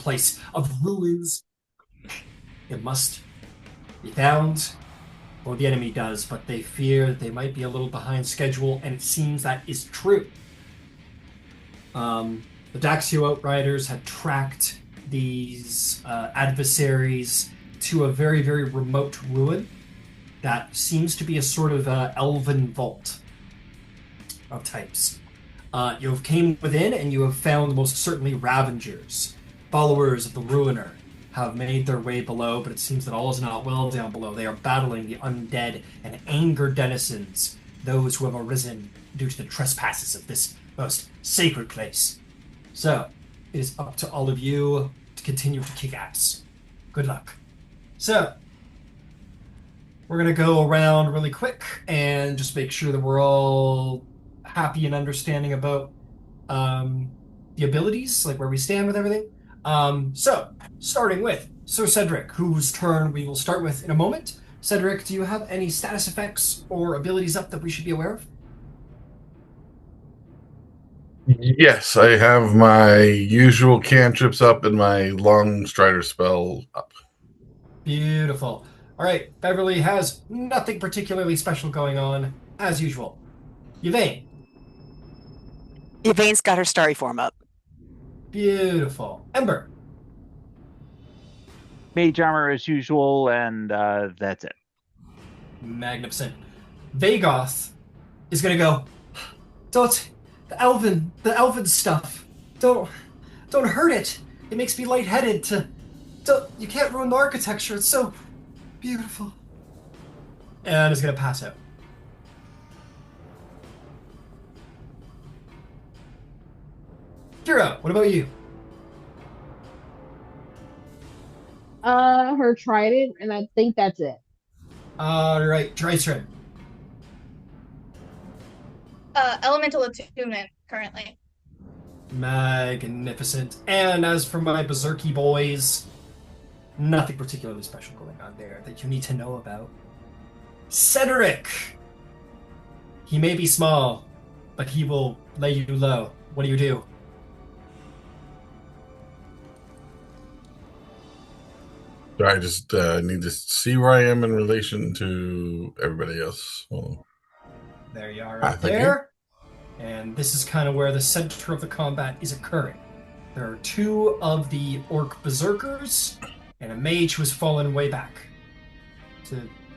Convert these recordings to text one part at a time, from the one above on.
place of ruins. It must be found. Well, the enemy does, but they fear that they might be a little behind schedule, and it seems that is true. The Daxio Outriders had tracked these adversaries to a very, very remote ruin that seems to be a sort of elven vault of types. You have came within, and you have found most certainly Ravagers, followers of the Ruiner, have made their way below, but it seems that all is not well down below. They are battling the undead and angered denizens, those who have arisen due to the trespasses of this most sacred place. So, it is up to all of you to continue to kick ass. Good luck. So, we're going to go around really quick and just make sure that we're all happy and understanding about the abilities, like where we stand with everything. So, starting with Sir Cederic, whose turn we will start with in a moment. Cederic, do you have any status effects or abilities up that we should be aware of? Yes, I have my usual cantrips up and my long strider spell up. Beautiful. All right, Beverly has nothing particularly special going on, as usual. Yvaine. Yvaine's got her starry form up. Beautiful. Ember. Mage armor as usual, and that's it. Magnificent. Vagoth is gonna go. Don't the elven stuff. Don't hurt it. It makes me lightheaded. You can't ruin the architecture. It's so beautiful. And is gonna pass out. Kira, what about you? Her trident, and I think that's it. All right, Drytrin. Elemental attunement currently. Magnificent. And as for my berserky boys, nothing particularly special going on there that you need to know about. Cederic! He may be small, but he will lay you low. What do you do? I just need to see where I am in relation to everybody else. Well, there you are right there. And this is kind of where the center of the combat is occurring. There are two of the orc berserkers and a mage who has fallen way back.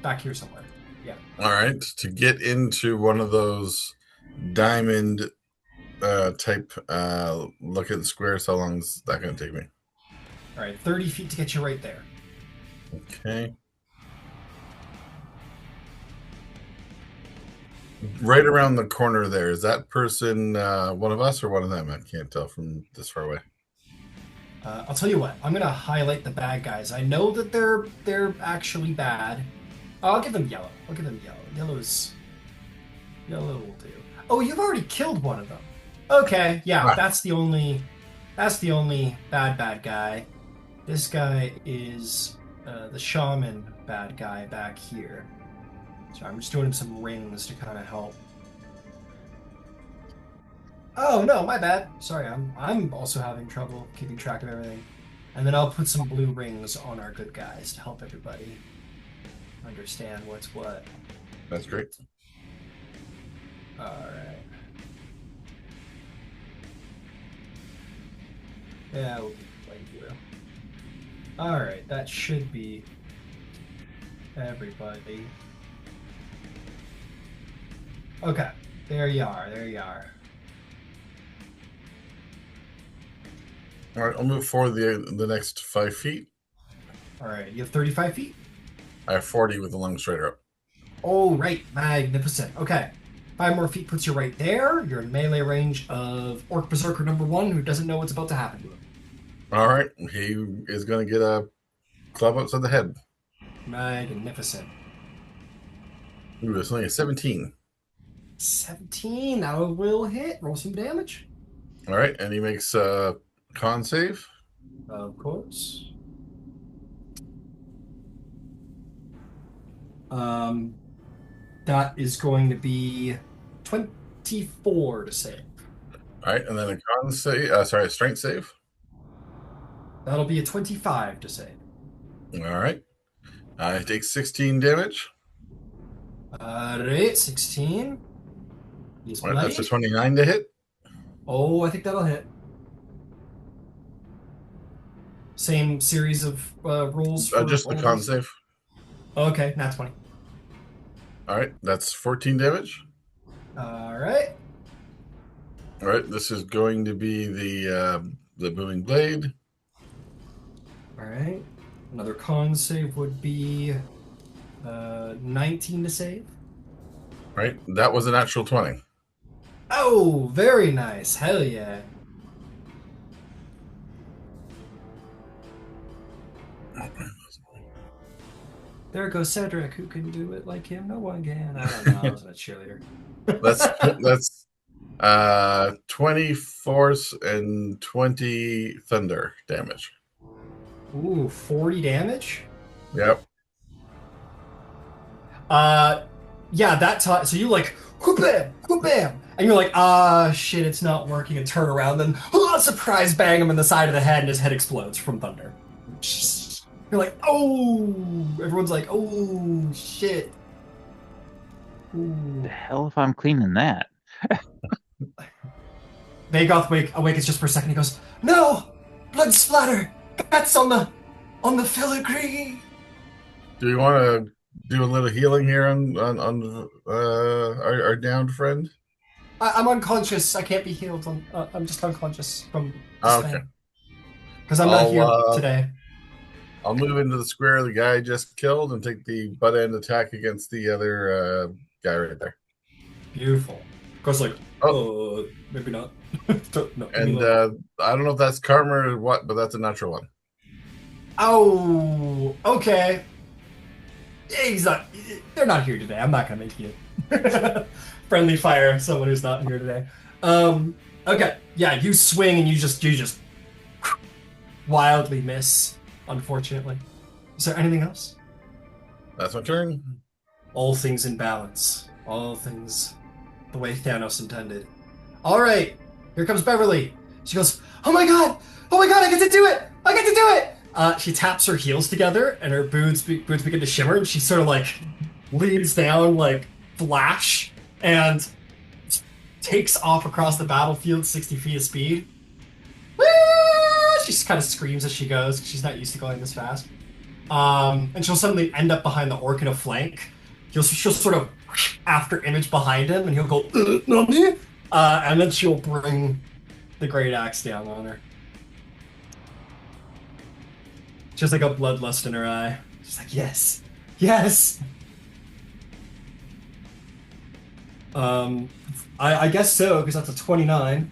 Back here somewhere. Yeah. All right. To get into one of those diamond type looking squares, how long is that going to take me? All right, 30 feet to get you right there. Okay. Right around the corner there. Is that person one of us or one of them? I can't tell from this far away. I'll tell you what. I'm gonna highlight the bad guys. I know that they're actually bad. I'll give them yellow. I'll give them yellow. Yellow will do. Oh, you've already killed one of them. Okay, yeah, that's the only bad guy. This guy is the shaman bad guy back here. So I'm just doing him some rings to kind of help. Oh no, my bad. Sorry, I'm also having trouble keeping track of everything. And then I'll put some blue rings on our good guys to help everybody understand what's what. That's great. Alright. Yeah, we'll be light blue. Alright, that should be everybody. Okay, there you are. All right, I'll move forward the next 5 feet. All right, you have 35 feet? I have 40 with the long strider up. Oh, right, magnificent. Okay, 5 more feet puts you right there. You're in melee range of Orc Berserker number 1, who doesn't know what's about to happen to him. All right, he is going to get a club outside the head. Magnificent. Ooh, it's only a 17. 17, that will hit. Roll some damage. All right, and he makes a con save. Of course. That is going to be 24 to save. All right, and then a con save. A strength save. That'll be a 25 to save. All right. I take 16 damage. Alright, 16. He's All right, that's a bloodied. 29 to hit. Oh, I think that'll hit. Same series of rolls for Just the all of con these? save. Okay, not 20. All right, that's 14 damage. Alright. All right, this is going to be the booming blade. Alright. Another con save would be 19 to save. Right, that was an actual 20. Oh, very nice. Hell yeah. There goes Cederic, who can do it like him. No one can. I don't know. I wasn't a cheerleader. That's 20 force and 20 thunder damage. Ooh, 40 damage? Yep. Yeah, that time. So you like, whoop bam, and you're like, shit, it's not working, and turn around, then, surprise, bang him in the side of the head, and his head explodes from thunder. You're like, oh, everyone's like, oh, shit. Ooh. The hell if I'm cleaning that? Vagoth awakens just for a second. He goes, no, blood splatter. That's on the filigree. Do you want to do a little healing here on our downed friend? I'm unconscious. I can't be healed. I'm just unconscious from this Okay. because I'm not I'll, here today. I'll move into the square the guy just killed and take the butt end attack against the other guy right there. Beautiful. Of course, like, maybe not. No, And I don't know if that's karma or what, but that's a natural one. oh, okay. They're not here today. I'm not gonna make you friendly fire someone who's not here today. Okay, yeah, you swing and you just wildly miss. Unfortunately, is there anything else? That's my turn. All things in balance. All things the way Thanos intended. All right, here comes Beverly. She goes, oh my god, I get to do it! I get to do it! She taps her heels together, and her boots begin to shimmer, and she sort of like leans down like Flash, and takes off across the battlefield 60 feet of speed. Woo! She just kind of screams as she goes, because she's not used to going this fast. And she'll suddenly end up behind the orc in a flank. She'll sort of after image behind him, and he'll go, Nani? And then she'll bring the great axe down on her. Just like a bloodlust in her eye. She's like, yes, yes. I guess so, because that's a 29.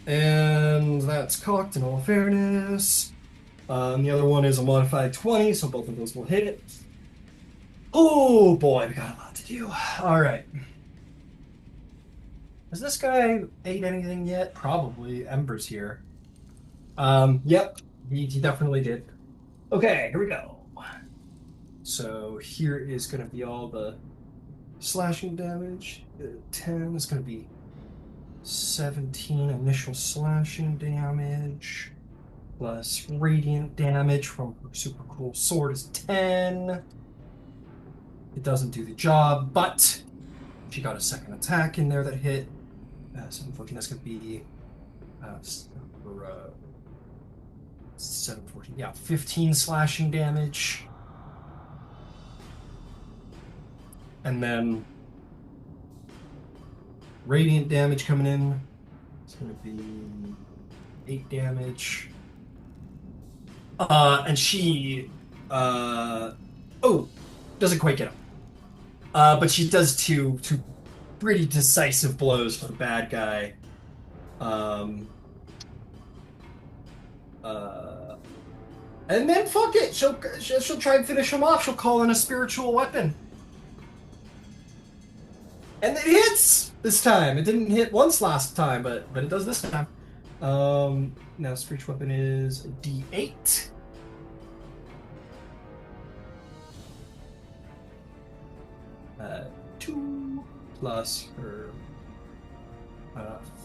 And that's cocked in all fairness. The other one is a modified 20, so both of those will hit it. Oh boy, we got a lot to do. Alright. Has this guy ate anything yet? Probably. Ember's here. Yep, he definitely did. Okay, here we go. So here is going to be all the slashing damage. 10 is going to be 17 initial slashing damage. Plus radiant damage from her super cool sword is 10. It doesn't do the job, but she got a second attack in there that hit. So I'm looking, that's going to be 7, 14, yeah, 15 slashing damage. And then radiant damage coming in. It's going to be 8 damage. And she, doesn't quite get him. But she does two pretty decisive blows for the bad guy. And then fuck it, she'll try and finish him off. She'll call in a spiritual weapon. And it hits this time. It didn't hit once last time, but it does this time. Now spiritual weapon is a D8. Uh, 2 plus her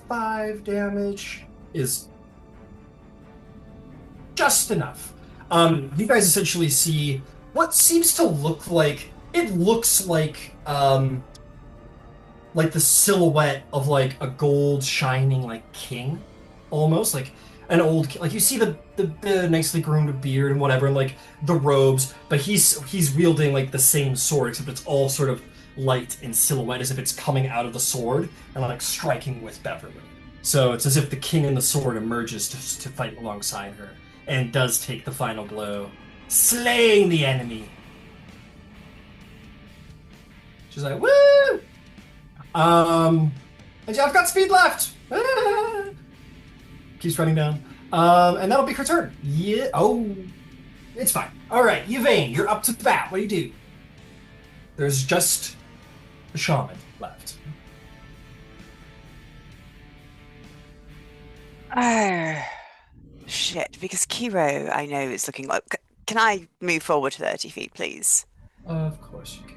5 damage is just enough. You guys essentially see what seems to look like it looks like the silhouette of like a gold shining like king, almost like an old like you see the nicely groomed beard and whatever and like the robes, but he's wielding like the same sword except it's all sort of light and silhouette as if it's coming out of the sword and like striking with Beverly. So it's as if the king and the sword emerges to fight alongside her and does take the final blow, slaying the enemy. She's like, woo! And I've got speed left. Ah! Keeps running down. And that'll be her turn. Yeah. Oh, it's fine. All right, Yvaine, you're up to bat. What do you do? There's just a shaman left. Oh, shit. Because Kiro, I know, is looking like... Can I move forward 30 feet, please? Of course you can.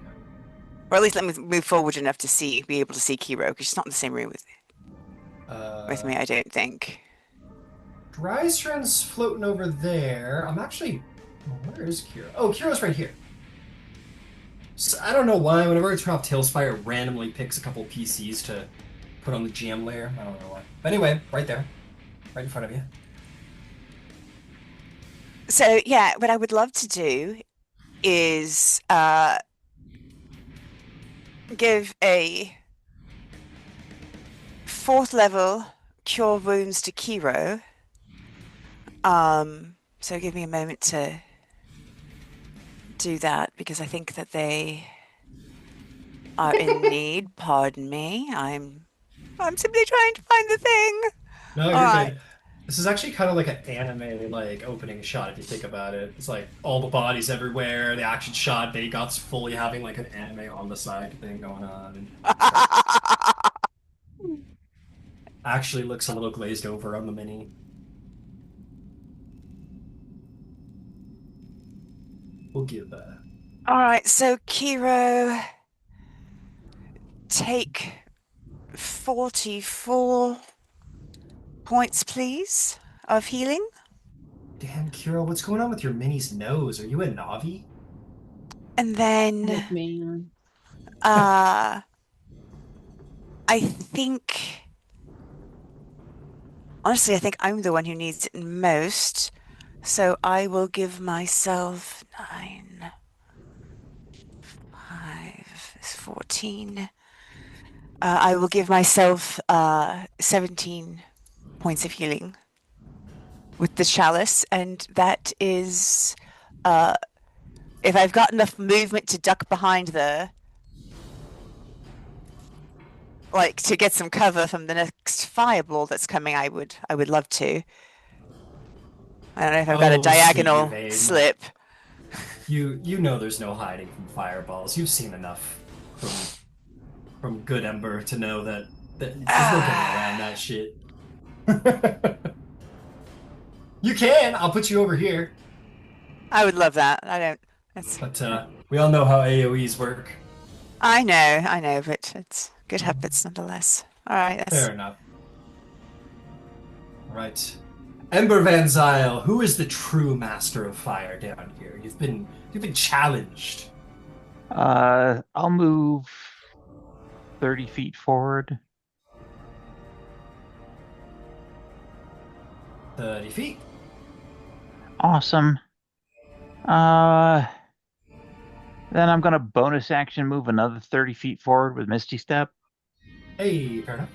Or at least let me move forward enough to be able to see Kiro, because she's not in the same room with me, I don't think. Drystrand's floating over there. I'm actually... Where is Kiro? Oh, Kiro's right here. So, I don't know why. Whenever I turn off Tailspire, it randomly picks a couple PCs to put on the jam layer. I don't know why. But anyway, right there. Right in front of you. So, yeah, what I would love to do is give a 4th level Cure Wounds to Kiro. So give me a moment to do that, because I think that they are in need. Pardon me. I'm simply trying to find the thing. No, you're All good. right. This is actually kind of like an anime like opening shot if you think about it. It's like all the bodies everywhere, the action shot, Vagot's fully having like an anime on the side thing going on. Actually looks a little glazed over on the mini. We'll give that. All right, so Kiro, take 44 points, please, of healing. Damn, Kiro, what's going on with your mini's nose? Are you a Navi? And then Yes, man. I think, honestly, I think I'm the one who needs it most. So I will give myself 9, 5 is 14. I will give myself 17 points of healing with the chalice, and that is if I've got enough movement to duck behind to get some cover from the next fireball that's coming. I would love to. I don't know if I've got a diagonal sweet Yvaine. slip. You know there's no hiding from fireballs. You've seen enough from good Ember to know that there's no getting around that shit. You can. I'll put you over here. I would love that. But we all know how AoEs work. I know, but it's good habits nonetheless. All right. Fair enough. All right. Ember Van Zyl, who is the true master of fire down here? You've been challenged. I'll move 30 feet forward. 30 feet. Awesome. Then I'm gonna bonus action move another 30 feet forward with Misty Step. Hey, fair enough.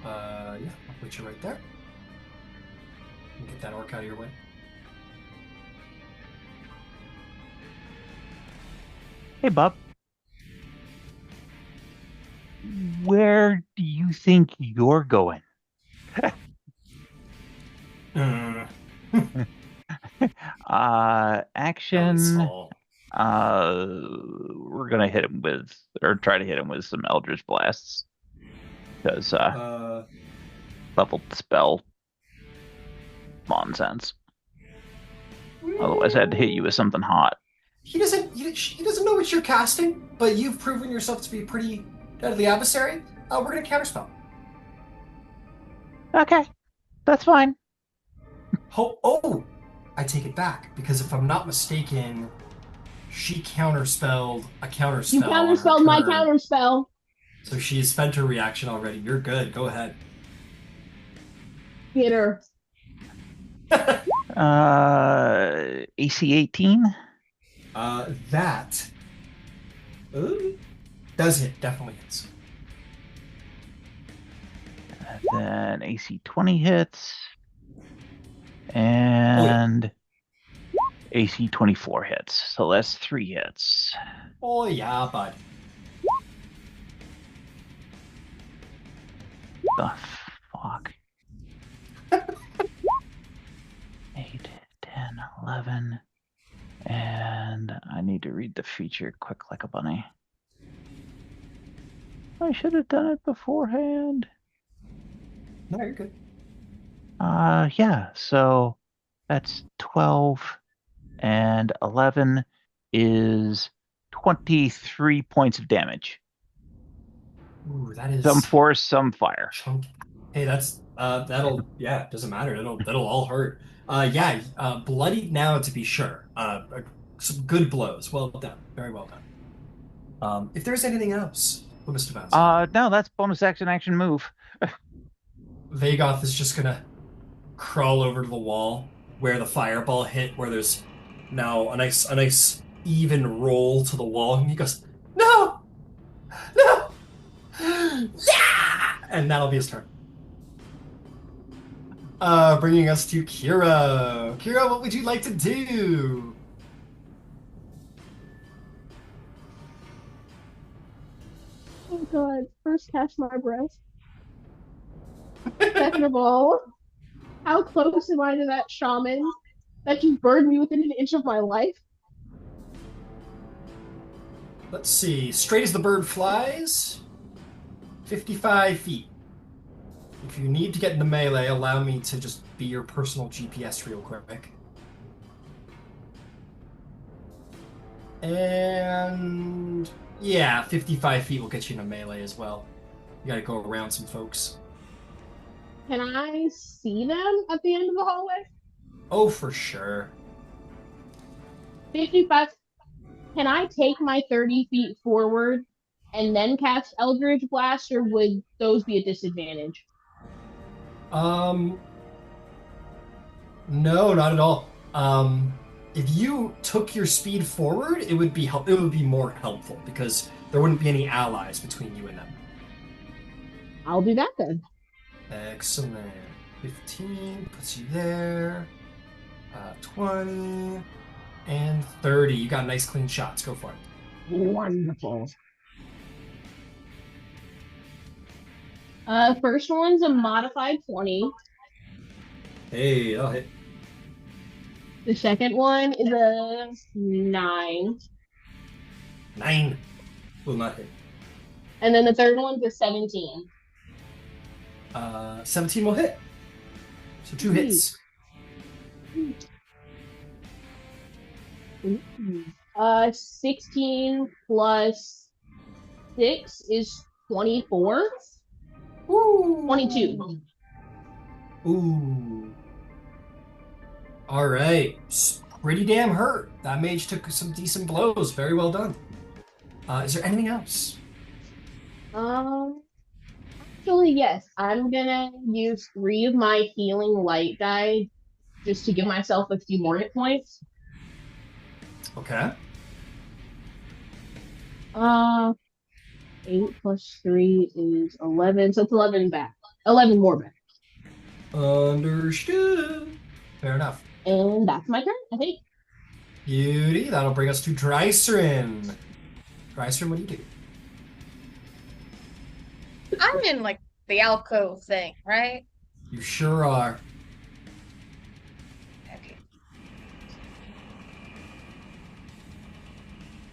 Yeah, I'll put you right there. Get that orc out of your way. Hey, Bub. Where do you think you're going? Action. We're gonna hit him with, or try to hit him with some Eldritch Blasts. Because leveled spell nonsense. Otherwise, I had to hit you with something hot. He doesn't know what you're casting, but you've proven yourself to be a pretty deadly adversary. We're gonna counterspell. Okay, that's fine. Oh, I take it back, because if I'm not mistaken, she counterspelled a counterspell You on her counterspelled my turn. counterspell. So she has spent her reaction already. You're good. Go ahead. Get her. AC 18. That does hit. Definitely hits. Then AC 20 hits. And AC 24 hits. So that's 3 hits. Oh yeah, bud. The fuck? 8, 10, 11. And I need to read the feature quick like a bunny. I should have done it beforehand. No, you're good. Yeah, so that's 12 and 11 is 23 points of damage. Ooh, that is Some force, some fire. chunky. Hey, that's doesn't matter. That'll all hurt. Bloodied now to be sure. Some good blows. Well done. Very well done. If there's anything else, Mr. Vance. No, that's bonus action move. Vagoth is just gonna crawl over to the wall where the fireball hit, where there's now a nice even roll to the wall, and he goes, "No, no, yeah!" And that'll be his turn. Bringing us to Kira. Kira, what would you like to do? Oh god. First, catch my breath. Second of all, how close am I to that shaman that just burned me within an inch of my life? Let's see. Straight as the bird flies, 55 feet. If you need to get in the melee, allow me to just be your personal GPS real quick. And yeah, 55 feet will get you in a melee as well. You gotta go around some folks. Can I see them at the end of the hallway? Oh, for sure. 55. Can I take my 30 feet forward and then cast Eldritch Blast, or would those be a disadvantage? No, not at all. If you took your speed forward, it would be more helpful because there wouldn't be any allies between you and them. I'll do that then. Excellent. 15 puts you there. 20 and 30. You got nice clean shots. Go for it. Wonderful. First one's a modified 20. Hey, that'll hit. The second one is a 9. 9 will not hit. And then the third one's a 17. 17 will hit. So 2 hits. 16 plus 6 is 24. Ooh. 22. Ooh. All right. Pretty damn hurt. That mage took some decent blows. Very well done. Is there anything else? Actually, yes. I'm gonna use 3 of my healing light die just to give myself a few more hit points. Okay. 8 plus 3 is 11, so it's 11 back. 11 more back. Understood. Fair enough. And that's my turn, I think. Beauty. That'll bring us to Dreisrin. Dreisrin, what do you do? I'm in like the alcove thing, right? You sure are. Okay.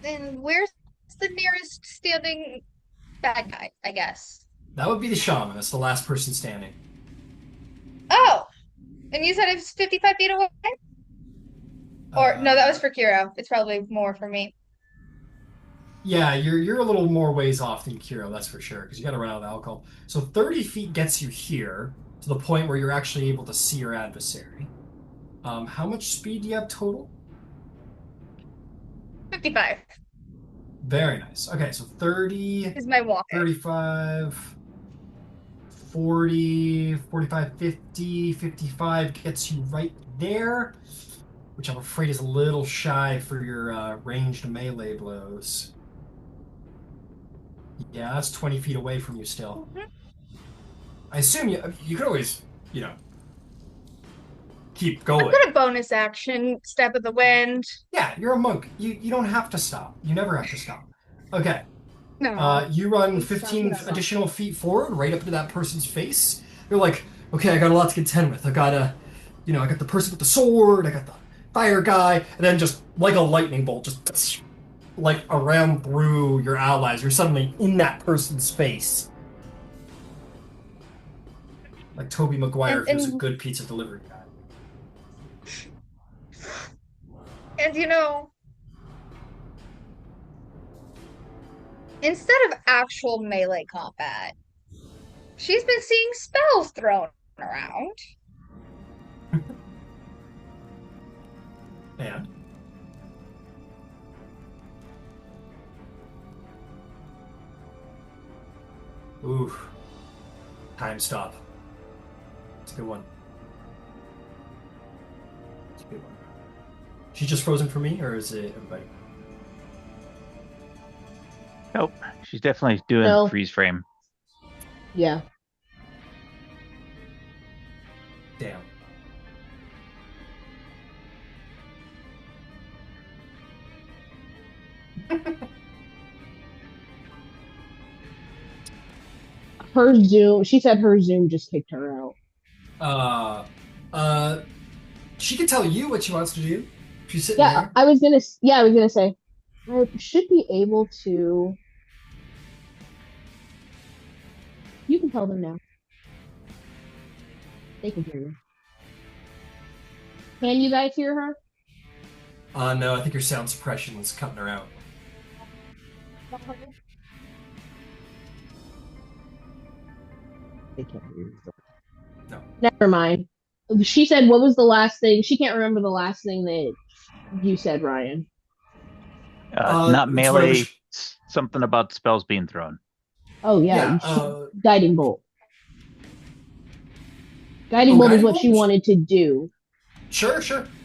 Then where's the nearest standing bad guy, I guess? That would be the shaman. That's the last person standing. Oh! And you said it's 55 feet away? Or no, that was for Kiro. It's probably more for me. Yeah, you're a little more ways off than Kiro, that's for sure, because you got to run out of alcohol. So 30 feet gets you here to the point where you're actually able to see your adversary. How much speed do you have total? 55 Very nice. Okay, so 30, is my walk. 35, 40, 45, 50, 55 gets you right there, which I'm afraid is a little shy for your ranged melee blows. Yeah, that's 20 feet away from you still. Mhm. I assume you could always, keep I'm going. gonna bonus action, step of the wind. Yeah, you're a monk. You don't have to stop. You never have to stop. Okay. No. You run It's 15 not additional feet forward, right up to that person's face. You're like, okay, I got a lot to contend with. I got the person with the sword, I got the fire guy, and then just like a lightning bolt, just like around through your allies. You're suddenly in that person's face. Like Toby Maguire, if he was a good pizza delivery guy. And instead of actual melee combat, she's been seeing spells thrown around. And ooh, time stop. It's a good one. It's a good one. She's just frozen for me, or is it everybody? Nope. She's definitely doing No. freeze frame. Yeah. Damn. She said her Zoom just kicked her out. She can tell you what she wants to do. She's sitting Yeah, there. I was gonna say, I should be able to. You can tell them now. They can hear you. Can you guys hear her? No, I think your sound suppression is cutting her out. They can't hear you. No. Never mind. She said, what was the last thing? She can't remember the last thing that you said, Ryan. Not it's melee. whatever Something about spells being thrown. Oh, yeah. Guiding Bolt. Guiding Bolt is what she wanted to do. Sure.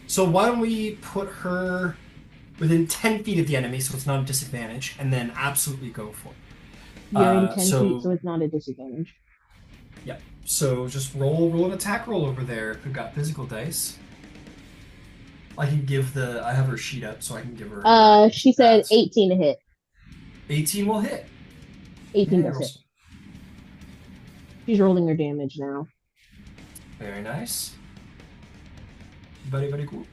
So why don't we put her within 10 feet of the enemy so it's not a disadvantage, and then absolutely go for it. You're in 10 feet, so it's not a disadvantage. Yeah. So just roll an attack roll over there if you've got physical dice. I can give I have her sheet up, so I can give her... she said 18 to hit. 18 will hit. 18 does hit. She's rolling her damage now. Very nice. Very, very good.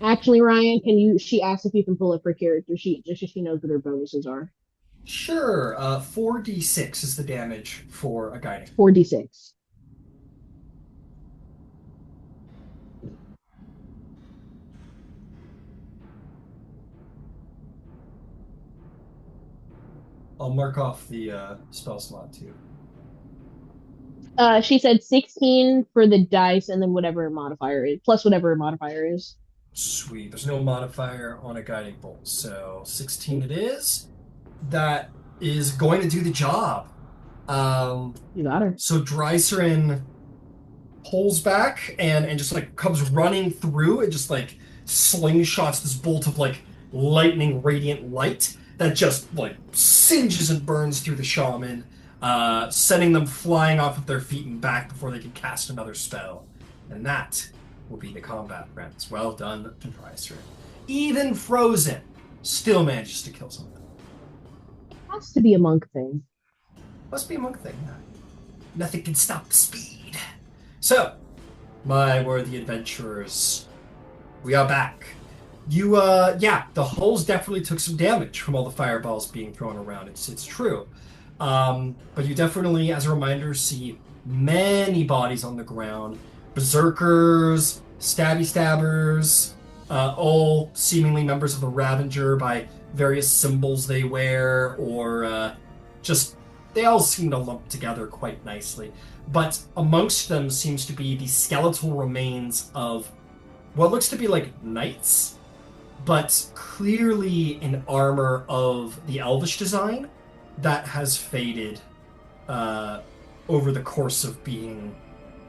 Actually, Ryan, she asked if you can pull it for character sheet, just so she knows what her bonuses are. Sure. 4d6 is the damage for a guiding. 4d6. I'll mark off the spell slot too. She said 16 for the dice, and then whatever her modifier is, plus whatever her modifier is. Sweet. There's no modifier on a guiding bolt, so 16 it is. That is going to do the job. You got her. So Drycerin pulls back and just like comes running through and just like slingshots this bolt of like lightning radiant light that just like singes and burns through the shaman, sending them flying off of their feet and back before they can cast another spell. And that will be the combat, friends. Well done to Drycerin. Even frozen, still manages to kill someone. It has to be a monk thing. Must be a monk thing. Nothing can stop the speed. So, my worthy adventurers, we are back. The hulls definitely took some damage from all the fireballs being thrown around. It's true. But you definitely, as a reminder, see many bodies on the ground. Berserkers, stabby stabbers, all seemingly members of the Ravager by various symbols they wear, or just they all seem to lump together quite nicely. But amongst them seems to be the skeletal remains of what looks to be like knights, but clearly in armor of the elvish design that has faded over the course of being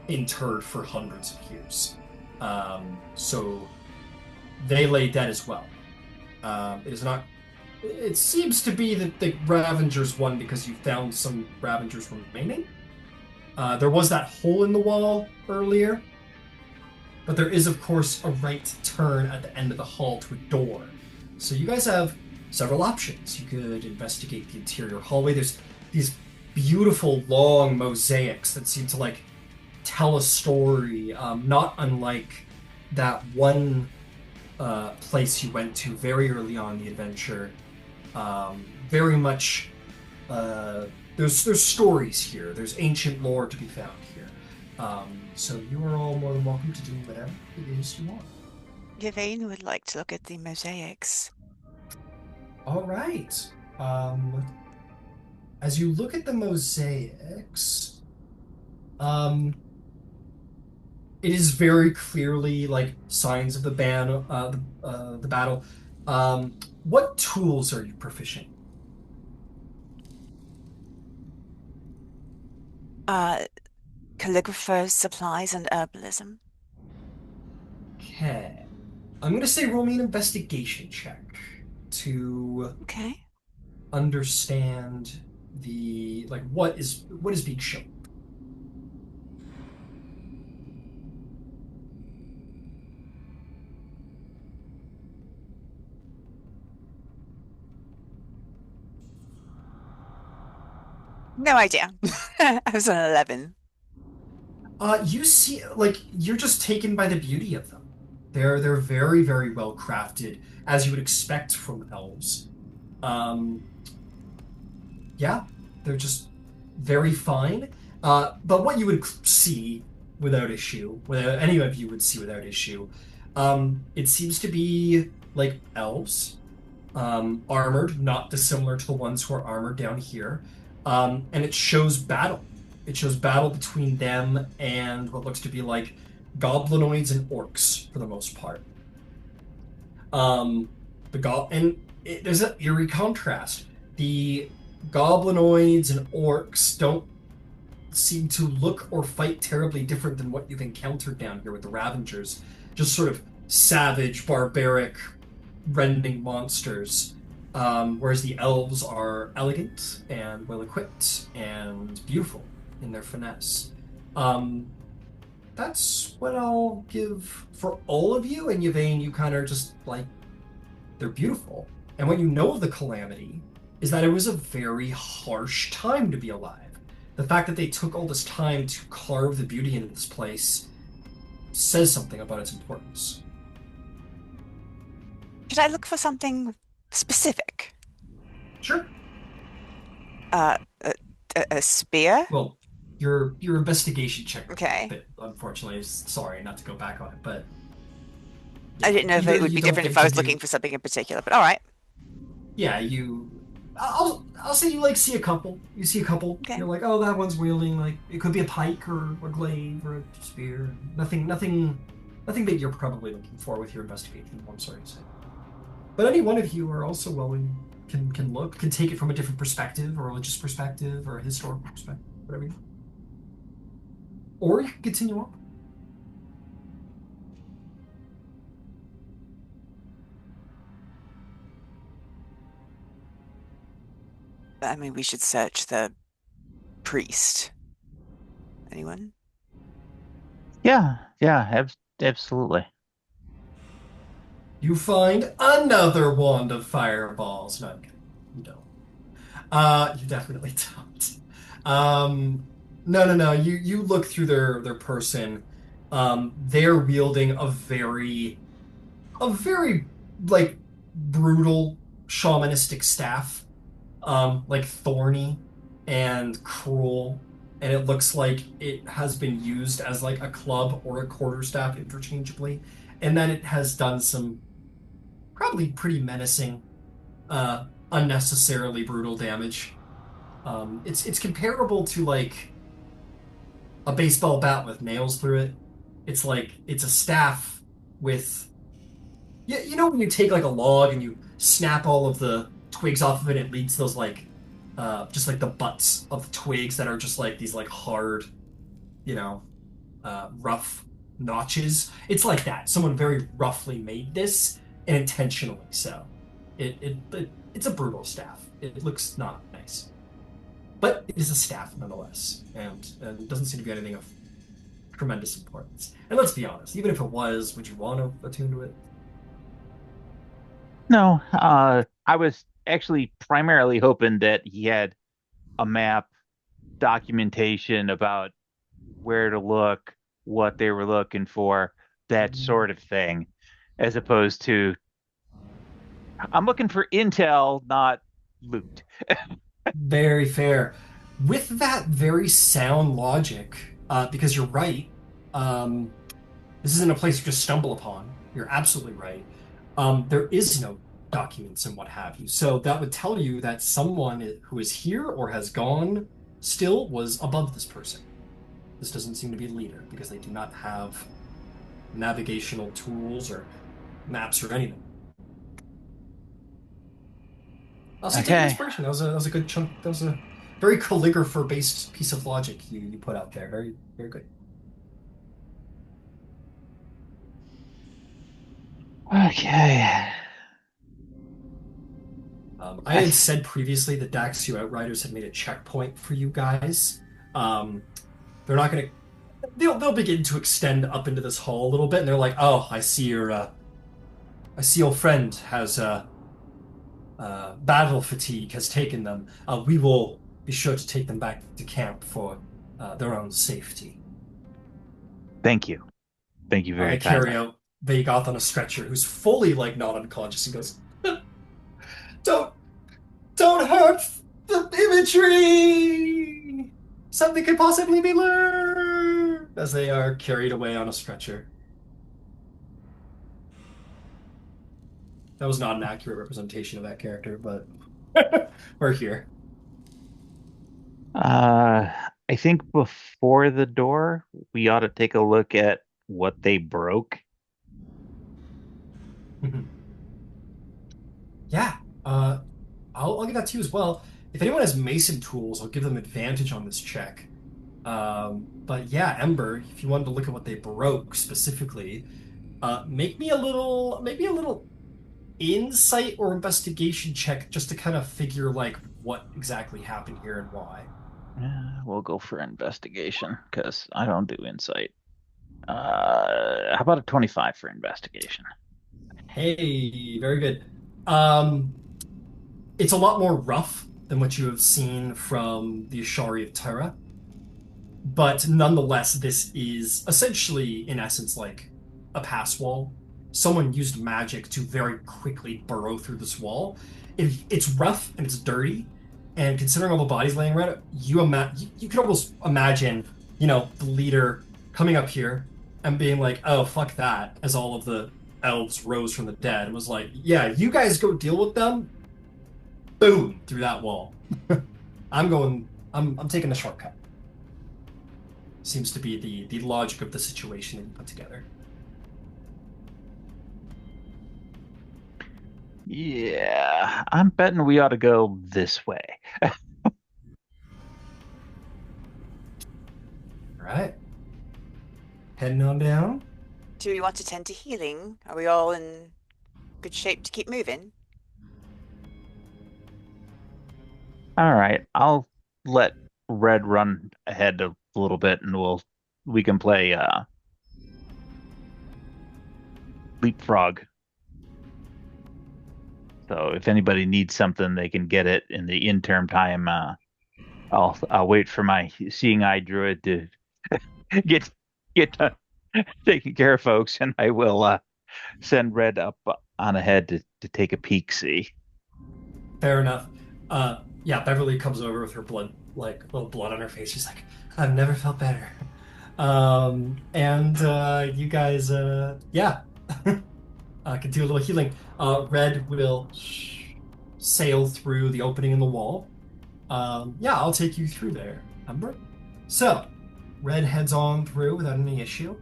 interred for hundreds of years. So they lay dead as well. It is not. It seems to be that the Ravagers won because you found some Ravagers remaining. There was that hole in the wall earlier, but there is, of course, a right turn at the end of the hall to a door. So you guys have several options. You could investigate the interior hallway. There's these beautiful long mosaics that seem to like tell a story, not unlike that one place you went to very early on in the adventure. Very much there's stories here. There's ancient lore to be found here. So you are all more than welcome to do whatever it is you want. Yvaine would like to look at the mosaics. All right. As you look at the mosaics, it is very clearly like signs of the the battle. What tools are you proficient? Calligrapher's supplies and herbalism. Okay. I'm going to say roll me an investigation check to understand the what is being shown. No idea. I was an 11. You see, you're just taken by the beauty of them. They're very, very well crafted, as you would expect from elves. Yeah, they're just very fine. But what you would see without issue, without any of you would see without issue, it seems to be like elves, armored, not dissimilar to the ones who are armored down here. And it shows battle. It shows battle between them and what looks to be like goblinoids and orcs for the most part. There's an eerie contrast. The goblinoids and orcs don't seem to look or fight terribly different than what you've encountered down here with the Ravagers. Just sort of savage, barbaric, rending monsters. Whereas the elves are elegant and well-equipped and beautiful in their finesse. That's what I'll give for all of you. And Yvaine, you kind of just they're beautiful. And what you know of the Calamity is that it was a very harsh time to be alive. The fact that they took all this time to carve the beauty into this place says something about its importance. Should I look for something specific? Sure. A spear? Well, your investigation check. Okay. But unfortunately, sorry not to go back on it, but I didn't know if it would be different if I was looking for something in particular, but all right. Yeah, I'll say you see a couple. You see a couple. Okay. You're like, oh, that one's wielding it could be a pike or a glaive or a spear. Nothing that you're probably looking for with your investigation. I'm sorry to say. But any one of you are also willing can take it from a different perspective, a religious perspective, or a historical perspective, whatever you want. Or you can continue on. I mean, we should search the priest. Anyone? Yeah, absolutely. You find another wand of fireballs. No, you don't. You definitely don't. No. You look through their person. They're wielding a very brutal shamanistic staff. Thorny and cruel, and it looks like it has been used as a club or a quarterstaff interchangeably, and then it has done some probably pretty menacing unnecessarily brutal damage. It's comparable to like a baseball bat with nails through it. It's like it's a staff with yeah, you know when you take like a log and you snap all of the twigs off of it, it leaves those like just like the butts of the twigs that are just like these like hard, you know, rough notches. It's like that. Someone very roughly made this and intentionally so. It's a brutal staff. It looks not nice. But it is a staff nonetheless, and it doesn't seem to be anything of tremendous importance. And let's be honest, even if it was, would you want to attune to it? No, I was actually primarily hoping that he had a map, documentation about where to look, what they were looking for, that sort of thing, as opposed to I'm looking for intel, not loot. Very fair. With that very sound logic, because you're right, um, this isn't a place you just stumble upon. You're absolutely right. There is no documents and what have you. So that would tell you that someone who is here or has gone still was above this person. This doesn't seem to be a leader because they do not have navigational tools or maps or anything. Also, take Okay. inspiration. That was a good chunk. That was a very calligrapher-based piece of logic you put out there. Very, very good. Okay. I had said previously that Daxio Outriders had made a checkpoint for you guys. They're not going to. They'll begin to extend up into this hall a little bit, and they're like, "Oh, I see your friend has battle fatigue has taken them. We will be sure to take them back to camp for their own safety." Thank you. Thank you very I carry kindly. out Vagoth on a stretcher, who's fully like not unconscious, and goes, "Don't hurt the imagery. Something could possibly be learned." As they are carried away on a stretcher. That was not an accurate representation of that character, but we're here. I think before the door, we ought to take a look at what they broke. Yeah, I'll give that to you as well. If anyone has mason tools, I'll give them advantage on this check. But yeah, Ember, if you wanted to look at what they broke specifically, maybe a little insight or investigation check just to kind of figure like what exactly happened here and why. We'll go for investigation because I don't do insight. How about a 25 for investigation? Hey, very good. It's a lot more rough than what you have seen from the Ashari of Terra, but nonetheless, this is essentially, in essence, like a pass wall. Someone used magic to very quickly burrow through this wall. It's rough and it's dirty, and considering all the bodies laying around it, you could almost imagine, the leader coming up here and being like, "Oh, fuck that," as all of the elves rose from the dead and was like, "Yeah, you guys go deal with them." Boom, through that wall. I'm taking the shortcut. Seems to be the logic of the situation that you put together. Yeah, I'm betting we ought to go this way. All right. Heading on down. Do we want to tend to healing? Are we all in good shape to keep moving? All right, I'll let Red run ahead a little bit, and we can play leapfrog. So if anybody needs something, they can get it in the interim time. I'll wait for my seeing eye druid to get taking care of folks, and I will send Red up on ahead to take a peek. See. Fair enough. Yeah, Beverly comes over with her blood, like little blood on her face. She's like, "I've never felt better." And you guys, yeah, can do a little healing. Red will sail through the opening in the wall. Yeah, I'll take you through there, Ember. So, Red heads on through without any issue.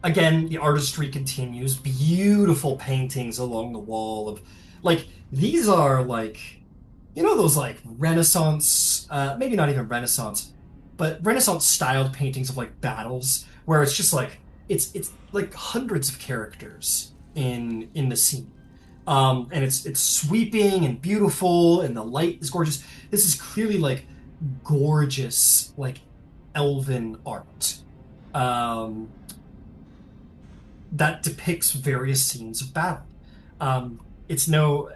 Again, the artistry continues. Beautiful paintings along the wall of, like, these are like, you know, those like Renaissance, maybe not even Renaissance, but Renaissance styled paintings of like battles where it's just like it's like hundreds of characters in the scene. And it's sweeping and beautiful, and the light is gorgeous. This is clearly like gorgeous, like elven art. That depicts various scenes of battle. It's no,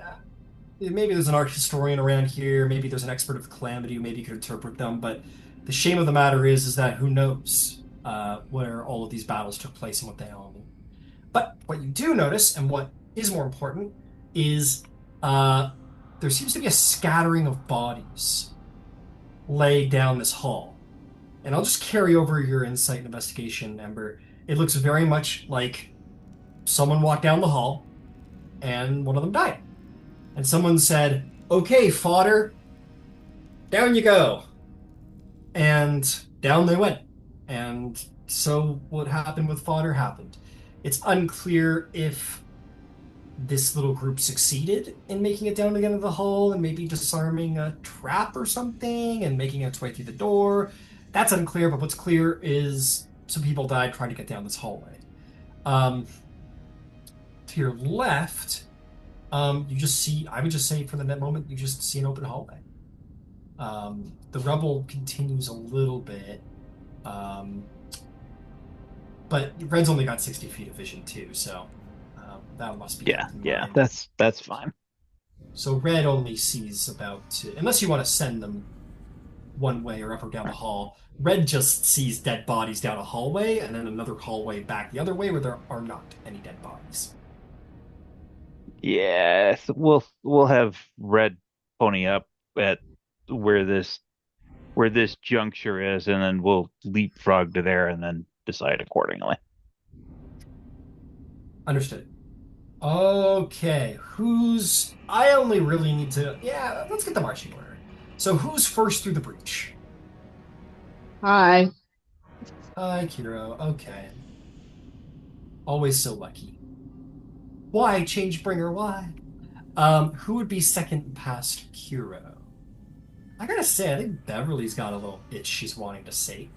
maybe there's an art historian around here, maybe there's an expert of calamity who maybe could interpret them, but the shame of the matter is that who knows where all of these battles took place and what they all mean. But what you do notice, and what is more important, is there seems to be a scattering of bodies laid down this hall. And I'll just carry over your insight and investigation, Ember. It looks very much like someone walked down the hall and one of them died. And someone said, "Okay, fodder, down you go." And down they went. And so what happened with fodder happened. It's unclear if this little group succeeded in making it down again to the hull and maybe disarming a trap or something and making its way through the door. That's unclear, but what's clear is some people died trying to get down this hallway. To your left, you just see, I would just say for the moment, you just see an open hallway. The rubble continues a little bit, but Red's only got 60 feet of vision too, so that must be... Yeah, that's fine. So Red only sees about, unless you want to send them one way or up or down the hall, Red just sees dead bodies down a hallway and then another hallway back the other way where there are not any dead bodies. Yes, we'll have Red pony up at where this juncture is, and then we'll leapfrog to there and then decide accordingly. Understood. Okay, I only really need to... Yeah, let's get the marching order. So who's first through the breach? Hi. Hi, Kiro. Okay. Always so lucky. Why, Changebringer, why? Who would be second past Kiro? I gotta say, I think Beverly's got a little itch she's wanting to sate.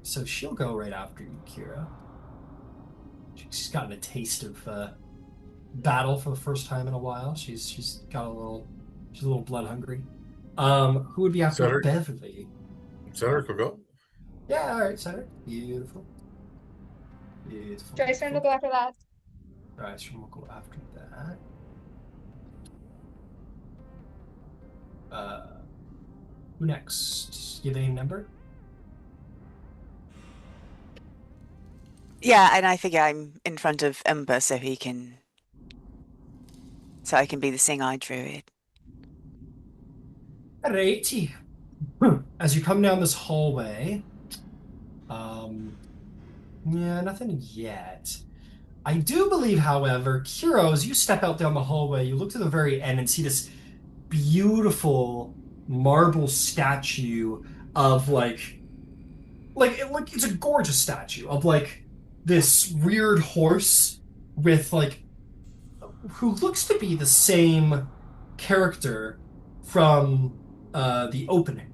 So she'll go right after you, Kiro. She's gotten a taste of battle for the first time in a while. She's a little blood hungry. Who would be after Cederic. Beverly? Cederic will go. Yeah, all right, Cedric. Beautiful. Beautiful. Drystone will go after that. Drystone will go after that. Who next? Yvaine number? Yeah, and I think I'm in front of Ember so I can be the Sing-Eye Druid. Alrighty. As you come down this hallway, yeah, nothing yet. I do believe, however, Kiro, as you step out down the hallway, you look to the very end and see this beautiful marble statue of it's a gorgeous statue of like this reared horse with like who looks to be the same character from the opening.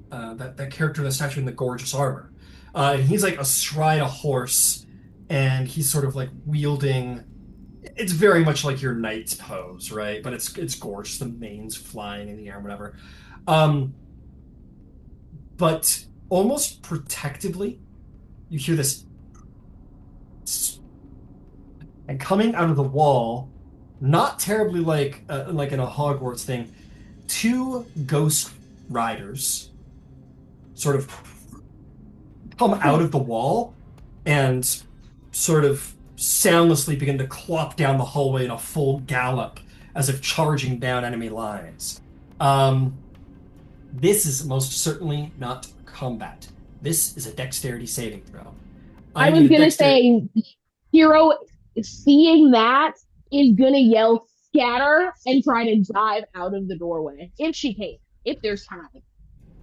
That character in the statue in the gorgeous armor. And he's like astride a horse, and he's sort of like wielding. It's very much like your knight's pose, right? But it's gorgeous. The mane's flying in the air, and whatever. But almost protectively, you hear this, and coming out of the wall, not terribly like in a Hogwarts thing, two ghost riders sort of come out of the wall and sort of soundlessly begin to clop down the hallway in a full gallop as if charging down enemy lines. This is most certainly not combat. This is a dexterity saving throw. I was gonna say, Hero seeing that, is gonna yell scatter and try to dive out of the doorway if she can, if there's time.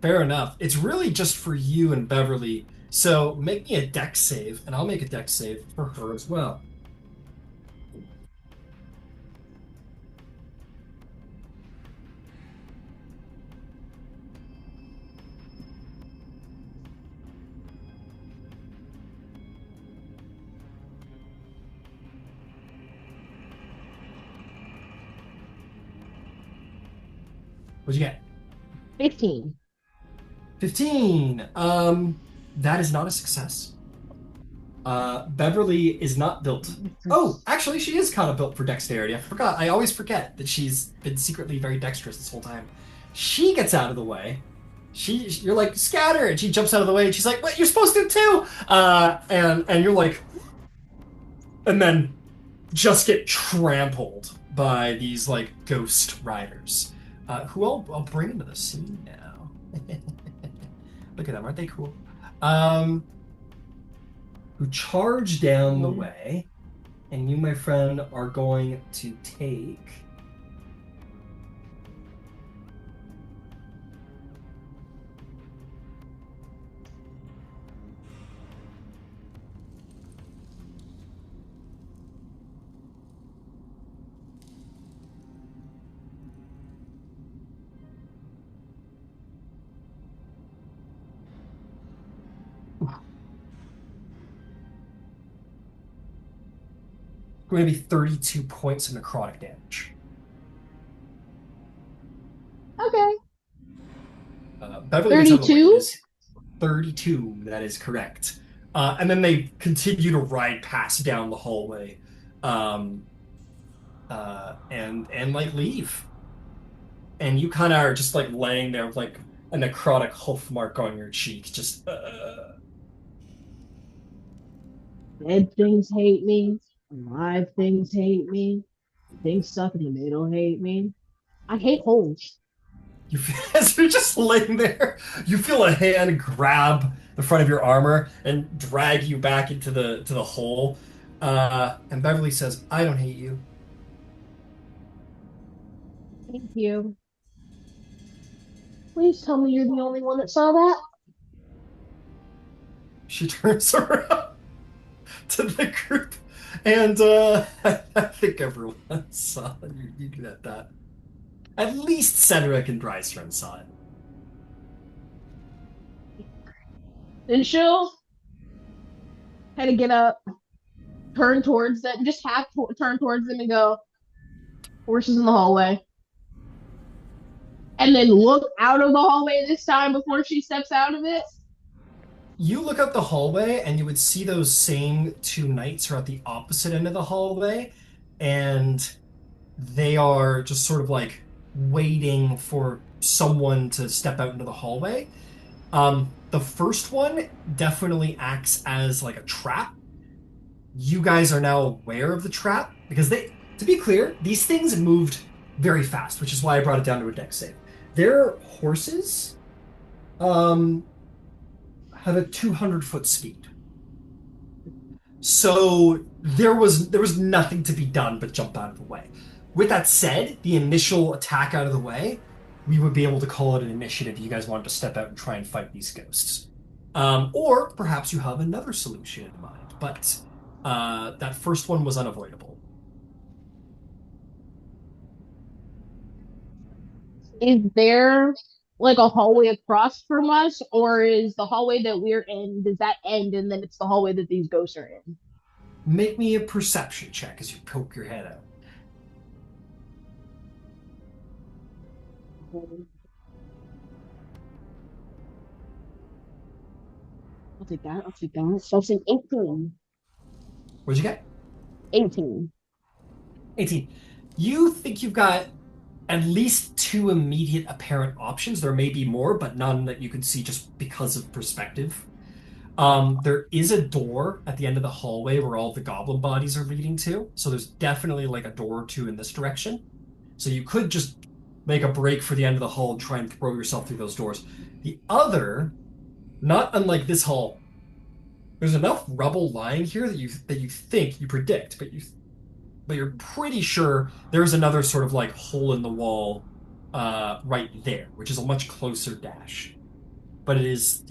Fair enough. It's really just for you and Beverly. So make me a dex save, and I'll make a dex save for her as well. What'd you get? 15. 15. That is not a success. Beverly is not built. Oh, actually, she is kind of built for dexterity. I forgot. I always forget that she's been secretly very dexterous this whole time. She gets out of the way. You're like, scatter, and she jumps out of the way, and she's like, what, you're supposed to too? And you're like, and then just get trampled by these like ghost riders, who I'll bring into the scene now. Look at them, aren't they cool? Who charge down the way, and you, my friend, are going to take. Going to be 32 points of necrotic damage. Okay. Beverly gets out of the way. 32? It is 32, that is correct. And then they continue to ride past down the hallway, and like leave. And you kind of are just like laying there with like a necrotic hoof mark on your cheek, just. Dead things hate me. Alive things hate me. Things stuck in the middle hate me. I hate holes. As you're just laying there, you feel a hand grab the front of your armor and drag you back into the hole. And Beverly says, "I don't hate you." Thank you. Please tell me you're the only one that saw that. She turns around to the group, and I think everyone saw it. You get that. At least Cederic and Drystrand saw it. Then she'll kind of get up, turn towards them, just turn towards them and go, horses in the hallway. And then look out of the hallway this time before she steps out of it. You look up the hallway, and you would see those same two knights are at the opposite end of the hallway, and they are just sort of like waiting for someone to step out into the hallway. The first one definitely acts as like a trap. You guys are now aware of the trap because to be clear, these things moved very fast, which is why I brought it down to a dex save. Their horses have a 200-foot speed. So there was nothing to be done but jump out of the way. With that said, the initial attack out of the way, we would be able to call it an initiative if you guys wanted to step out and try and fight these ghosts. Or perhaps you have another solution in mind, but that first one was unavoidable. Is there like a hallway across from us, or is the hallway that we're in, does that end and then it's the hallway that these ghosts are in? Make me a perception check as you poke your head out. I'll take that. So it's an 18. What'd you get? 18. 18. You think you've got at least two immediate apparent options. There may be more, but none that you can see just because of perspective. There is a door at the end of the hallway where all the goblin bodies are leading to. So there's definitely like a door or two in this direction. So you could just make a break for the end of the hall and try and throw yourself through those doors. The other, not unlike this hall, There's enough rubble lying here that you think you predict, but you're pretty sure there's another sort of like hole in the wall right there, which is a much closer dash. But it is,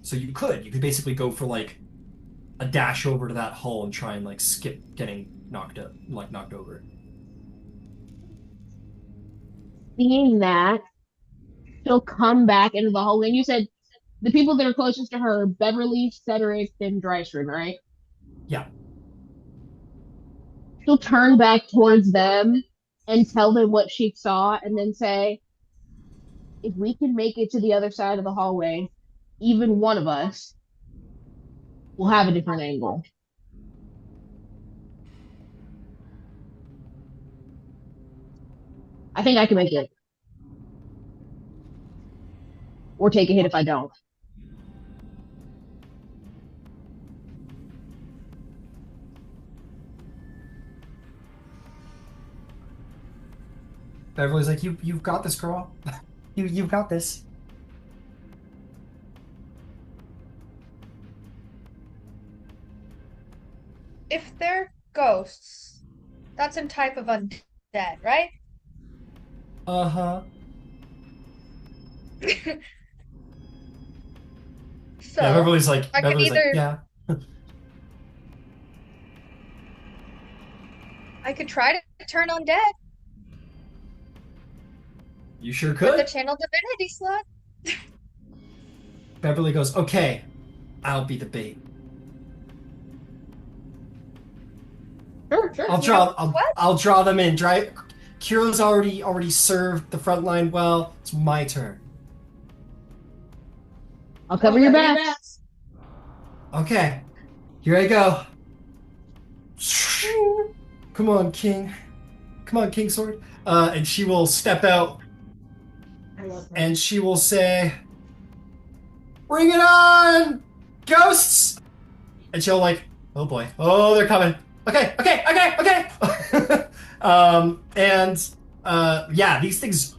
so you could basically go for like a dash over to that hull and try and like skip getting knocked over. Seeing that, she'll come back into the hallway. And you said the people that are closest to her, Beverly, Cederic, and Drystrand, right? Yeah. She'll turn back towards them and tell them what she saw, and then say, if we can make it to the other side of the hallway, even one of us will have a different angle. I think I can make it. Or take a hit if I don't. Beverly's like, you've got this, girl. You've got this. If they're ghosts, that's a type of undead, right? Uh-huh. So Yeah, Beverly's like, I could either yeah. I could try to turn undead You sure with the could. channel divinity slot. Beverly goes, okay, I'll be the bait. Sure. I'll draw them in. Kiro's already served the front line well. It's my turn. I'll cover your backs. Okay, here I go. Come on, King. Come on, King Sword. And she will step out and she will say, bring it on, ghosts! And she'll like, oh boy, oh, they're coming. Okay. Yeah, these things,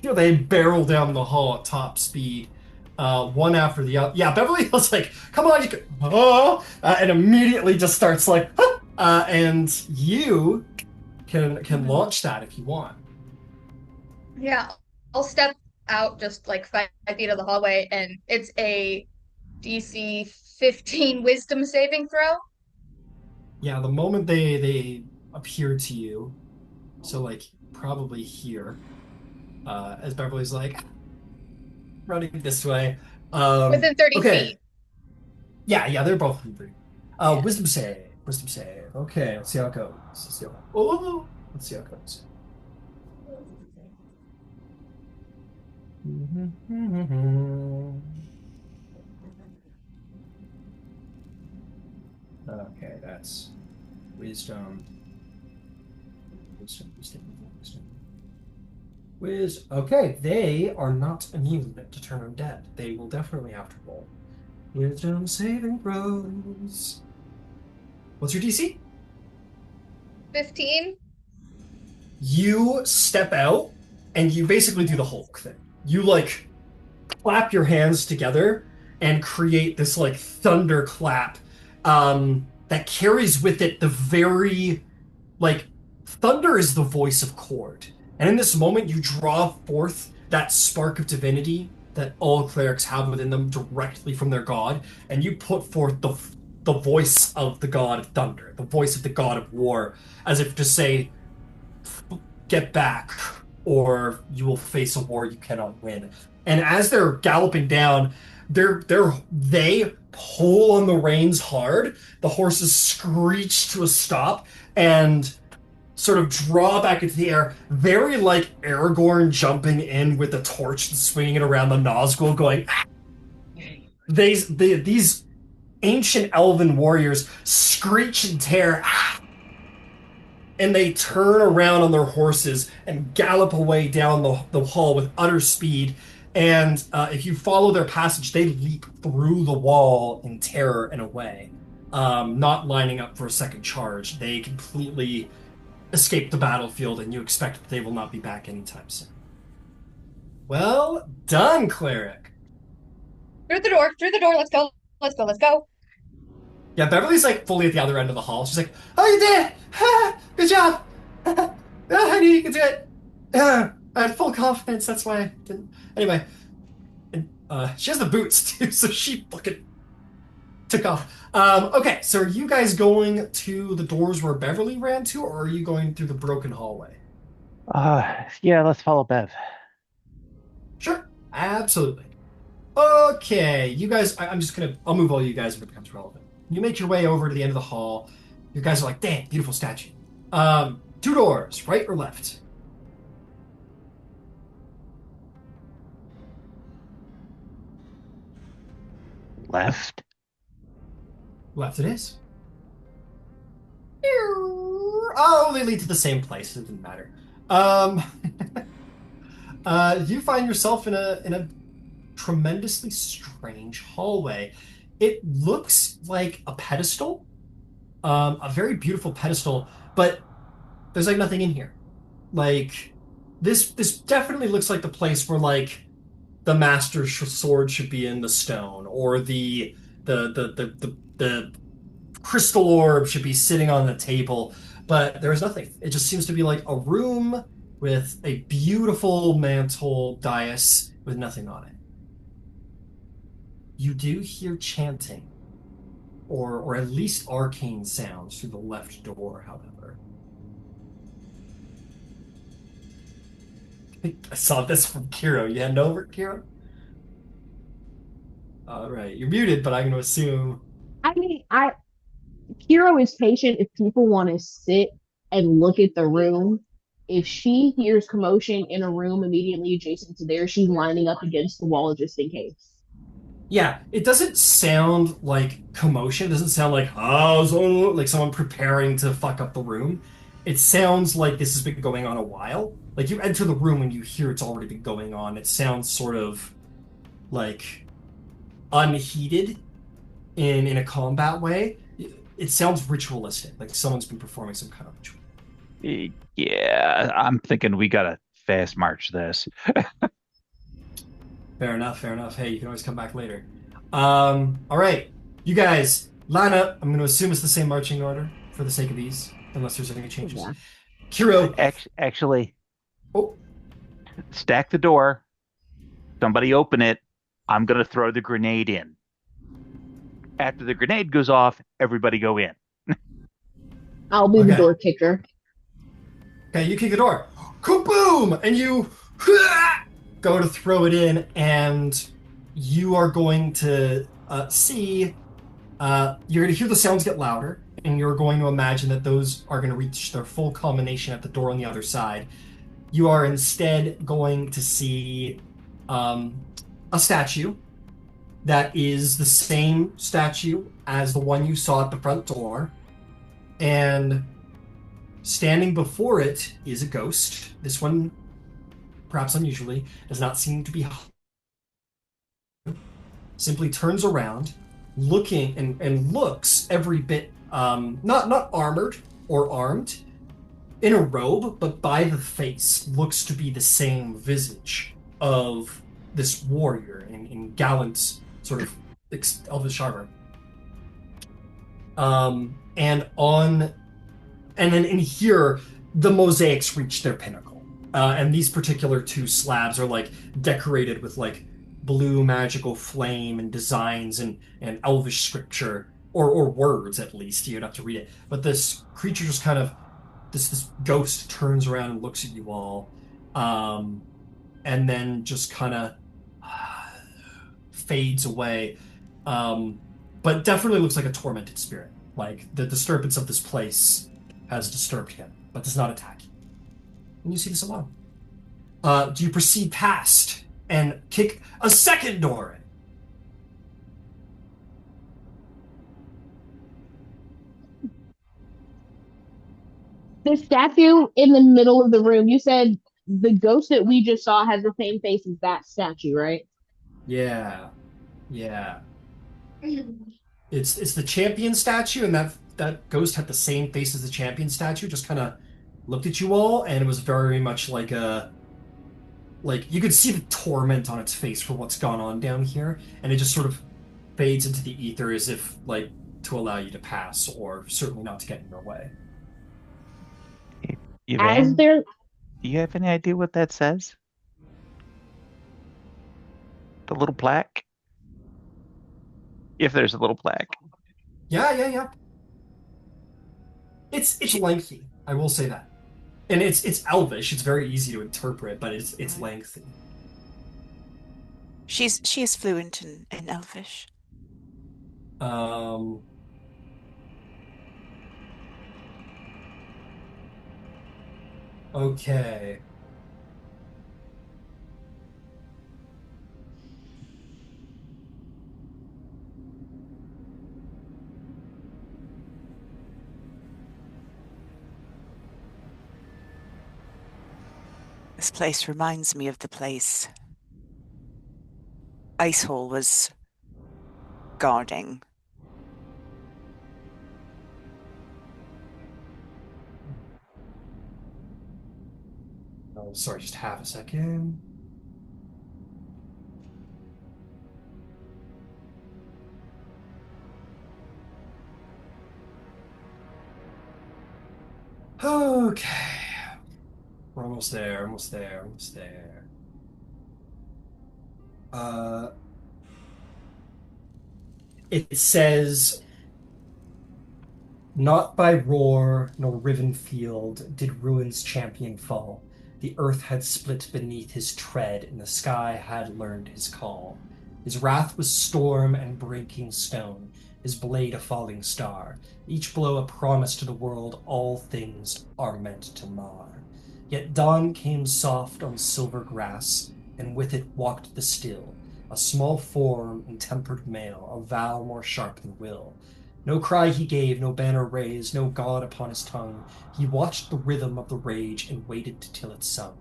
they barrel down the hall at top speed, one after the other. Yeah, Beverly was like, come on, and immediately just starts like, and you can launch that if you want. Yeah, I'll step out just like 5 feet of the hallway, and it's a DC 15 Wisdom saving throw. Yeah, the moment they appear to you, so like probably here, as Beverly's like running this way. Within 30 okay. feet. Yeah, they're both hungry. Yeah. Wisdom save. Okay, let's see how it goes. Let's see how it goes. Okay, that's wisdom. Okay, they are not immune to turn undead. They will definitely have to roll. Wisdom saving throws. What's your DC? 15. You step out and you basically do the Hulk thing. You like clap your hands together and create this like thunder clap that carries with it the very like thunder is the voice of Cord. And in this moment you draw forth that spark of divinity that all clerics have within them directly from their god, and you put forth the voice of the god of thunder, the voice of the god of war, as if to say, get back, or you will face a war you cannot win. And as they're galloping down, they pull on the reins hard. The horses screech to a stop and sort of draw back into the air, very like Aragorn jumping in with the torch and swinging it around the Nazgul, going. Ah! These ancient elven warriors screech and tear. Ah! And they turn around on their horses and gallop away down the hall with utter speed. And if you follow their passage, they leap through the wall in terror and away, not lining up for a second charge. They completely escape the battlefield, and you expect that they will not be back anytime soon. Well done, cleric. Through the door, let's go. Let's go, let's go. Yeah, Beverly's like fully at the other end of the hall. She's like, "Oh, you did! it! Good job! I knew you could do it! I had full confidence, that's why I didn't." Anyway, and, she has the boots too, so she fucking took off. Okay, so are you guys going to the doors where Beverly ran to, or are you going through the broken hallway? Yeah, let's follow Bev. Sure, absolutely. Okay, you guys, I'll move all you guys if it becomes relevant. You make your way over to the end of the hall. You guys are like, "Damn, beautiful statue." Two doors, right or left? Left. Left it is. Oh, they lead to the same place. It didn't matter. You find yourself in a tremendously strange hallway. It looks like a pedestal, a very beautiful pedestal, but there's like nothing in here. Like this definitely looks like the place where like the master's sword should be in the stone, or the crystal orb should be sitting on the table, but there's nothing. It just seems to be like a room with a beautiful mantle dais with nothing on it. You do hear chanting, or at least arcane sounds through the left door, however. I saw this from Kiro. You hand over, Kiro? All right, you're muted, but I'm going to assume. I mean, Hero is patient if people want to sit and look at the room. If she hears commotion in a room immediately adjacent to there, she's lining up against the wall just in case. Yeah, it doesn't sound like commotion. It doesn't sound like, oh, like someone preparing to fuck up the room. It sounds like this has been going on a while. Like you enter the room and you hear it's already been going on. It sounds sort of like unheated in a combat way. It sounds ritualistic, like someone's been performing some kind of ritual. Yeah, I'm thinking we gotta fast march this. Fair enough, fair enough. Hey, you can always come back later. All right, you guys line up. I'm going to assume it's the same marching order for the sake of ease, unless there's any changes. Yeah. Kiro. Actually, Oh, stack the door. Somebody open it. I'm gonna throw the grenade in. After the grenade goes off, everybody go in. I'll be the door kicker. okay, you kick the door. Kaboom! And you go to throw it in, and you are going to see. You're going to hear the sounds get louder, and you're going to imagine that those are going to reach their full culmination at the door on the other side. You are instead going to see a statue that is the same statue as the one you saw at the front door, and standing before it is a ghost. This one, perhaps unusually, does not seem to be. Simply turns around, looking and looks every bit not armored or armed, in a robe, but by the face looks to be the same visage of this warrior in gallant sort of elvish armor. And then in here, the mosaics reach their pinnacle. And these particular two slabs are like decorated with like blue magical flame and designs and elvish scripture, or words at least. You'd have to read it. But this creature just kind of, this ghost turns around and looks at you all, and then just kind of fades away. But definitely looks like a tormented spirit. Like the disturbance of this place has disturbed him, but does not attack you. And you see this alone. Do you proceed past and kick a second door in? The statue in the middle of the room, you said the ghost that we just saw has the same face as that statue, right? Yeah. It's the champion statue, and that ghost had the same face as the champion statue, just kind of looked at you all, and it was very much like like you could see the torment on its face for what's gone on down here, and it just sort of fades into the ether as if like to allow you to pass, or certainly not to get in your way. As Yvaine, they're do you have any idea what that says? The little plaque? If there's a little plaque. Yeah. It's lengthy, I will say that. And it's Elvish, it's very easy to interpret, but it's lengthy. She is fluent in Elvish. Okay. This place reminds me of the place Icehall was guarding. Oh, sorry, just half a second. Okay. We're almost there. It says, "Not by roar nor riven field did ruin's champion fall. The earth had split beneath his tread, and the sky had learned his call. His wrath was storm and breaking stone, his blade a falling star. Each blow a promise to the world all things are meant to mar. Yet dawn came soft on silver grass, and with it walked the still, a small form in tempered mail, a vow more sharp than will. No cry he gave, no banner raised, no god upon his tongue. He watched the rhythm of the rage and waited till it sung.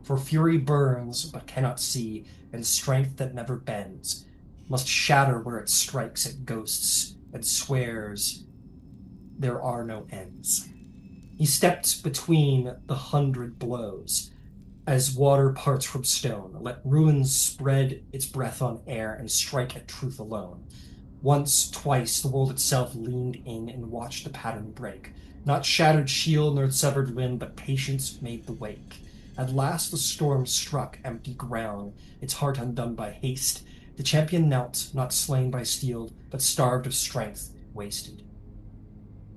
For fury burns but cannot see, and strength that never bends must shatter where it strikes at ghosts and swears there are no ends. He stepped between the 100 blows, as water parts from stone. Let ruin spread its breath on air and strike at truth alone. Once, twice, the world itself leaned in and watched the pattern break. Not shattered shield nor severed limb, but patience made the wake. At last the storm struck empty ground, its heart undone by haste. The champion knelt, not slain by steel, but starved of strength, wasted.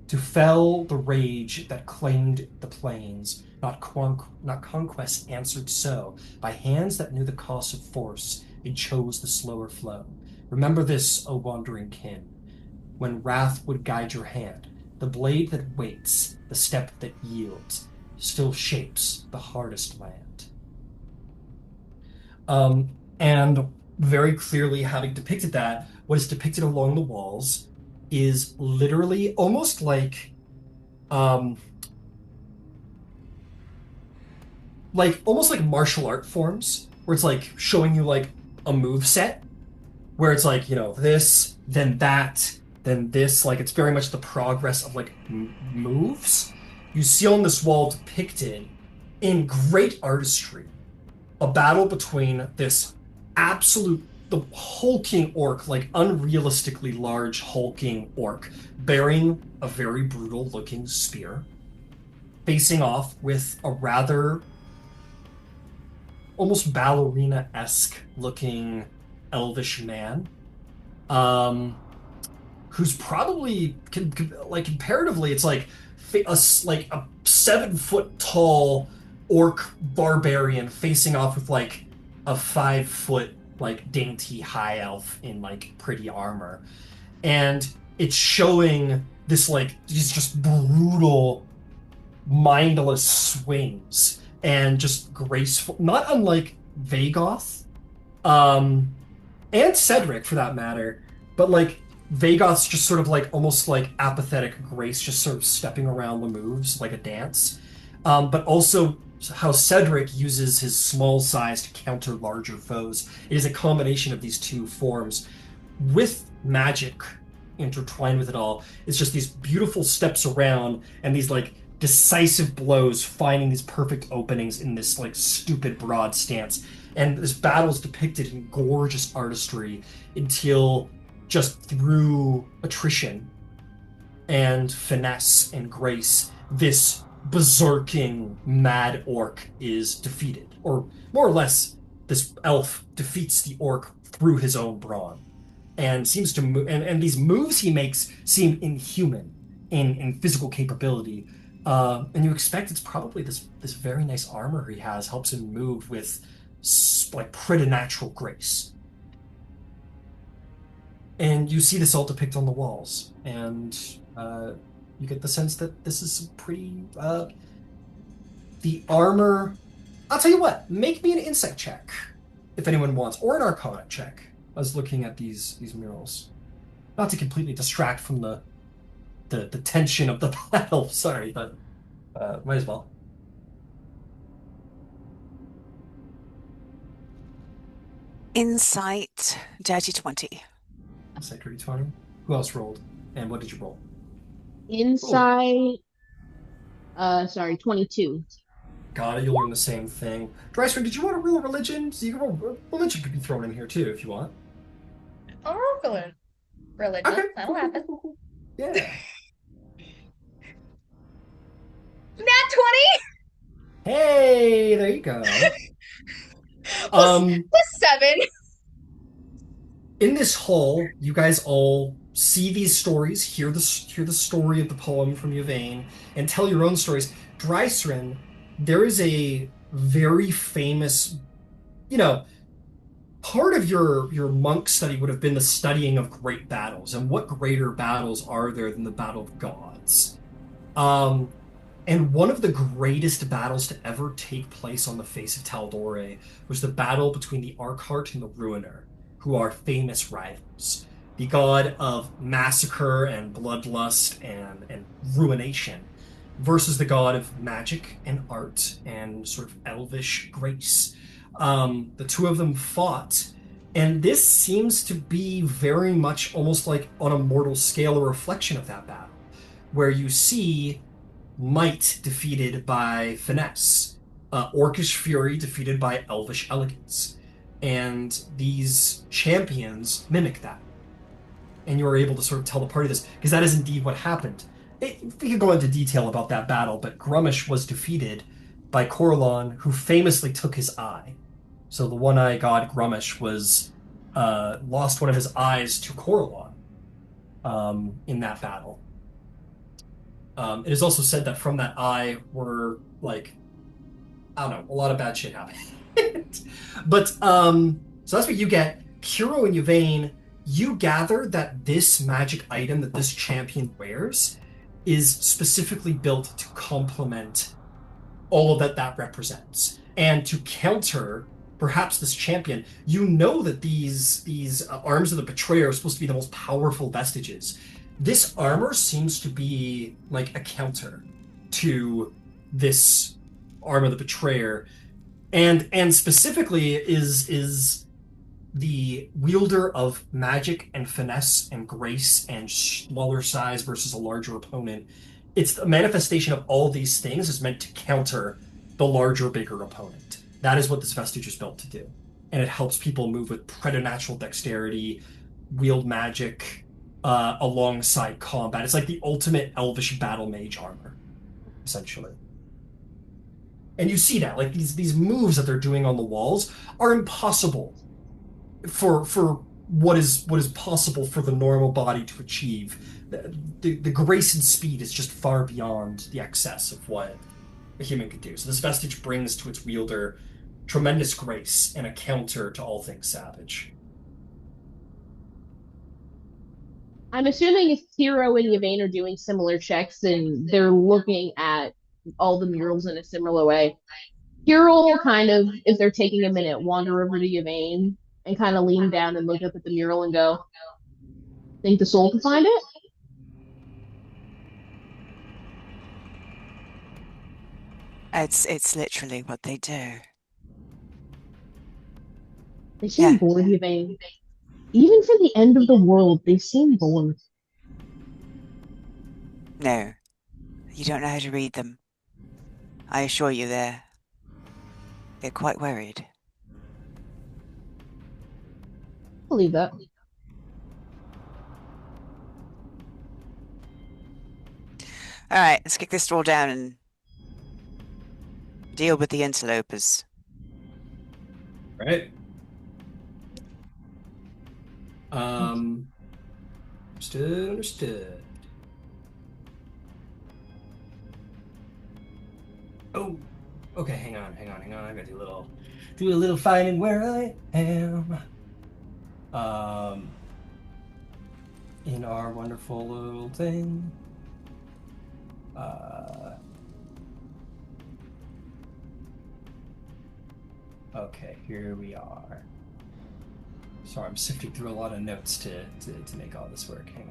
To fell the rage that claimed the plains, not conquest answered so, by hands that knew the cost of force, and chose the slower flow. Remember this, O wandering kin, when wrath would guide your hand. The blade that waits, the step that yields, still shapes the hardest land. And very clearly having depicted that, what is depicted along the walls is literally almost like almost like martial art forms, where it's like showing you like a move set, where it's like, you know, this, then that, then this, like it's very much the progress of like moves. You see on this wall depicted in great artistry a battle between this the hulking orc, like unrealistically large hulking orc, bearing a very brutal looking spear, facing off with a rather almost ballerina-esque looking elvish man, who's probably like comparatively, it's like a 7-foot tall orc barbarian facing off with like a 5-foot like dainty high elf in like pretty armor, and it's showing this like these just brutal, mindless swings and just graceful, not unlike Vagoth, and Cederic for that matter, but like Vagoth's just sort of like almost like apathetic grace, just sort of stepping around the moves like a dance, but also how Cederic uses his small size to counter larger foes. It is a combination of these two forms with magic intertwined with it all. It's just these beautiful steps around and these like decisive blows, finding these perfect openings in this like stupid broad stance. And this battle is depicted in gorgeous artistry until just through attrition and finesse and grace, this berserking mad orc is defeated. Or more or less, this elf defeats the orc through his own brawn and seems to move. And these moves he makes seem inhuman in physical capability. And you expect it's probably this very nice armor he has helps him move with like preternatural grace. And you see this all depicted on the walls, and you get the sense that this is pretty. The armor. I'll tell you what. Make me an insight check, if anyone wants, or an Arcana check. I was looking at these murals, not to completely distract from the tension of the battle. Sorry, but might as well. Insight, dirty 20. Insight dirty 20. Who else rolled? And what did you roll? Insight. Sorry, 22. Got it. You'll learn the same thing. Dryster, did you want to roll religion? So you can roll religion could be thrown in here too if you want. I'll roll religion. Okay. That'll happen. Yeah. Nat 20. Hey, there you go. Plus 7. In this hall, you guys all see these stories, hear the story of the poem from Yvaine, and tell your own stories. Drycerin, there is a very famous, part of your monk study would have been the studying of great battles, and what greater battles are there than the Battle of Gods? And one of the greatest battles to ever take place on the face of Tal'Dorei was the battle between the Arkheart and the Ruiner, who are famous rivals. The god of massacre and bloodlust and ruination versus the god of magic and art and sort of elvish grace. The two of them fought, and this seems to be very much almost like on a mortal scale a reflection of that battle, where you see might defeated by finesse, orcish fury defeated by elvish elegance, and these champions mimic that. And you are able to sort of tell the party this, because that is indeed what happened. We could go into detail about that battle, but Grummish was defeated by Corlon, who famously took his eye. So the one-eye god Grummish was lost one of his eyes to Corlon in that battle. It is also said that from that eye were, like, I don't know, a lot of bad shit happened. But, so that's what you get. Kiro and Yvaine, you gather that this magic item that this champion wears is specifically built to complement all of that represents. And to counter perhaps this champion, you know that these arms of the betrayer are supposed to be the most powerful vestiges. This armor seems to be like a counter to this arm of the betrayer, and specifically is the wielder of magic and finesse and grace and smaller size versus a larger opponent. It's a manifestation of all these things is meant to counter the larger, bigger opponent. That is what this vestige is built to do, and it helps people move with preternatural dexterity, wield magic, alongside combat. It's like the ultimate elvish battle mage armor, essentially. And you see that, like these moves that they're doing on the walls are impossible for what is possible for the normal body to achieve. The grace and speed is just far beyond the excess of what a human could do. So this vestige brings to its wielder tremendous grace and a counter to all things savage. I'm assuming if Kiro and Yvaine are doing similar checks and they're looking at all the murals in a similar way, Kiro will kind of, if they're taking a minute, wander over to Yvaine and kind of lean down and look up at the mural and go, think the soul can find it? It's literally what they do. They seem bored, Yvaine. Even for the end of the world, they seem bored. No, You don't know how to read them. I assure you they're quite worried. Believe that. All right, let's kick this door down and deal with the interlopers. Right. Understood. Oh, okay. Hang on. I gotta do a little finding where I am. In our wonderful little thing. Okay, here we are. Sorry, I'm sifting through a lot of notes to make all this work. Hang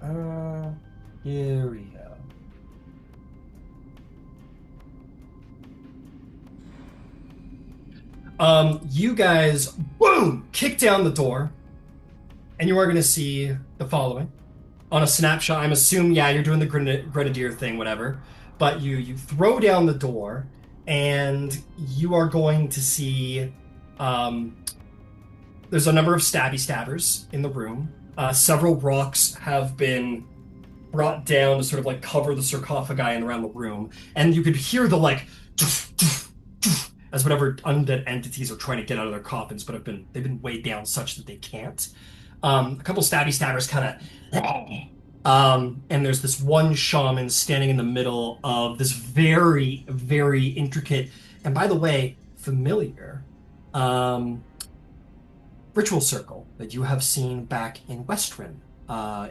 on. Here we go. You guys, boom, kick down the door, and you are going to see the following. On a snapshot, I'm assuming, yeah, you're doing the grenadier thing, whatever. But you throw down the door, and you are going to see there's a number of stabbers in the room. Several rocks have been brought down to sort of like cover the sarcophagi and around the room, and you could hear the like as whatever undead entities are trying to get out of their coffins, but they've been weighed down such that they can't. A couple stabbers kind of and there's this one shaman standing in the middle of this very, very intricate, and by the way, familiar ritual circle that you have seen back in Westruun,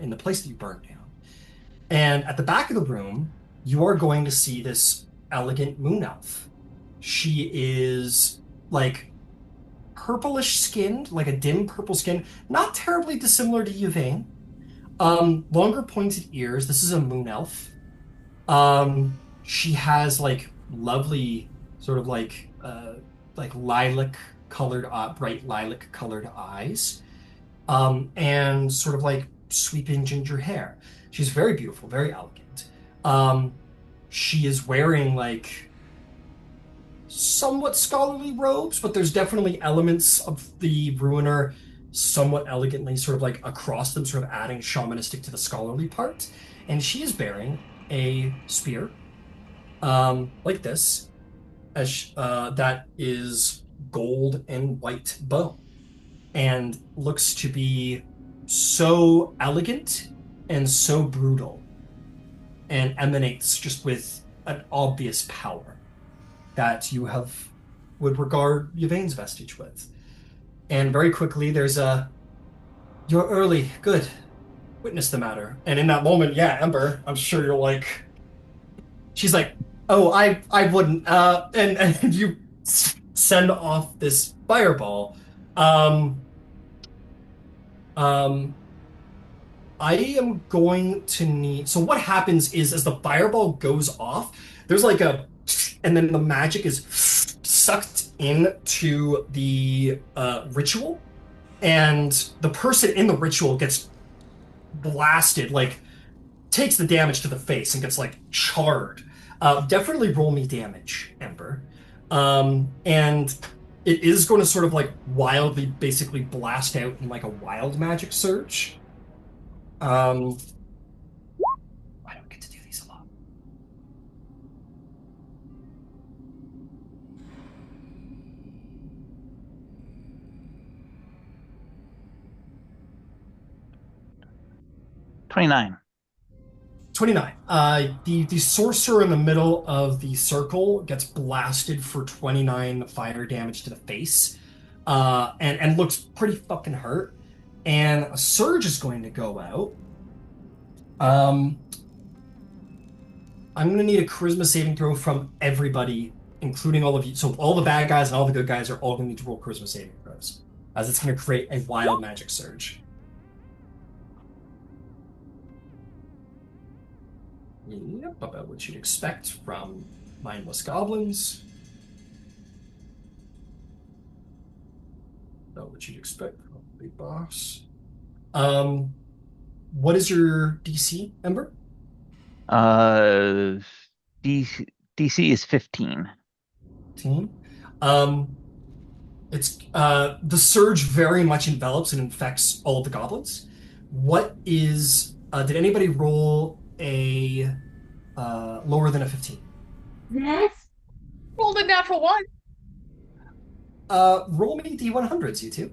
in the place that you burned down. And at the back of the room, you are going to see this elegant moon elf. She is like purplish skinned, like a dim purple skin, not terribly dissimilar to Yvaine. Longer pointed ears. This is a moon elf. She has like lovely sort of like lilac colored, bright lilac colored eyes, and sort of like sweeping ginger hair. She's very beautiful, very elegant. She is wearing like somewhat scholarly robes, but there's definitely elements of the ruiner somewhat elegantly sort of like across them, sort of adding shamanistic to the scholarly part. And she is bearing a spear, like this, as that is gold and white bone, and looks to be so elegant and so brutal, and emanates just with an obvious power that you would regard Yvaine's vestige with. And very quickly, there's you're early, good. Witness the matter. And in that moment, yeah, Ember, I'm sure you're like, she's like, oh, I wouldn't. And you send off this fireball. I am going to need. So what happens is, as the fireball goes off, there's like and then the magic is sucked into the ritual, and the person in the ritual gets blasted, like takes the damage to the face and gets like charred. Definitely roll me damage, Ember. And it is going to sort of like wildly basically blast out in like a wild magic surge. I don't get to do these a lot. $29. 29. The sorcerer in the middle of the circle gets blasted for 29 fire damage to the face, and looks pretty fucking hurt. And a surge is going to go out. I'm going to need a charisma saving throw from everybody, including all of you. So all the bad guys and all the good guys are all going to need to roll charisma saving throws, as it's going to create a wild magic surge. Yep, about what you'd expect from mindless goblins. About what you'd expect from a big boss. What is your DC, Ember? Uh, DC is 15. Team. It's the surge very much envelops and infects all of the goblins. What is did anybody roll a lower than a 15? Yes. Rolled a natural one. Roll me D100s, you two.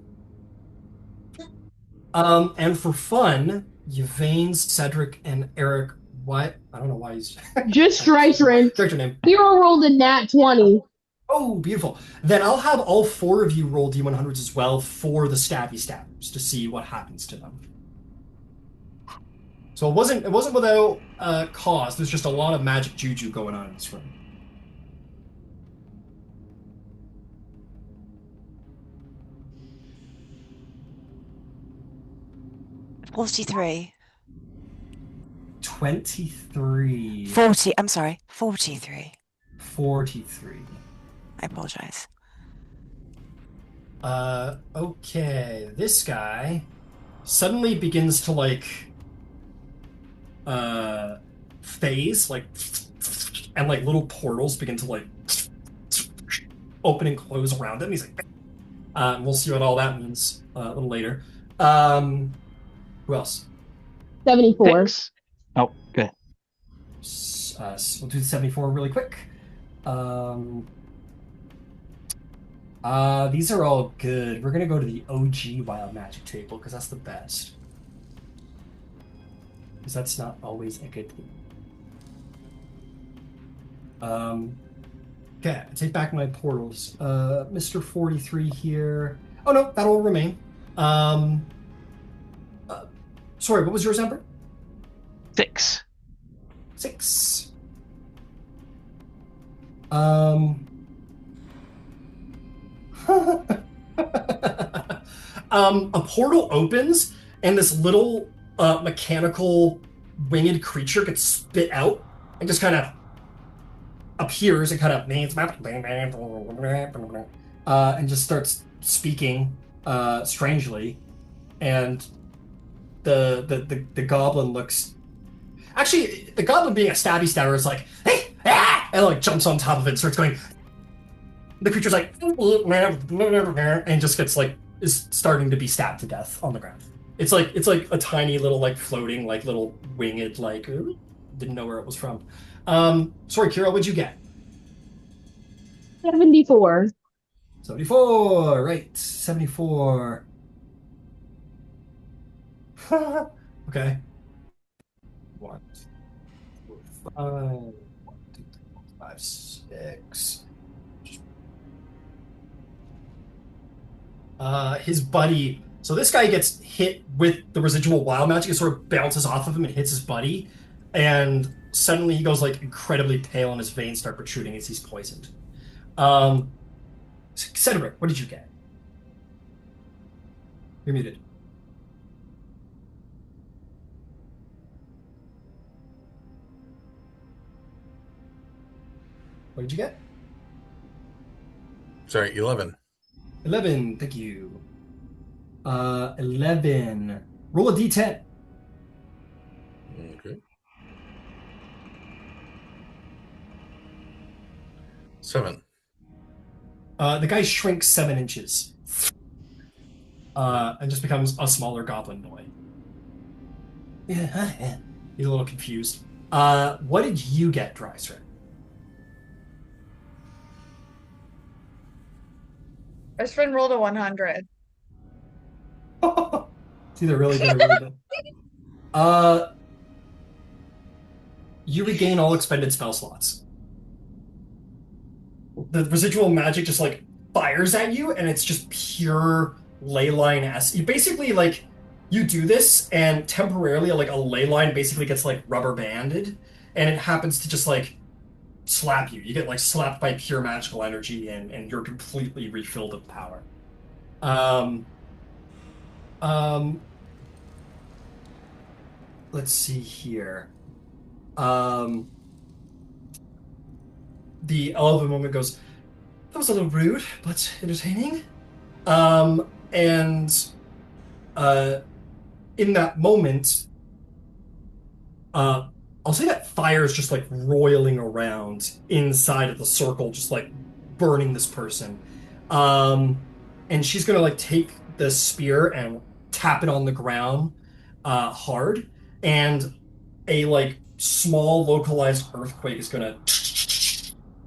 And for fun, Yvaine, Cedric, and Eric. What? I don't know why he's Just Strytrin. character name. Hero rolled a nat 20. Oh, beautiful. Then I'll have all 4 of you roll D100s as well for the stabby stabbers to see what happens to them. So it wasn't without cause. There's just a lot of magic juju going on in this room. $43. 23. 40. I'm sorry. 43. 43. I apologize. Okay. This guy suddenly begins to phase, and little portals begin to open and close around him. He's like, and we'll see what all that means a little later. Who else? 74. 6. Oh, good. We'll do the 74 really quick. These are all good. We're gonna go to the OG wild magic table because that's the best. Because that's not always a good thing. Okay, I take back my portals. Mr. 43 here. Oh no, that'll remain. Sorry, what was yours, Ember? 6. 6. A portal opens and this little mechanical winged creature gets spit out and just kind of appears and kind of and just starts speaking strangely, and the goblin looks. Actually, the goblin, being a stabby stabber, is like, hey, ah! And jumps on top of it and starts going. The creature's like, and just gets is starting to be stabbed to death on the ground. It's like a tiny little floating little winged didn't know where it was from. Sorry, Kira, what'd you get? 74. 74, right? 74. Okay. 1, 2, 4, 5. 1, 2, 3, 4, 5, 6. His buddy. So this guy gets hit with the residual wild magic. It sort of bounces off of him and hits his buddy, and suddenly he goes incredibly pale, and his veins start protruding as he's poisoned. Cederic, what did you get? You're muted. What did you get? Sorry, 11. 11, thank you. 11. Roll a d10. Okay. 7. The guy shrinks 7 inches. And just becomes a smaller goblin boy. Yeah, he's a little confused. What did you get, Dryser? Best friend rolled a 100. It's either really good or really good. You regain all expended spell slots. The residual magic just fires at you, and it's just pure ley line s. You basically you do this, and temporarily a ley line basically gets rubber banded, and it happens to just slap you. You get slapped by pure magical energy, and you're completely refilled with power. Let's see here. The elven woman goes, that was a little rude, but entertaining. And in that moment, a I'll say that fire is just like roiling around inside of the circle, just like burning this person. Um, and she's gonna like take the spear and tap it on the ground hard, and a like small localized earthquake is gonna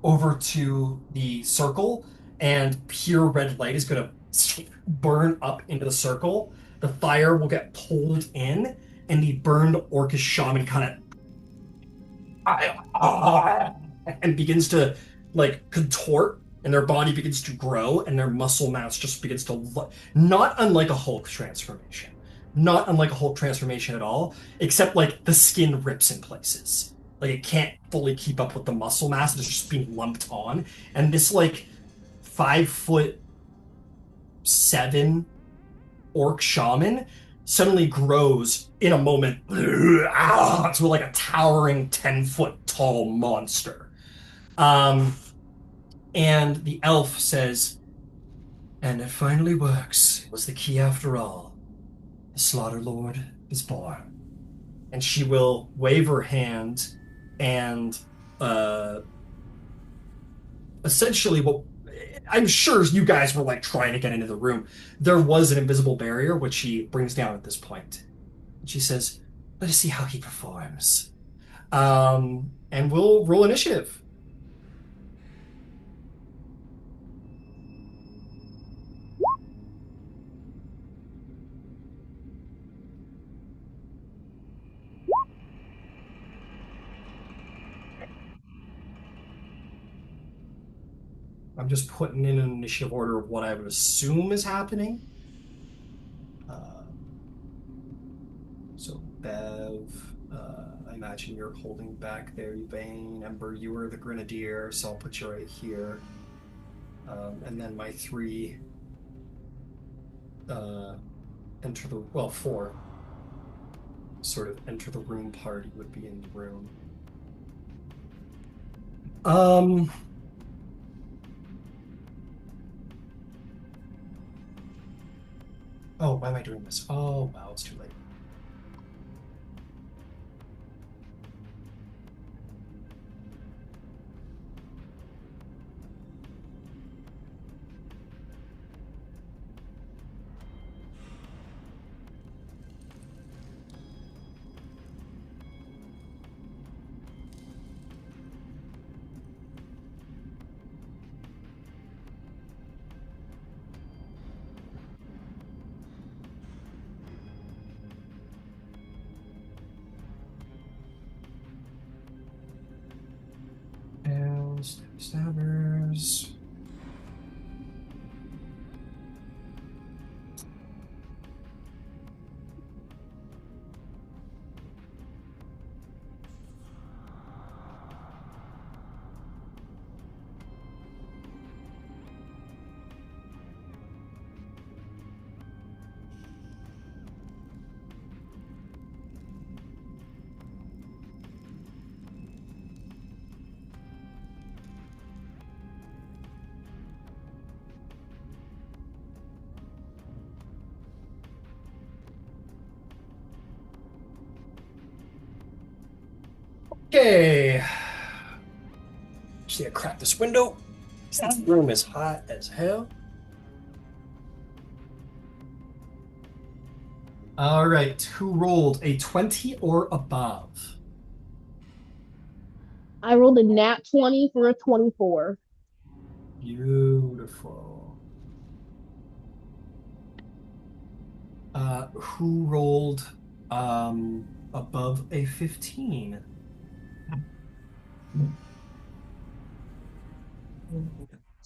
over to the circle, and pure red light is gonna burn up into the circle. The fire will get pulled in, and the burned orcish shaman kind of and begins to like contort, and their body begins to grow, and their muscle mass just begins to not unlike a Hulk transformation, not unlike a Hulk transformation at all, except like the skin rips in places. Like it can't fully keep up with the muscle mass. It's just being lumped on. And this like 5'7" orc shaman suddenly grows in a moment to like a towering 10-foot tall monster. And the elf says, "And it finally works. It was the key after all. The Slaughter Lord is born." And she will wave her hand, and essentially what I'm sure you guys were like trying to get into the room. There was an invisible barrier, which she brings down at this point. And she says, "Let us see how he performs." And we'll roll initiative. I'm just putting in an initiative order of what I would assume is happening. So Bev, I imagine you're holding back there, Yvaine. Ember, you were the grenadier, so I'll put you right here. And then my three enter the, well, four sort of enter the room party would be in the room. Oh, why am I doing this? Oh, wow, it's too late. Stabbers. Okay. Just need to crack this window. This room is hot as hell. All right. Who rolled a 20 or above? I rolled a nat 20 for a 24. Beautiful. Who rolled above a 15?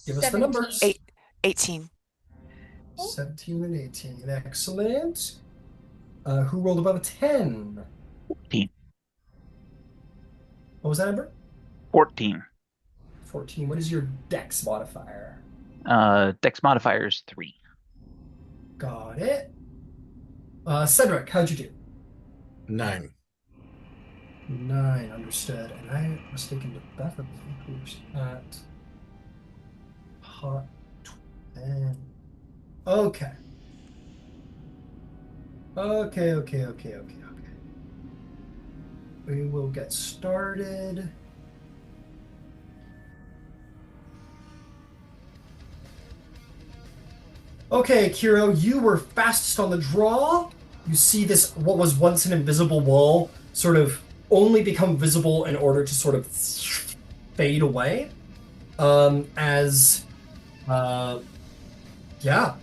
Give us the numbers. 18. 17 and 18. Excellent. Who rolled above a 10? 14. What was that, Ember? 14. 14. What is your dex modifier? Dex modifier is 3. Got it. Cederic, how'd you do? 9. 9, understood. And I was thinking to Beverly, who's at hot 10. Okay. Okay. we will get started. Okay, Kiro, you were fastest on the draw. You see this, what was once an invisible wall, sort of only become visible in order to sort of fade away. As, yeah,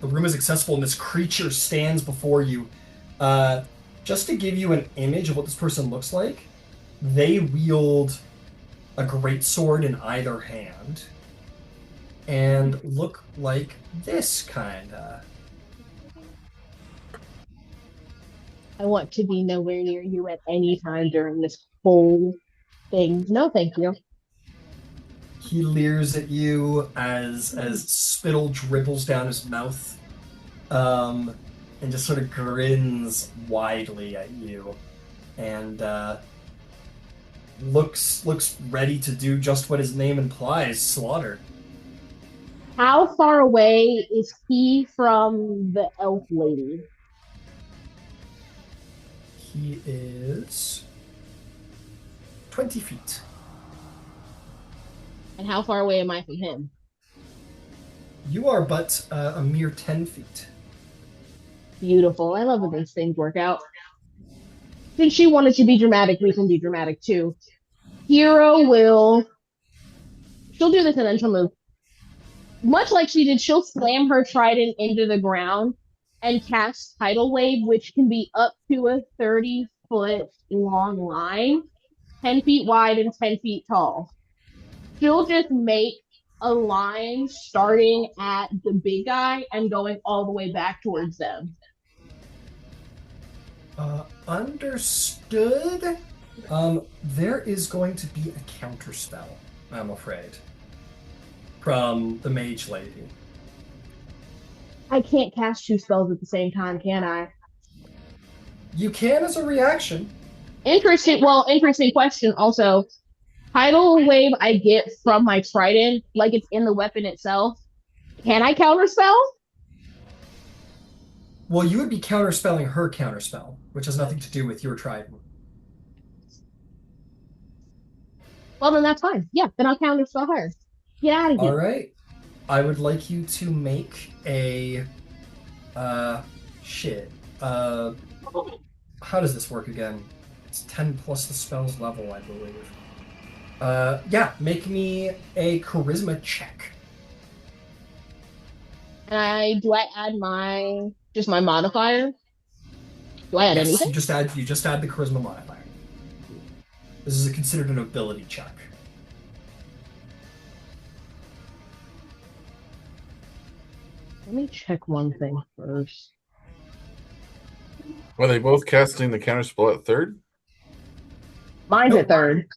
the room is accessible and this creature stands before you. Just to give you an image of what this person looks like, they wield a greatsword in either hand and look like this, kinda. I want to be nowhere near you at any time during this whole thing. No, thank you. He leers at you as spittle dribbles down his mouth, and just sort of grins widely at you, and looks ready to do just what his name implies: slaughter. How far away is he from the elf lady? He is 20 feet. And how far away am I from him? You are but a mere 10 feet. Beautiful. I love when these things work out. Since she wanted to be dramatic, we can be dramatic too. Hero will. She'll do this and then she'll move. Much like she did, she'll slam her trident into the ground and cast Tidal Wave, which can be up to a 30-foot long line, 10 feet wide and 10 feet tall. She'll just make a line starting at the big guy and going all the way back towards them. Understood. There is going to be a counterspell, I'm afraid, from the mage lady. I can't cast two spells at the same time, can I? You can as a reaction. Interesting question. Also, tidal wave I get from my trident, like it's in the weapon itself. Can I counterspell? Well, you would be counterspelling her counterspell, which has nothing to do with your trident. Well, then that's fine. Yeah, then I'll counterspell her. Get out of here. All right. I would like you to make a shit. How does this work again? It's 10 plus the spell's level, I believe. Yeah, make me a charisma check. And do I add my modifier? Do I add Yes, anything? you just add the charisma modifier. This is considered an ability check. Let me check one thing first. Were they both casting the counterspell at third? Mine's at third.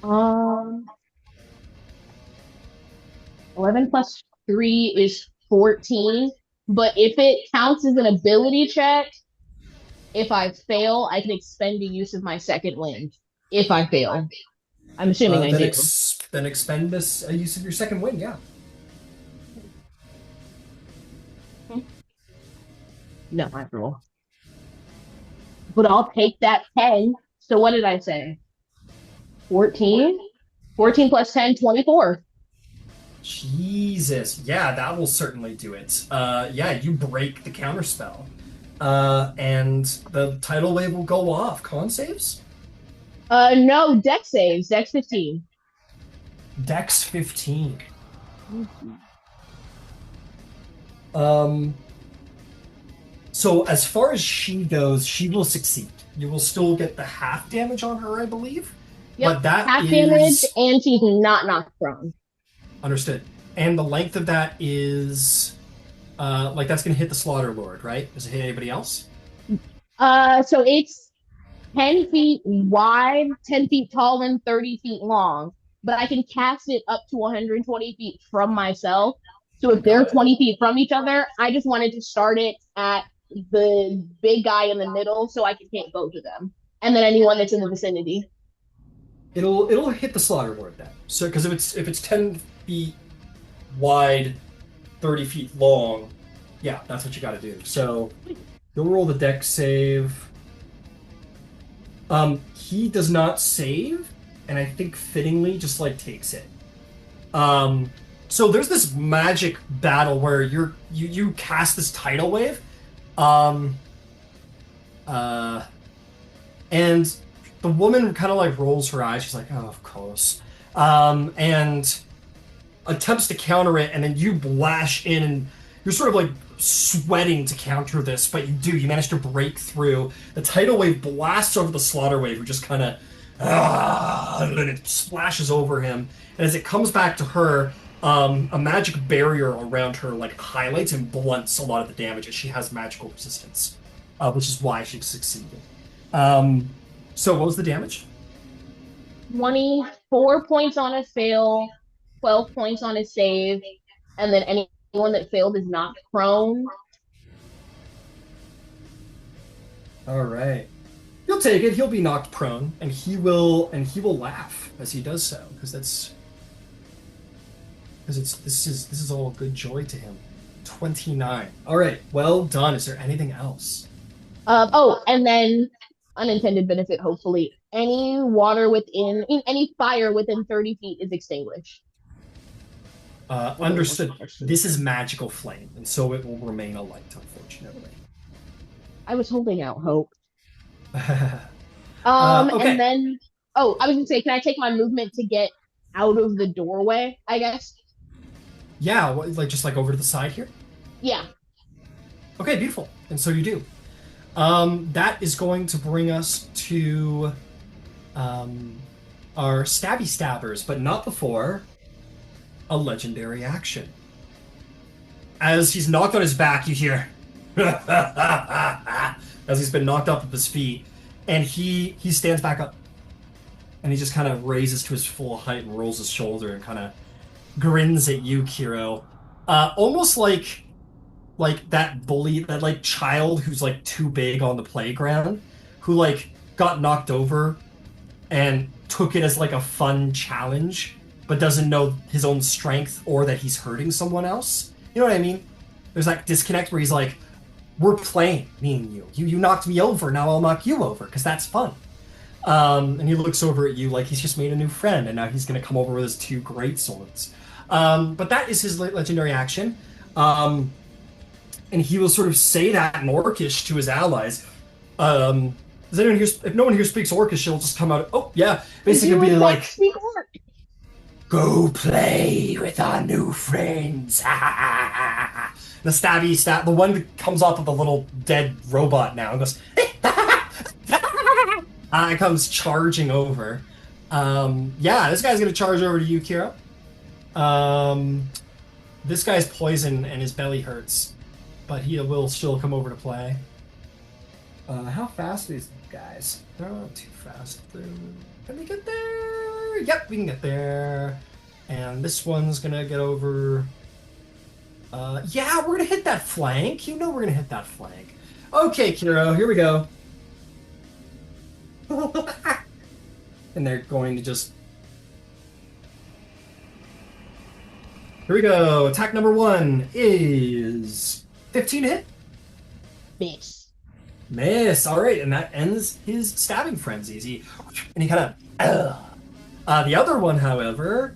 Um, 11 plus 3 is 14. But if it counts as an ability check, if I fail, I can expend the use of my second wind. If I fail. I'm assuming I do. Then expend this use of your second wind, yeah. No, I roll. But I'll take that 10. So what did I say? 14? 14 plus 10, 24. Jesus. Yeah, that will certainly do it. Yeah, you break the counterspell. And the tidal wave will go off. Con saves? No, dex saves. Dex 15. Dex 15. So as far as she goes, she will succeed. You will still get the half damage on her, I believe. Yep, but that half is damage, and she's not knocked prone. Understood. And the length of that is like that's gonna hit the Slaughter Lord, right? Does it hit anybody else? So it's 10 feet wide, 10 feet tall, and 30 feet long. But I can cast it up to 120 feet from myself. So if they're 20 feet from each other, I just wanted to start it at the big guy in the middle so I can hit both of them. And then anyone that's in the vicinity. It'll hit the slaughter lord then. So because if it's 10 feet wide, 30 feet long, yeah, that's what you got to do. So you'll roll the dex save. He does not save, and I think fittingly just like takes it. So there's this magic battle where you cast this tidal wave, and the woman kind of like rolls her eyes. She's like, "Oh, of course," and attempts to counter it, and then you lash in, and you're sort of like sweating to counter this, but you do. You manage to break through. The tidal wave blasts over the slaughter wave, who just kind of, and then it splashes over him. And as it comes back to her, a magic barrier around her like highlights and blunts a lot of the damage, as she has magical resistance, which is why she succeeded. So what was the damage? 24 points on a fail, 12 points on a save, and then anyone that failed is knocked prone. All right. He'll take it. He'll be knocked prone, and he will laugh as he does so, because this is all good joy to him. 29. All right. Well done. Is there anything else? And then unintended benefit, hopefully. Any fire within 30 feet is extinguished. Understood. This is magical flame, and so it will remain a light, unfortunately. I was holding out hope. Okay. And then, I was gonna say, can I take my movement to get out of the doorway, I guess? Yeah, just over to the side here? Yeah. Okay, beautiful. And so you do. That is going to bring us to our stabby stabbers, but not before a legendary action. As he's knocked on his back, you hear as he's been knocked off of his feet, and he stands back up, and he just kind of raises to his full height and rolls his shoulder and kind of grins at you, Kiro. Almost like that bully, that like child who's like too big on the playground, who like got knocked over and took it as like a fun challenge, but doesn't know his own strength or that he's hurting someone else. You know what I mean? There's that disconnect where he's like, we're playing, me and you. You knocked me over, now I'll knock you over, because that's fun. And he looks over at you like he's just made a new friend, and now he's going to come over with his two great swords. But that is his legendary action. And he will sort of say that in Orcish to his allies. Does anyone here? If no one here speaks Orcish, he'll just come out. Oh yeah, basically be like, speak Orc? "Go play with our new friends." The stabby stab, the one that comes off of the little dead robot now and goes. Comes charging over. Yeah, this guy's gonna charge over to you, Kira. This guy's poisoned and his belly hurts, but he will still come over to play. How fast are these guys? They're not too fast. Can we get there? Yep, we can get there. And this one's gonna get over. Yeah, we're gonna hit that flank. You know we're gonna hit that flank. Okay, Kiro, here we go. And they're going to just... Here we go. Attack number 1 is 15 to hit. Miss. All right, and that ends his stabbing frenzies. He kind of... the other one, however...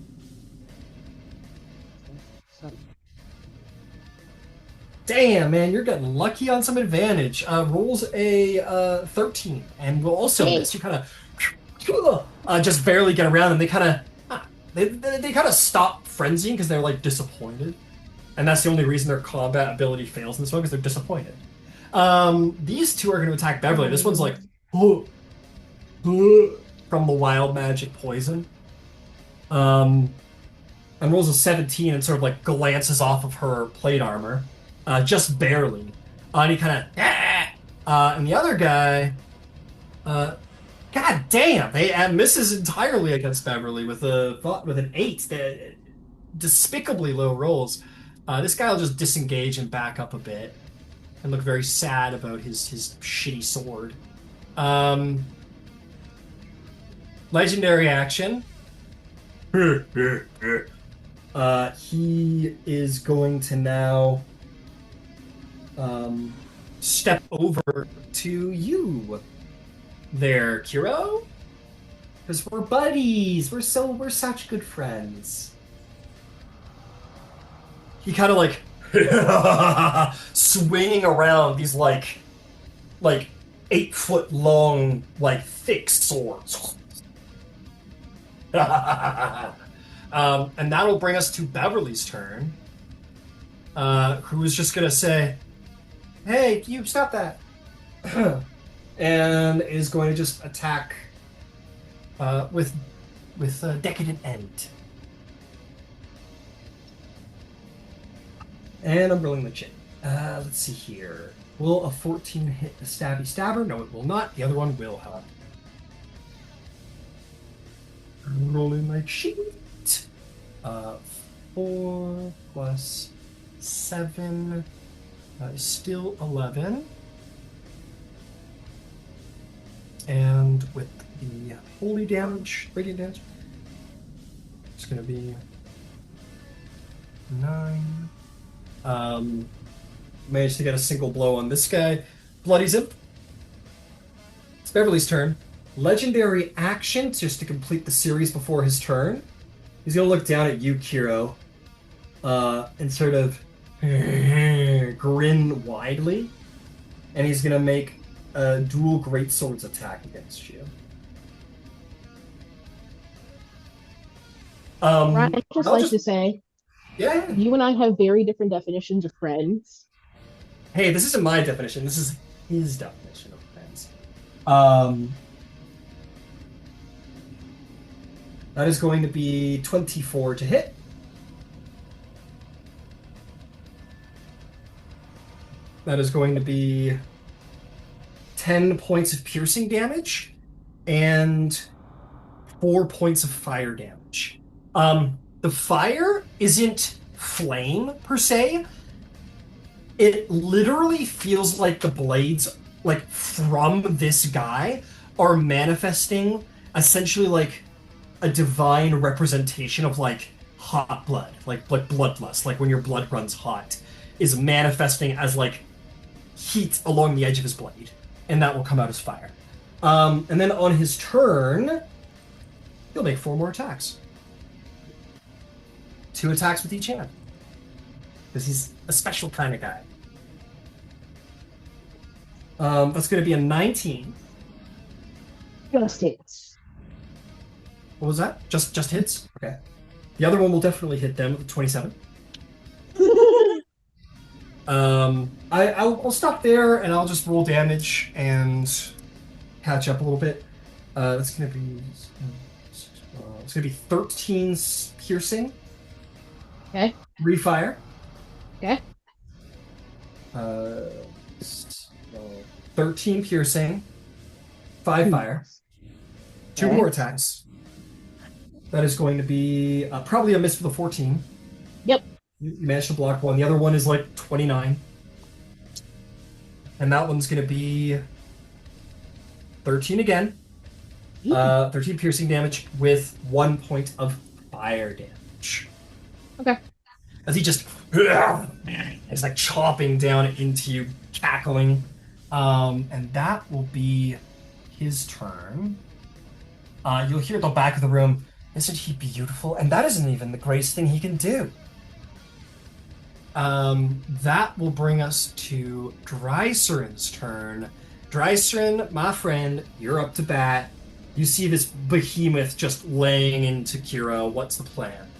Damn, man, you're getting lucky on some advantage. Rolls a 13, and will also miss. You kind of just barely get around them. They kind of they kind of stop frenzying because they're like disappointed, and that's the only reason their combat ability fails in this one, because they're disappointed. These two are going to attack Beverly. This one's like from the wild magic poison. And rolls a 17 and sort of like glances off of her plate armor. Just barely. And he kind of... and the other guy... God damn! They misses entirely against Beverly with an 8. They're despicably low rolls. This guy will just disengage and back up a bit. And look very sad about his shitty sword. Legendary action. He is going to now step over to you there, Kiro. Because we're buddies. We're such good friends. He kind of like swinging around these like 8-foot long, like thick swords. And that'll bring us to Beverly's turn. Who is just gonna say, "Hey, you stop that," and is going to just attack with Decadent End. And I'm rolling the chin. Let's see here. Will a 14 hit the stabby stabber? No, it will not. The other one will, however. Rolling my sheet. 4 plus 7 is still 11. And with the holy damage, radiant damage, it's going to be 9. Managed to get a single blow on this guy. Bloodies him. It's Beverly's turn. Legendary action, just to complete the series before his turn. He's going to look down at you, Kiro, and sort of grin widely. And he's going to make a dual greatswords attack against you. Ryan, I'd just to say, yeah. You and I have very different definitions of friends. Hey, this isn't my definition. This is his definition of friends. That is going to be 24 to hit. That is going to be 10 points of piercing damage and 4 points of fire damage. The fire isn't flame per se. It literally feels like the blades, like from this guy, are manifesting essentially like a divine representation of like hot blood, like bloodlust, like when your blood runs hot, is manifesting as like heat along the edge of his blade, and that will come out as fire. And then on his turn, he'll make 4 more attacks. 2 attacks with each hand. Because he's a special kind of guy. That's going to be a 19. Just hits. What was that? Just hits? Okay. The other one will definitely hit them with a 27. I'll stop there and I'll just roll damage and catch up a little bit. That's going to be... it's going to be 13 piercing. Okay. 3 fire. Okay. 13 piercing. 5 fire. 2 more attacks. That is going to be probably a miss for the 14. Yep. You managed to block one. The other one is like 29. And that one's going to be 13 again. 13 piercing damage with 1 point of fire damage. Okay. As he just is like chopping down into you, cackling. And that will be his turn. You'll hear at the back of the room, "Isn't he beautiful?" And that isn't even the greatest thing he can do. That will bring us to Drycerin's turn. Drycerin, my friend, you're up to bat. You see this behemoth just laying into Kiro. What's the plan?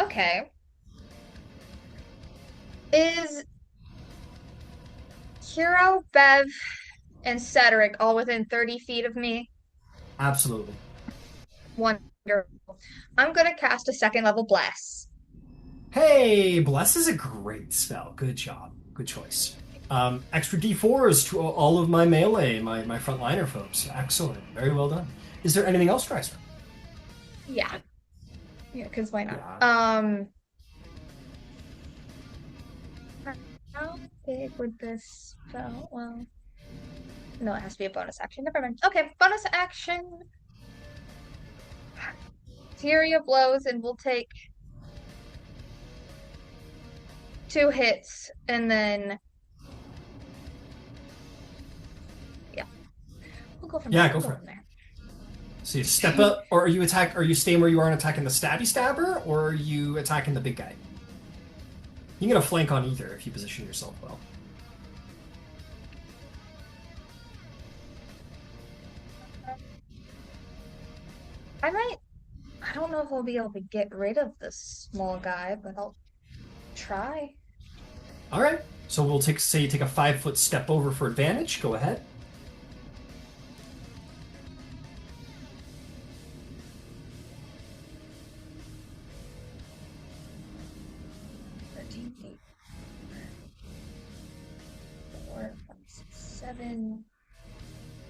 Okay. Is Kiro, Bev, and Cederic all within 30 feet of me? Absolutely. Wonderful. I'm gonna cast a 2nd level Bless. Hey, Bless is a great spell. Good job. Good choice. Extra D4s to all of my melee, my frontliner folks. Excellent. Very well done. Is there anything else, Drycer? Yeah, because why not? Yeah. How big would this spell? Well, no, it has to be a bonus action. Never mind. Okay, bonus action. Fury of blows, and we'll take 2 hits, and then we'll go from Yeah, there. go We'll for it. from there. So you step up, or are you staying where you are and attacking the stabby stabber, or are you attacking the big guy? You can get a flank on either if you position yourself well. I don't know if I'll be able to get rid of this small guy, but I'll try. All right. So we'll say you take a 5-foot step over for advantage. Go ahead. Four, 7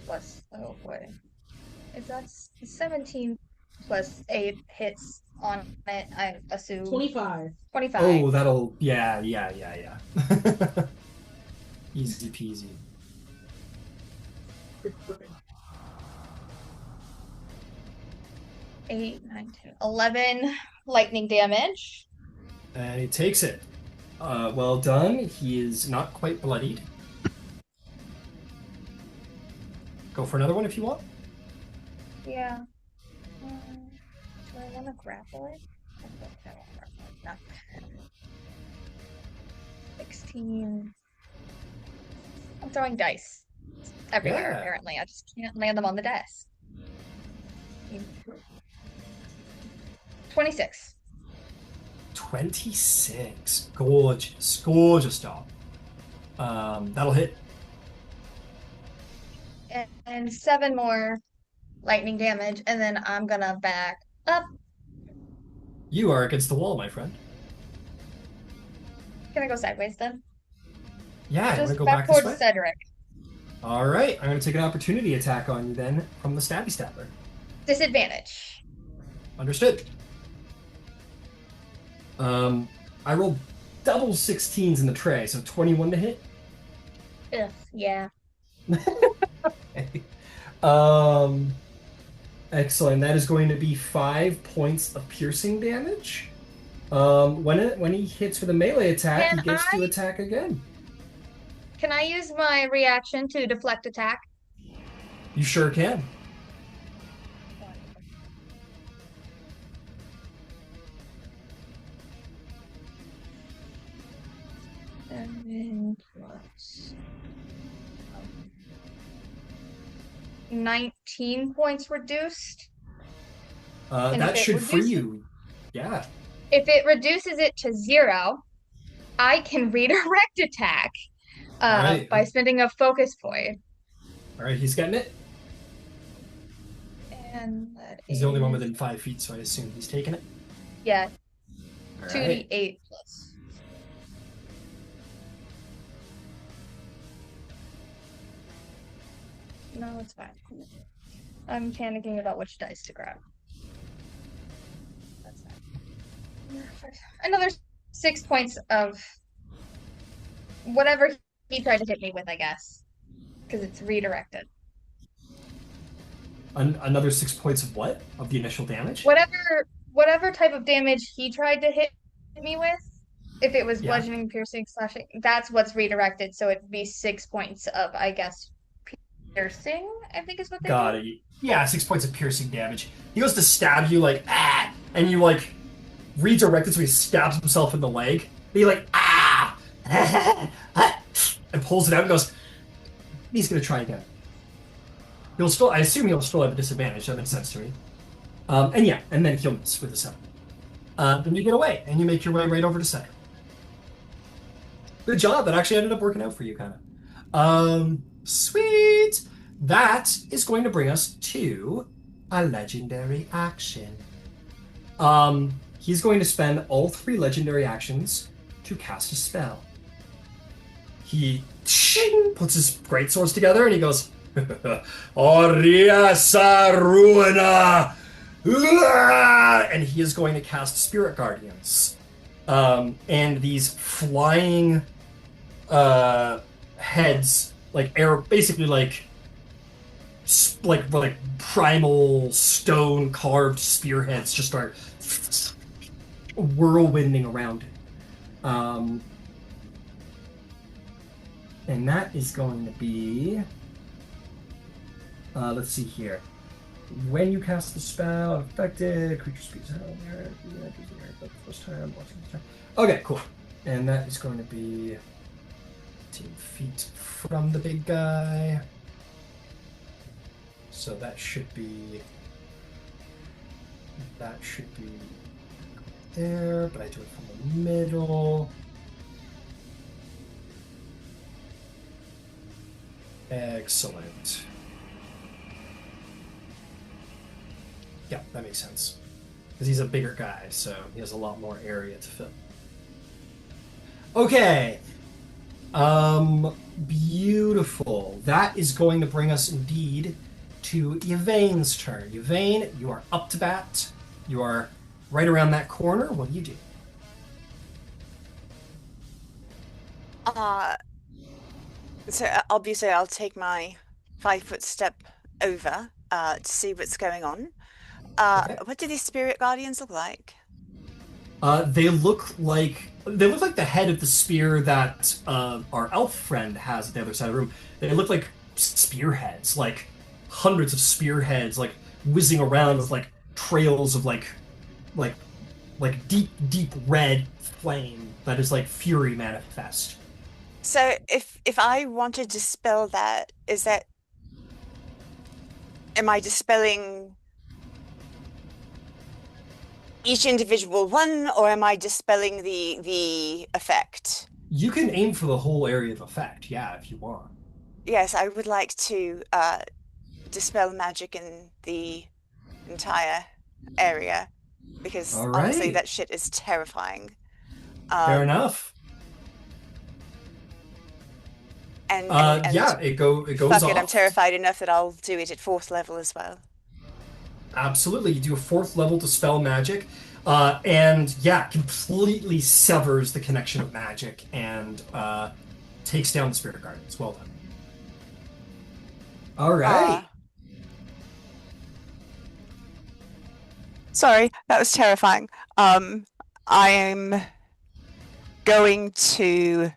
plus, oh boy. If that's 17 plus 8 hits on it, I assume. 25. 25. Oh, that'll yeah. Easy peasy. Eight, 9, 10, 11 lightning damage. And he takes it. Well done. He is not quite bloodied. Go for another one if you want. Yeah. Do I want to grapple it? I don't want to grapple it. No. 16. I'm throwing dice everywhere, Yeah. apparently. I just can't land them on the desk. 26. 26. Gorgeous job. That'll hit. And 7 more lightning damage, and then I'm gonna back up. You are against the wall, my friend. Can I go sideways then? Yeah, I'm Just gonna go back back this towards way. Cederic. All right, I'm gonna take an opportunity attack on you then from the stabby stabber. Disadvantage. Understood. I rolled double 16s in the tray, so 21 to hit. Ugh, yeah. Okay. Excellent. That is going to be 5 points of piercing damage. When he hits with a melee attack, he gets to attack again. Can I use my reaction to deflect attack? You sure can. Seven plus 19 points reduced. And That if it should free reduces- you. Yeah. If it reduces it to 0, I can redirect attack Alright. by spending a focus point. All right, he's getting it. And that He's the only one is- within 5 feet, so I assume he's taking it. Yeah, All 2d8 plus. No, it's fine. I'm panicking about which dice to grab. That's fine. Another 6 points of whatever he tried to hit me with, I guess. Because it's redirected. Another 6 points of what? Of the initial damage? Whatever type of damage he tried to hit me with, if it was Yeah. bludgeoning, piercing, slashing, that's what's redirected. So it'd be 6 points of, I guess, piercing, I think is what they Got do. it. Yeah, 6 points of piercing damage. He goes to stab you like, ah! And you like redirect it so he stabs himself in the leg. He like, ah! And pulls it out and goes, he's gonna try again. I assume he'll still have a disadvantage. That makes sense to me. And then he'll miss with a 7. Then you get away, and you make your way right over to center. Good job. That actually ended up working out for you, kind of. Sweet. That is going to bring us to a legendary action. He's going to spend all 3 legendary actions to cast a spell. He puts his great swords together, and he goes, Oriasa Ruina! And he is going to cast Spirit Guardians. And these flying heads, like air, basically like primal stone carved spearheads, just start whirlwinding around it. And that is going to be. Let's see here. When you cast the spell, affected creature speaks out there. The first time. Okay, cool. And that is going to be 10 feet from the big guy. So that should be there, but I do it from the middle. Excellent. Yeah, that makes sense. Because he's a bigger guy, so he has a lot more area to fill. Okay. Beautiful. That is going to bring us indeed to Yvaine's turn. Yvaine, you are up to bat. You are right around that corner. What do you do? So obviously I'll take my 5-foot step over to see what's going on. Okay. What do these spirit guardians look like? They look like the head of the spear that our elf friend has at the other side of the room. They look like spearheads, like hundreds of spearheads, like whizzing around with like trails of like deep red flame that is like fury manifest. So if I wanted to dispel that, am I dispelling each individual one, or am I dispelling the effect? You can aim for the whole area of effect, yeah, if you want. Yes, I would like to dispel magic in the entire area, because honestly, that shit is terrifying. Fair enough. And yeah, it goes fuck off. it, I'm terrified enough that I'll do it at 4th level as well. Absolutely, you do a 4th level dispel magic, and yeah, completely severs the connection of magic and takes down the spirit guardians. Well done. All right. Sorry, that was terrifying. I'm going to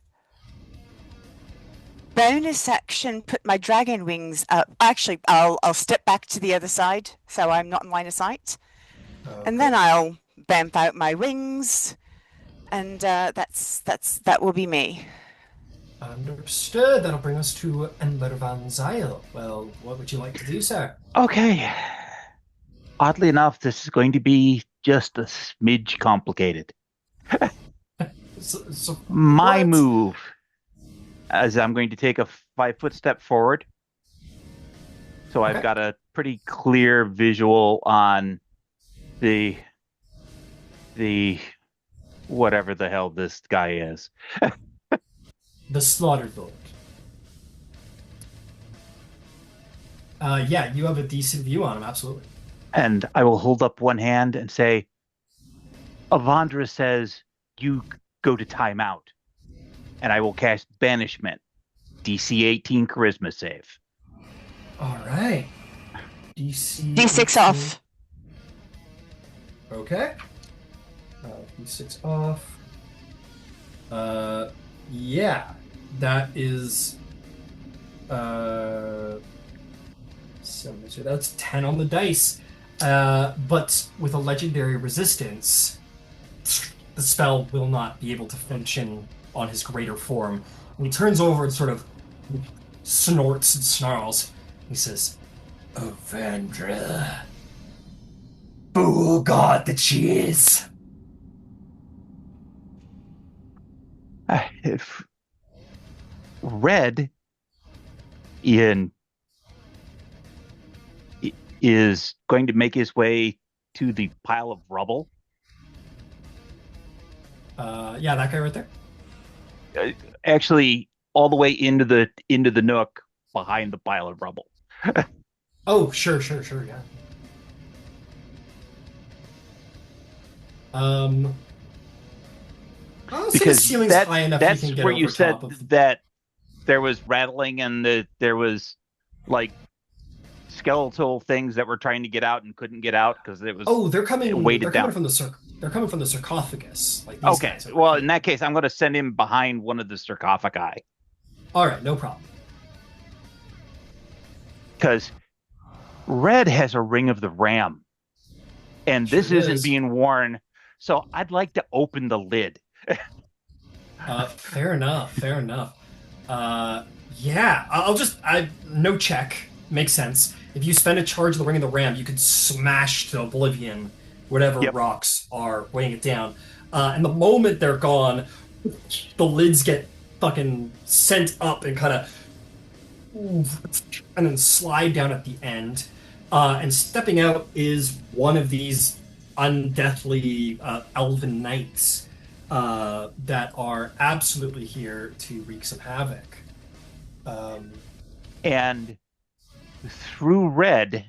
bonus action put my dragon wings up. Actually, I'll step back to the other side so I'm not in line of sight. Okay. And then I'll bamf out my wings, and that will be me. Understood. That'll bring us to Ember Van Zyl. Well, what would you like to do, sir? Okay. Oddly enough, this is going to be just a smidge complicated. My move, as I'm going to take a 5-foot step forward. So okay. I've got a pretty clear visual on the whatever the hell this guy is. The Slaughter Lord. Yeah, you have a decent view on him, absolutely. And I will hold up one hand and say, Avandra says you go to timeout. And I will cast Banishment. DC 18 Charisma save. All right. DC D6 off. Okay. D6 off. Yeah. That is... so that's 10 on the dice. But with a legendary resistance, the spell will not be able to function on his greater form. And he turns over and sort of snorts and snarls. He says, Avandra, fool god that she is. If Red Ian is going to make his way to the pile of rubble. Yeah, that guy right there. Actually, all the way into the nook behind the pile of rubble. Oh, sure, yeah. I'll say the Because ceiling's high enough you that's can get where over you said top of the... that there was rattling and there was like skeletal things that were trying to get out and couldn't get out because it was They're coming. weighted They're coming down. from they're coming from the sarcophagus. Like these Okay, guys. well, in that case, I'm going to send him behind one of the sarcophagi All right, no problem. because Red has a ring of the ram, and Sure this isn't is. being worn. So I'd like to open the lid. Fair enough. Fair enough. Yeah, no check makes sense. If you spend a charge of the ring of the ram, you could smash to oblivion whatever Yep. rocks are weighing it down. And the moment they're gone, the lids get fucking sent up and kind of, and then slide down at the end. And stepping out is one of these undeathly elven knights that are absolutely here to wreak some havoc. And through Red,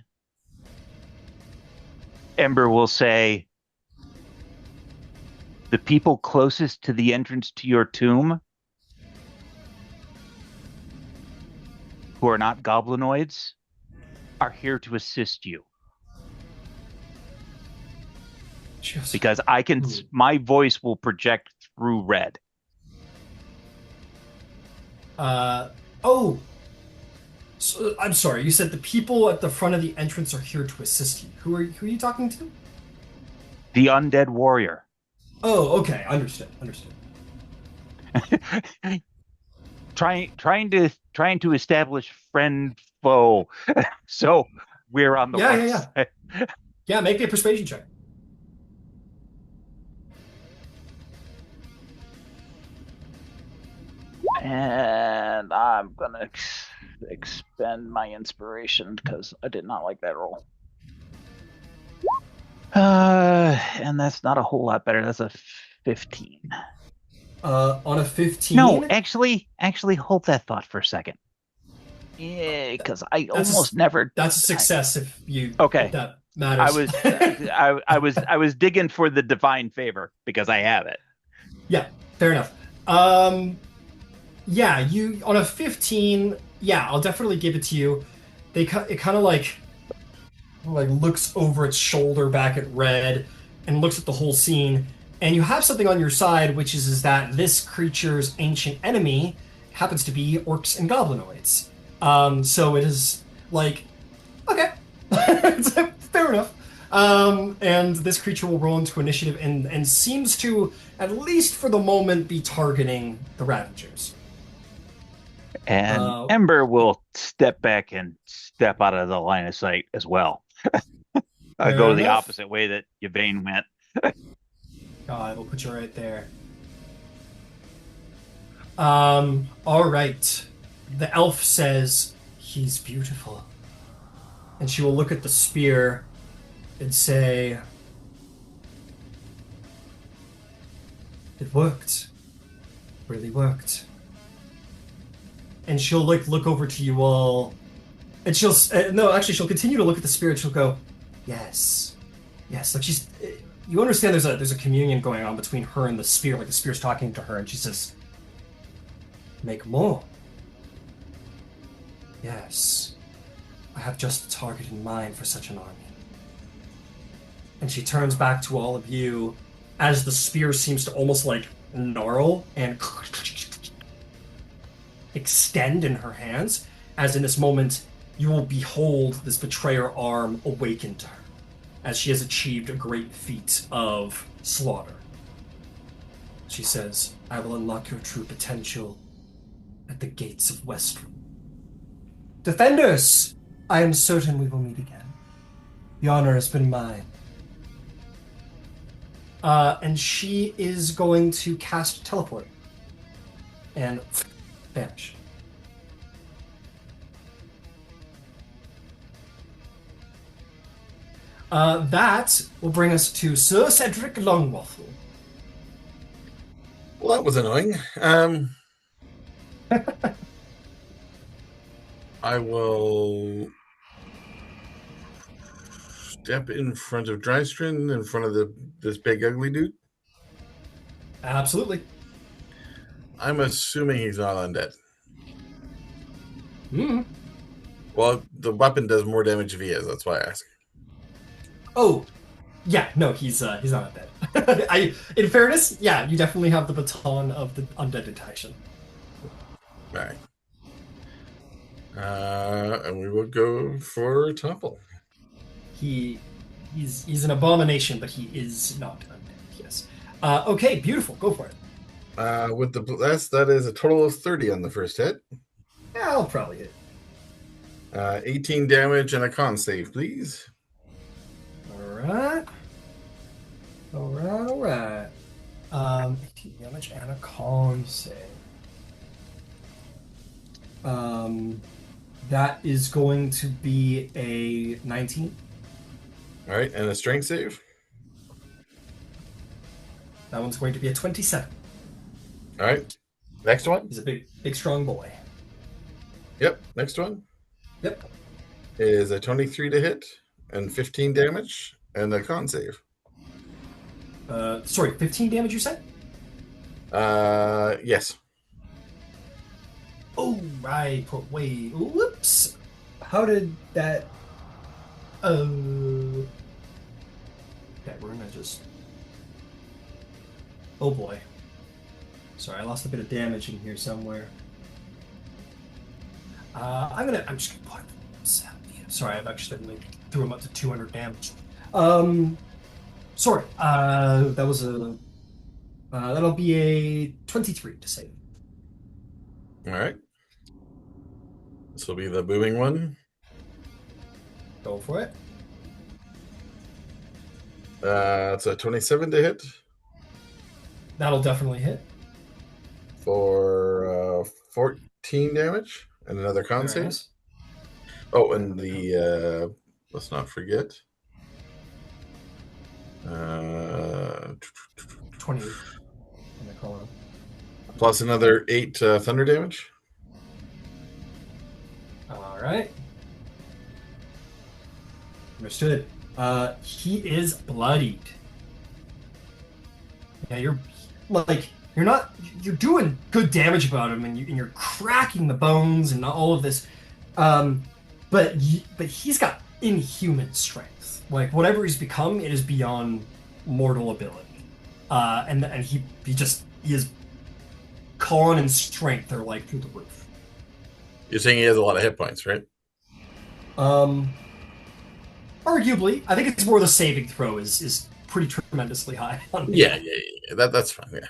Ember will say, the people closest to the entrance to your tomb, who are not goblinoids, are here to assist you. Just, Because my voice will project through Red. So, I'm sorry. You said the people at the front of the entrance are here to assist you. Who are you talking to? The undead warrior. Oh, okay. Understood. trying to establish friend foe. So we're on the right side. Yeah, make me a persuasion check. And I'm gonna expend my inspiration because I did not like that roll. And that's not a whole lot better. That's a 15. On a 15? No, actually, hold that thought for a second. Yeah, because I almost never. That's a success if you. Okay. If that matters. I was digging for the divine favor because I have it. Yeah, fair enough. Yeah, you on a 15. Yeah, I'll definitely give it to you. It kind of like looks over its shoulder back at Red and looks at the whole scene. And you have something on your side, which is that this creature's ancient enemy happens to be orcs and goblinoids. So it is like, okay, fair enough. And this creature will roll into initiative and seems to, at least for the moment, be targeting the Ravagers. And Ember will step back and step out of the line of sight as well. I go the opposite way that Yvaine went. God, we'll put you right there. All right. The elf says, he's beautiful. And she will look at the spear and say, it worked. Really worked. And she'll look over to you all, and she'll she'll continue to look at the spear. And she'll go, yes, like she's. You understand? There's a communion going on between her and the spear. Like the spear's talking to her, and she says, make more. Yes, I have just the target in mind for such an army. And she turns back to all of you as the spear seems to almost like gnarl and extend in her hands, as in this moment you will behold this betrayer arm awaken to her as she has achieved a great feat of slaughter. She says, I will unlock your true potential at the gates of Westruun. Defenders, I am certain we will meet again. The honor has been mine. And she is going to cast teleport and vanish. That will bring us to Sir Cederic Longwaffle. Well, that was annoying. I will step in front of Drystrin, in front of this big ugly dude. Absolutely. I'm assuming he's not undead. Mm. Well, the weapon does more damage if he is. That's why I ask. Oh, yeah. No, he's not undead. In fairness, yeah, you definitely have the baton of the undead detection. All right. And we will go for Topple. He's an abomination, but he is not undead. Yes. Okay, beautiful. Go for it. With the bless, that is a total of 30 on the first hit. Yeah, I'll probably hit. 18 damage and a con save, please. All right. 18 damage and a con save. That is going to be a 19. All right, and a strength save. That one's going to be a 27. All right, next one. He's a big, strong boy. Yep, next one Yep. is a 23 to hit and 15 damage and a con save. Sorry, 15 damage you said? Yes. Oh, right. Wait. Whoops. How did that... Okay, we're gonna just... Oh boy. Sorry, I lost a bit of damage in here somewhere. I'm just gonna put... Sorry, I've accidentally threw him up to 200 damage. Sorry. That was a... that'll be a 23 to save. All right. This will be the booming one. Go for it. It's a 27 to hit That'll definitely hit. for 14 damage and another con Very save. nice. Oh, and the let's not forget. 28 in the column. Plus another 8 thunder damage. All right. Understood. He is bloodied. Yeah, you're doing good damage about him, and you're cracking the bones and all of this. But he's got inhuman strength. Like whatever he's become, it is beyond mortal ability. And he is con and strength are like through the roof. You're saying he has a lot of hit points, right? Arguably, I think it's more the saving throw is pretty tremendously high. Yeah. That's fine. Yeah.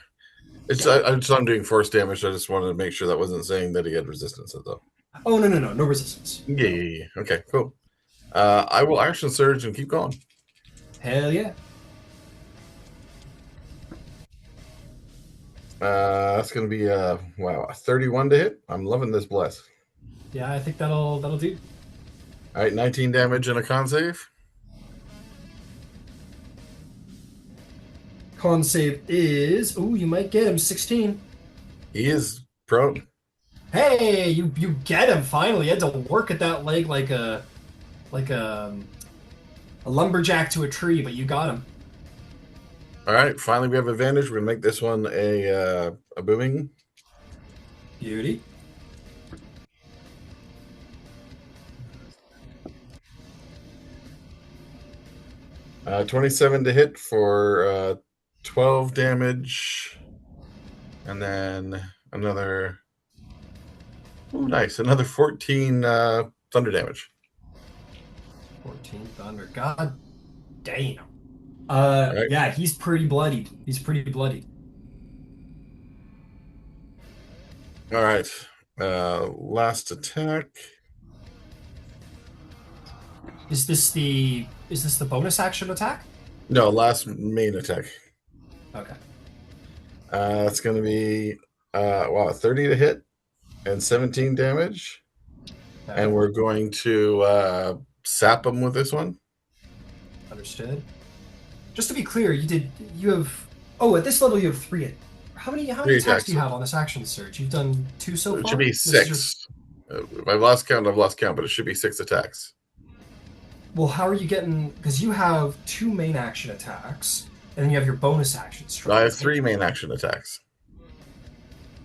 It's I'm doing force damage. So I just wanted to make sure that wasn't saying that he had resistance though. Oh no resistance. Yeah. Okay, cool. I will action surge and keep going. Hell yeah. That's gonna be a 31 to hit. I'm loving this bless. Yeah, I think that'll do. All right, 19 damage and a con save. Con save is you might get him 16. He is prone. Hey, you get him finally. You had to work at that leg like a lumberjack to a tree, but you got him. All right, finally we have advantage. We're gonna make this one a booming. Beauty. Uh, 27 to hit for 12 damage, and then another. Oh, nice! Another 14 thunder damage. 14 thunder. God damn. Right. Yeah, he's pretty bloodied. All right. Last attack. Is this the bonus action attack? No, last main attack. Okay. It's going to be 30 to hit and 17 damage, and we're going to sap him with this one. Understood. Just to be clear, you have at this level you have 3. How many attacks do you have on this action surge? You've done 2 so far? It should be 6. If I've lost count, but it should be 6 attacks. Well, how are you getting... Because you have 2 main action attacks. and then you have your bonus action strike. I have 3 main action attacks.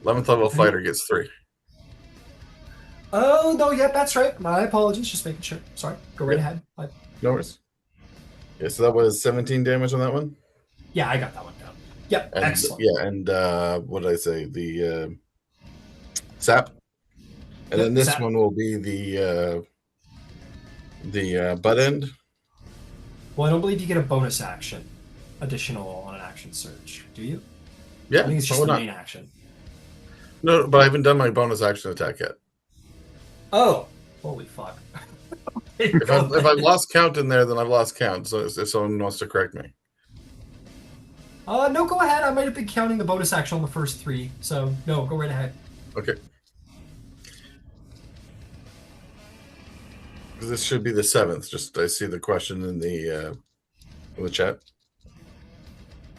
11th level fighter gets 3. Oh, no, yeah, that's right. My apologies, just making sure. Sorry, go right ahead. No worries. Yeah, so that was 17 damage on that one? Yeah, I got that one down. Yep, And, excellent. Yeah, and what did I say? The sap. And then this sap. one will be the butt end. Well, I don't believe you get a bonus action additional on an action surge, do you? Yeah, I think it's just the not? main action. No, but I haven't done my bonus action attack yet. Oh, holy fuck. If I've lost count in there, then I've lost count. So if someone wants to correct me. No, go ahead. I might have been counting the bonus action on the first 3, so no, go right ahead. Okay. This should be the 7th. Just I see the question in the chat.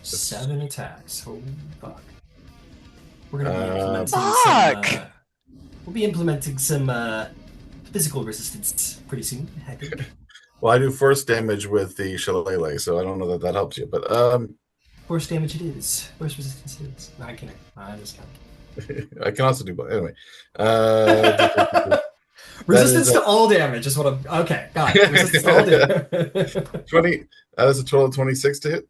7 attacks. Holy fuck. We're gonna be implementing Fuck! we'll be implementing some physical resistance pretty soon, I think. Well, I do force damage with the shillelagh, so I don't know that helps you. But Force damage it is. Force resistance it is. No, I can't. I just can't. I can also do both. Anyway. Resistance to all damage is what I'm... Okay, got it. Resistance to all damage. 20. That is a total of 26 to hit.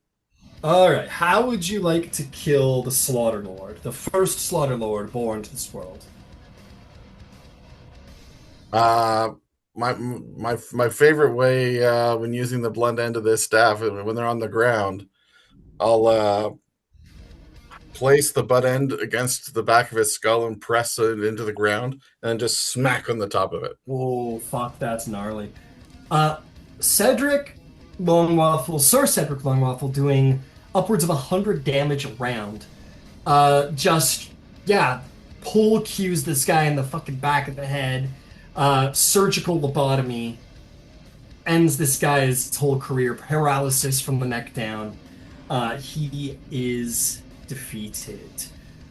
Alright, how would you like to kill the Slaughter Lord? The first Slaughter Lord born to this world? My favorite way when using the blunt end of this staff, when they're on the ground, I'll place the butt end against the back of his skull and press it into the ground, and just smack on the top of it. Oh, fuck, that's gnarly. Cedric Longwaffle, Sir Cedric Longwaffle, doing upwards of 100 damage a round. Pull cues this guy in the fucking back of the head. Surgical lobotomy. Ends this guy's whole career. Paralysis from the neck down. He is defeated.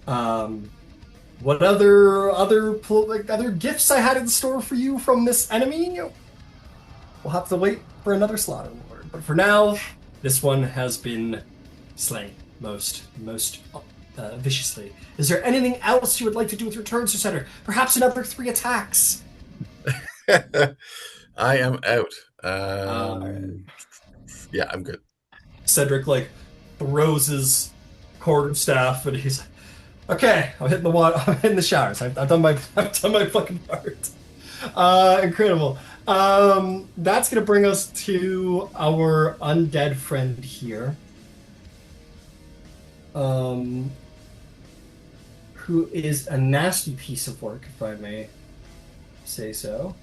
What other gifts I had in store for you from this enemy? We'll have to wait for another Slaughter Lord. But for now, this one has been slain most viciously. Is there anything else you would like to do with your turn, Sir Cedric? Perhaps another 3 attacks? I am out. Right. Yeah, I'm good. Cedric throws his quarterstaff and he's like, "Okay, I'm hitting the water. I'm hitting the showers. I've done my fucking part." Incredible. That's gonna bring us to our undead friend here. Who is a nasty piece of work, if I may say so.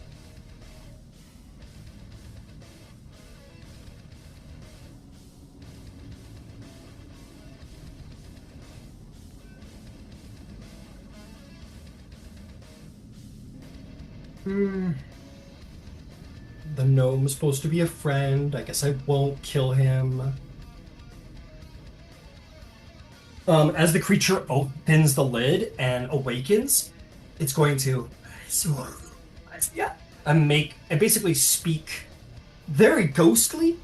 The gnome's supposed to be a friend. I guess I won't kill him. As the creature opens the lid and awakens, it's going to and basically speak very ghostly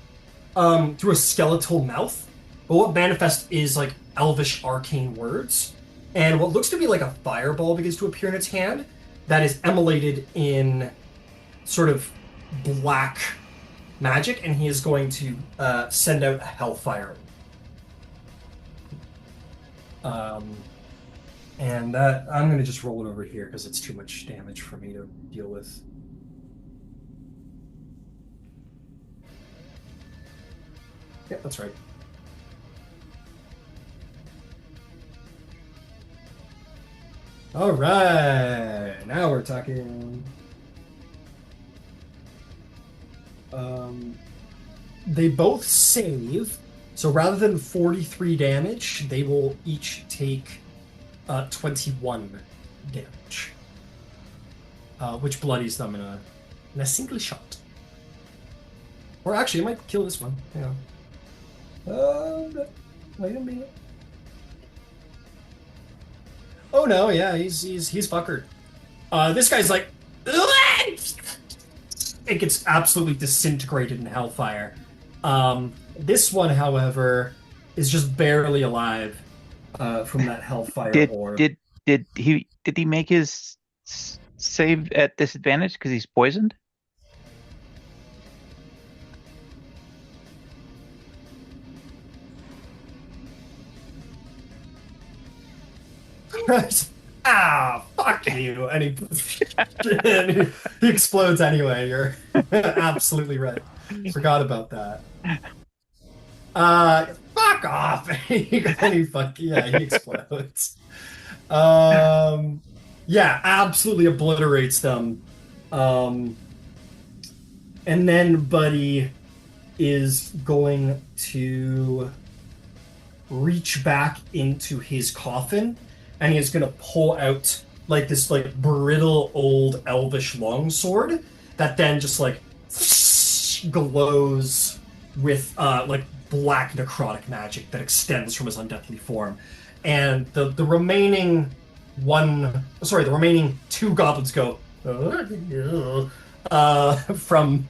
through a skeletal mouth. But what manifests is elvish arcane words, and what looks to be like a fireball begins to appear in its hand that is emulated in sort of black magic, and he is going to send out a hellfire. And that I'm going to just roll it over here because it's too much damage for me to deal with. Yeah, that's right. All right, now we're talking. They both save, so rather than 43 damage, they will each take 21 damage, which bloodies them in a single shot. Or actually, it might kill this one. Hang on. Wait a minute. Oh no, yeah, he's fuckered. This guy's like, it gets absolutely disintegrated in hellfire. This one, however, is just barely alive from that hellfire Did orb. did he make his save at disadvantage because he's poisoned? Fuck you! And he explodes anyway. You're absolutely right. Forgot about that. Fuck off! He explodes. Yeah, absolutely obliterates them. And then Buddy is going to reach back into his coffin, and he is going to pull out like this like brittle old elvish longsword that then just like glows with like black necrotic magic that extends from his undeathly form. And the remaining two goblins go from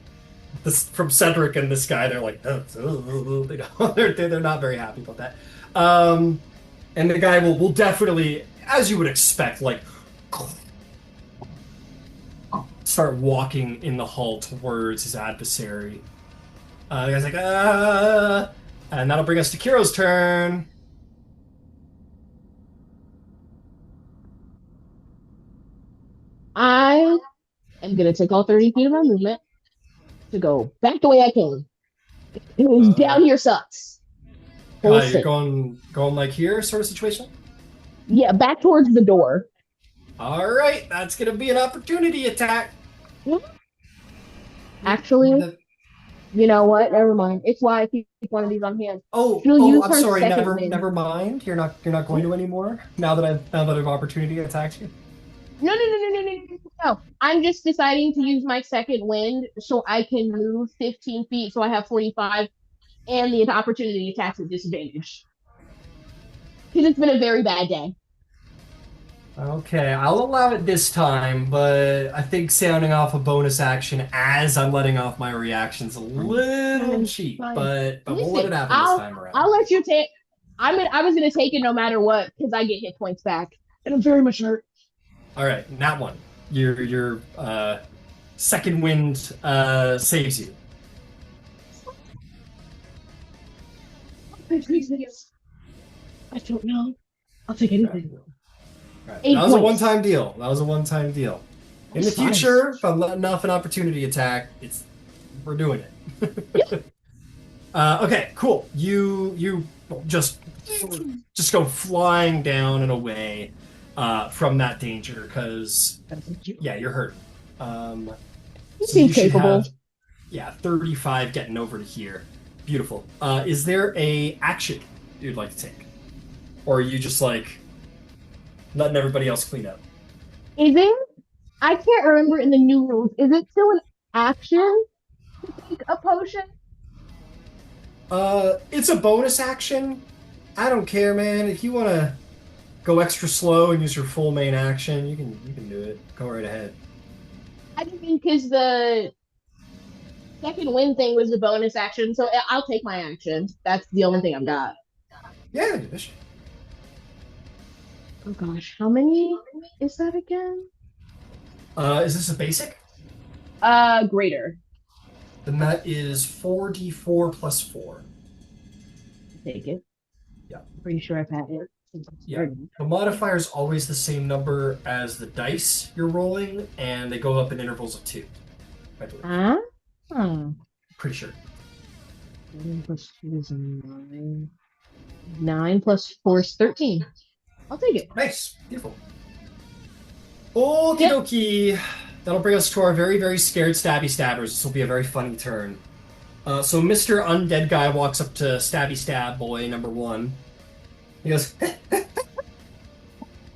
Cederic and this guy. They're like they're not very happy about that. And the guy will definitely, as you would expect, like start walking in the hall towards his adversary. The guy's like, and that'll bring us to Kiro's turn. I am gonna take all 30 feet of my movement to go back the way I came. Down here sucks. You're going like here, sort of situation? Yeah, back towards the door. All right, that's gonna be an opportunity attack. Actually, you know what? Never mind. It's why I keep one of these on hand. I'm sorry. Never mind. You're not going to anymore. Now that I've opportunity attacked you. No. I'm just deciding to use my second wind so I can move 15 feet, so I have 45, and the opportunity attacks at disadvantage. Because it's been a very bad day. Okay, I'll allow it this time, but I think sounding off a bonus action as I'm letting off my reaction's a little cheap. But we'll let it happen this time around. I'll let you take. I was gonna take it no matter what because I get hit points back, and I'm very much hurt. All right, that one. Your second wind saves you. I don't know. I'll take anything. Right. That was a one-time deal. In the future, if I'm letting off an opportunity attack, we're doing it. Okay, cool. You just go flying down and away from that danger because you're hurt. You seem capable. 35 getting over to here. Beautiful. Is there a action you'd like to take, or are you just like letting everybody else clean up? Is it? I can't remember in the new rules. Is it still an action to take a potion? It's a bonus action. I don't care, man. If you want to go extra slow and use your full main action, you can do it. Go right ahead. I just mean because the second win thing was the bonus action, so I'll take my action. That's the only thing I've got. Yeah, do this. Oh gosh, how many is that again? Is this a basic? Greater. Then that is 4d4 plus 4. Take it. Yeah. I'm pretty sure I've had it. Yeah. The modifier is always the same number as the dice you're rolling, and they go up in intervals of 2. I believe. Pretty sure. 9 plus 2 is 9. 9 plus 4 is 13. I'll take it. Nice. Beautiful. Okie dokie. That'll bring us to our very, very scared stabby stabbers. This will be a very funny turn. So Mr. Undead Guy walks up to Stabby Stab Boy number 1. He goes,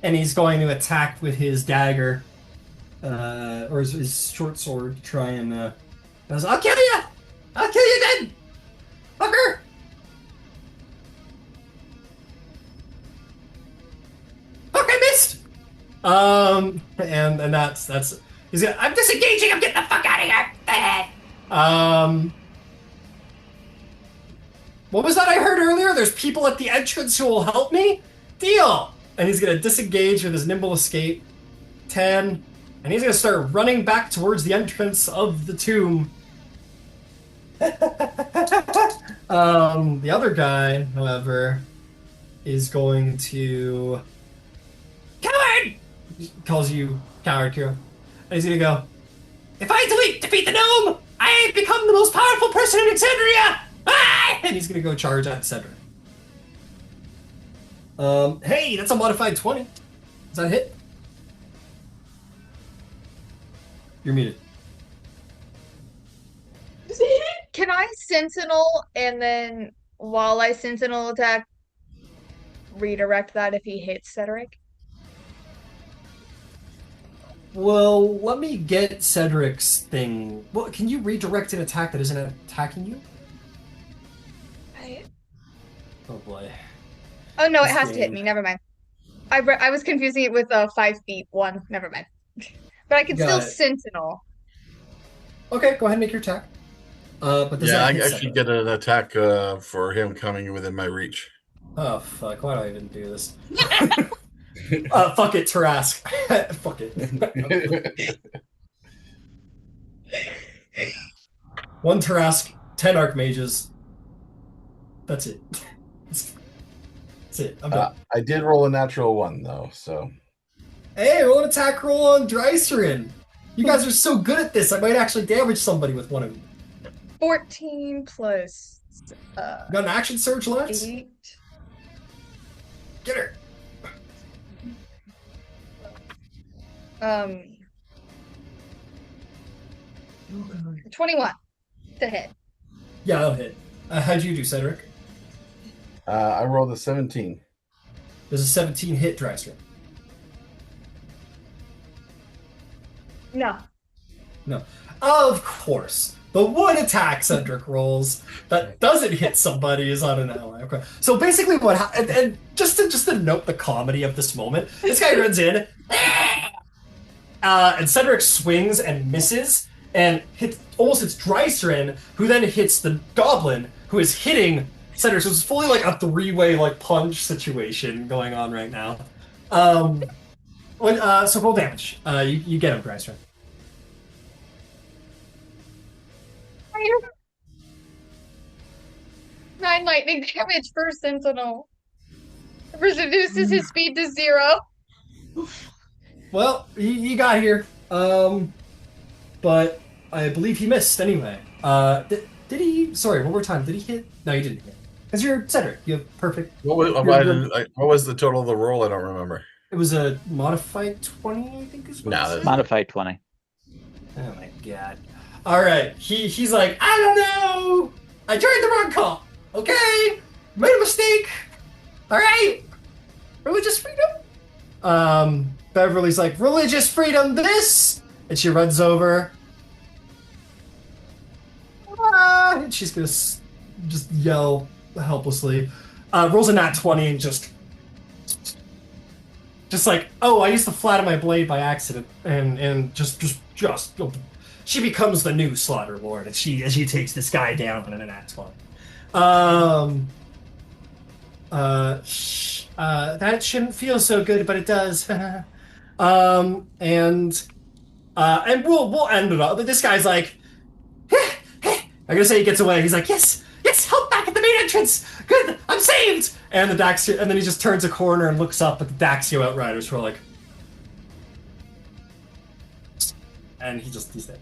and he's going to attack with his dagger, or his short sword to try and, goes, I'll kill you! I'll kill you then! Fucker! Fuck, I missed! And that's he's gonna, I'm disengaging, I'm getting the fuck out of here! what was that I heard earlier? There's people at the entrance who will help me? Deal! And he's going to disengage with his nimble escape. 10. And he's going to start running back towards the entrance of the tomb. The other guy, however, is going to... Coward! Calls you coward, Kira. And he's going to go, if I defeat the gnome, I become the most powerful person in Exandria! Ah! And he's going to go charge at Cedric. Hey, that's a modified 20. Does that hit? You're muted. Can I sentinel and then while I sentinel attack, redirect that if he hits Cederic? Well, let me get Cedric's thing. Well, can you redirect an attack that isn't attacking you? Oh boy. Oh no, it has to hit me. Never mind. I was confusing it with 5 feet 1. Never mind. But I can still sentinel. Okay, go ahead and make your attack. But does that hit I should get an attack for him coming within my reach. Oh fuck! Why do I even do this? Fuck it, Tarask. Fuck it. 1 Tarask, 10 Archmages. That's it. That's it. I'm done. I did roll a natural 1 though, so. Hey, roll an attack roll on Drycerin. You guys are so good at this. I might actually damage somebody with one of you. 14 plus. You got an action surge left? 8. Get her. 21 to hit. Yeah, that'll hit. How'd you do, Cedric? I rolled a 17. Does a 17 hit Drycerin? No. No. Of course. The one attack Cedric rolls that doesn't hit somebody is on an ally. Okay. So basically what happened, and just to note the comedy of this moment, this guy runs in, and Cedric swings and misses, and almost hits Drycerin, who then hits the goblin, who is hitting Cedric. So it's fully like a 3-way like punch situation going on right now. So roll damage. You get him, Drycerin. 9 lightning damage per sentinel. Reduces his speed to 0. Well, he got here. But I believe he missed anyway. Did he? Sorry, one more time. Did he hit? No, he didn't hit. Because you're Cedric. You have perfect. What was the total of the roll? I don't remember. It was a modified 20, I think is what it said. Modified 20. Oh my god. Alright, he's like, I don't know! I tried the wrong call! Okay! Made a mistake! Alright! Religious freedom? Beverly's like, religious freedom this! And she runs over. And she's gonna just yell helplessly. Rolls a nat 20 and just like, oh, I used the flat of my blade by accident, and just she becomes the new Slaughter Lord as she takes this guy down in an nat 20. That shouldn't feel so good, but it does. And we'll end it up. But this guy's like, I'm gonna say he gets away. He's like, yes, help back at the main entrance. Good, I'm saved. And the Daxio, and then he just turns a corner and looks up at the Daxio Outriders who are like, and he's dead.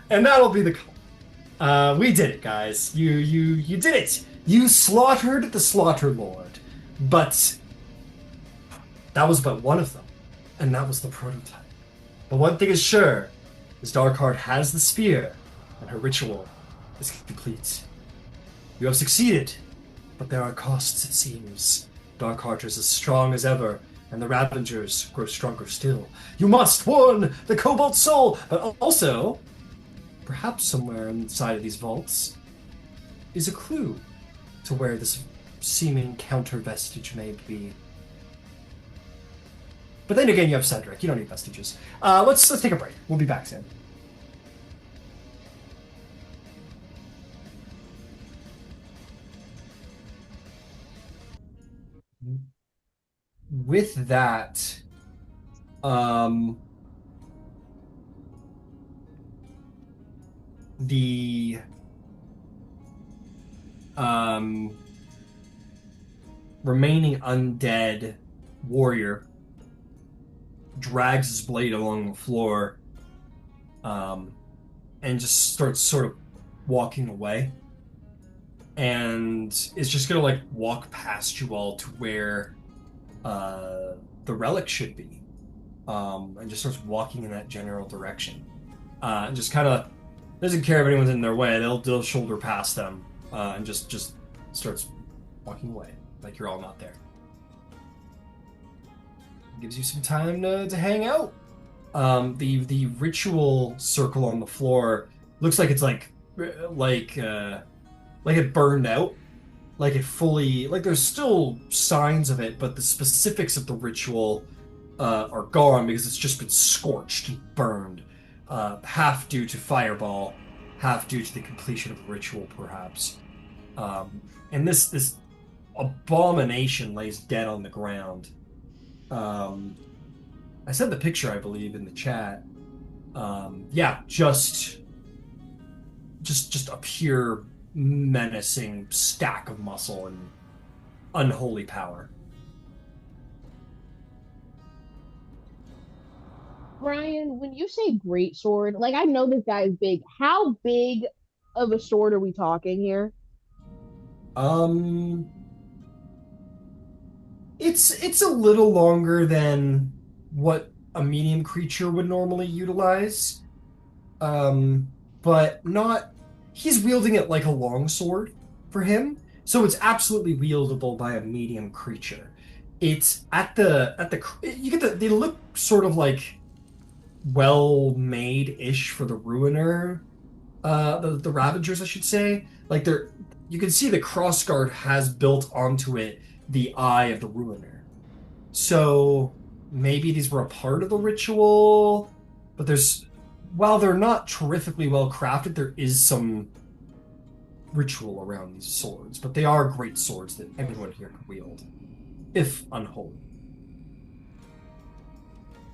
And that'll be the call. We did it, guys. You did it. You slaughtered the Slaughter Lord, but that was but one of them, and that was the prototype. But one thing is sure, is Darkheart has the spear, and her ritual is complete. You have succeeded, but there are costs, it seems. Darkheart is as strong as ever, and the Ravagers grow stronger still. You must warn the Cobalt Soul, but also, perhaps somewhere inside of these vaults, is a clue to where this seeming counter vestige may be. But then again, you have Cedric. You don't need vestiges. Let's take a break. We'll be back soon. with that, um, the um, remaining undead warrior drags his blade along the floor, um, and just starts sort of walking away, and is just gonna like walk past you all to where the relic should be, and just starts walking in that general direction, and just kind of doesn't care if anyone's in their way. They'll shoulder past them, and just starts walking away like you're all not there. Gives you some time to hang out. The ritual circle on the floor looks like it's like it burned out, like it fully, like there's still signs of it, but the specifics of the ritual are gone because it's just been scorched and burned, half due to fireball, half due to the completion of the ritual, perhaps. And this abomination lays dead on the ground. I sent the picture, I believe, in the chat. Yeah, just a pure menacing stack of muscle and unholy power. Brian, when you say great sword, like I know this guy is big. How big of a sword are we talking here? It's a little longer than what a medium creature would normally utilize. But not. He's wielding it like a longsword for him, so it's absolutely wieldable by a medium creature. It's at the you get they look sort of like well made ish for the Ruiner, the Ravagers, I should say. Like they're you can see the crossguard has built onto it the eye of the Ruiner. So maybe these were a part of the ritual, but while they're not terrifically well crafted, there is some ritual around these swords, but they are great swords that anyone here can wield, if unholy.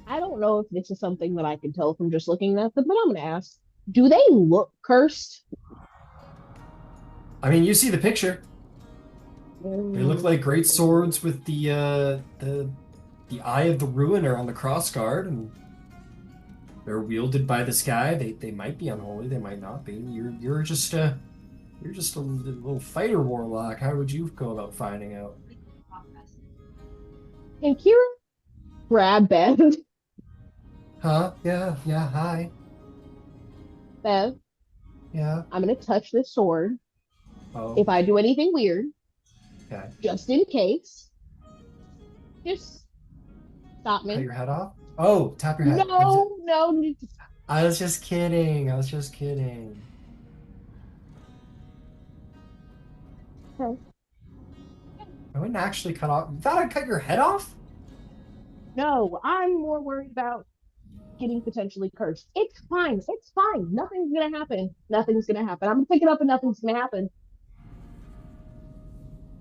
I don't know if this is something that I can tell from just looking at them, but I'm gonna ask. Do they look cursed? I mean, you see the picture. They look like great swords with the eye of the Ruiner on the crossguard, and they're wielded by this guy. They might be unholy, they might not be. You're just a little fighter warlock. How would you go about finding out? Can Kira grab Bev? Huh? Yeah, hi. Bev, Yeah. I'm gonna touch this sword. Oh. If I do anything weird, Okay. just in case, just stop Cut me. your head off? Oh, tap your head. No. I was just kidding. Okay. I wouldn't actually cut off. You thought I'd cut your head off? No, I'm more worried about getting potentially cursed. It's fine. Nothing's gonna happen. I'm gonna pick it up and nothing's gonna happen.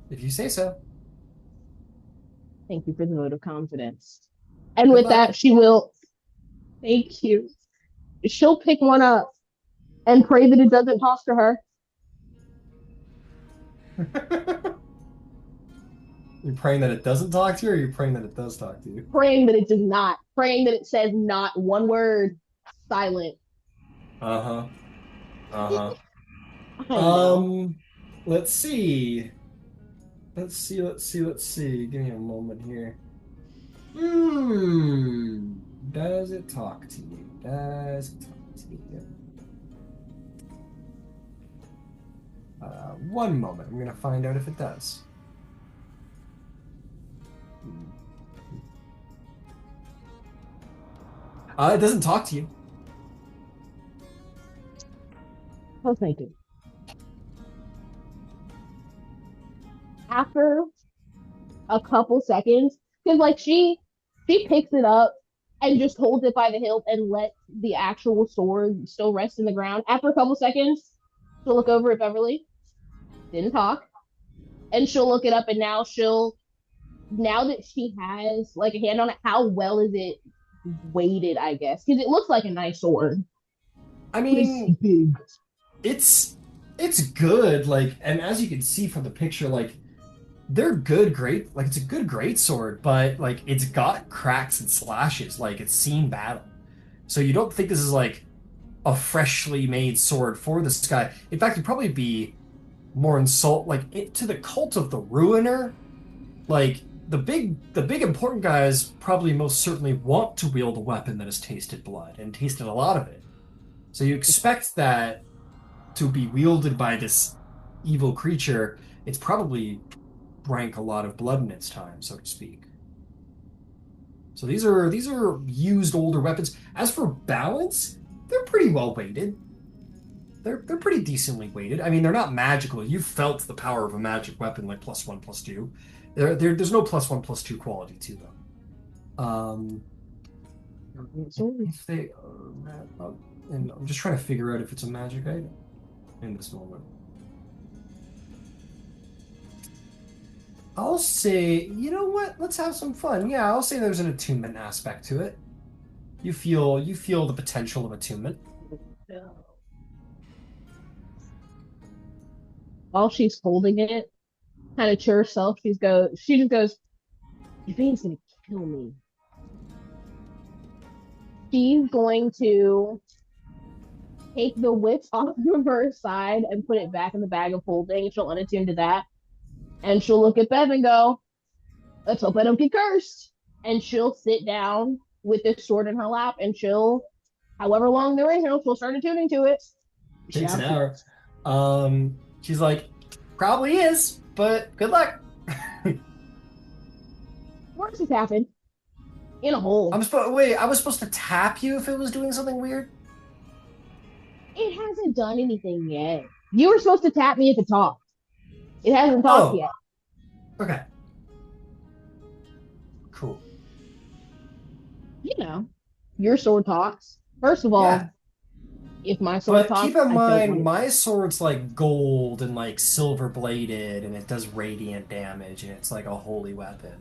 If you say so. Thank you for the vote of confidence. And Good with luck. that, she will. Thank you. She'll pick one up and pray that it doesn't talk to her. You're praying that it doesn't talk to you, or you're praying that it does talk to you? Praying that it does not. Praying that it says not one word. Silent. Uh-huh. I know. Let's see. Let's see. Give me a moment here. Does it talk to you? One moment. I'm gonna find out if it does. It doesn't talk to you. Oh, thank you. After a couple seconds, because like she picks it up and just holds it by the hilt and lets the actual sword still rest in the ground. After a couple seconds, she'll look over at Beverly, didn't talk, and she'll look it up, and now she'll now that she has like a hand on it, how well is it weighted? I guess because it looks like a nice sword. I It's mean, big. it's good. Like, and as you can see from the picture, like they're good, great. Like it's a good great sword, but like it's got cracks and slashes. Like it's seen battle. So you don't think this is like a freshly made sword for this guy. In fact, it'd probably be more insult like to the cult of the Ruiner. Like the big important guys probably most certainly want to wield a weapon that has tasted blood and tasted a lot of it. So you expect that to be wielded by this evil creature. It's probably drank a lot of blood in its time, so to speak. So these are used older weapons. As for balance, they're pretty well weighted. They're pretty decently weighted. I mean, they're not magical. You've felt the power of a magic weapon like +1, +2. There's no +1, +2 quality to them. If they and I'm just trying to figure out if it's a magic item in this moment. I'll say, you know what? Let's have some fun. Yeah, I'll say there's an attunement aspect to it. You feel the potential of attunement. While she's holding it, kind of to herself, she just goes, Yvaine's gonna kill me. She's going to take the whip off of her side and put it back in the bag of holding. She'll unattune to that. And she'll look at Bev and go, let's hope I don't get cursed. And she'll sit down with this sword in her lap and however long they're in here, she'll start attuning to it. Takes an hour. She's like, probably is, but good luck. Worse has happened. In a hole. Wait, I was supposed to tap you if it was doing something weird? It hasn't done anything yet. You were supposed to tap me if it talked. It hasn't talked yet. Okay. Cool. You know, your sword talks. First of all, Yeah. if my sword talks, keep in mind, my sword's like gold and like silver bladed, and it does radiant damage, and it's like a holy weapon.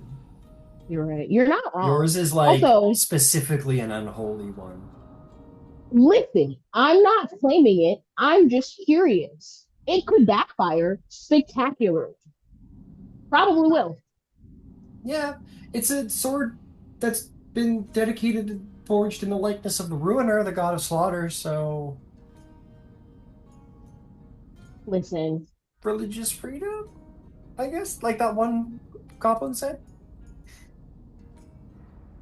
You're right. You're not wrong. Yours is like also, specifically an unholy one. Listen, I'm not claiming it. I'm just curious. It could backfire spectacularly. Probably will. Yeah, it's a sword that's been dedicated and forged in the likeness of the Ruiner, the god of slaughter, so... Listen. Religious freedom? I guess, like that one goblin said?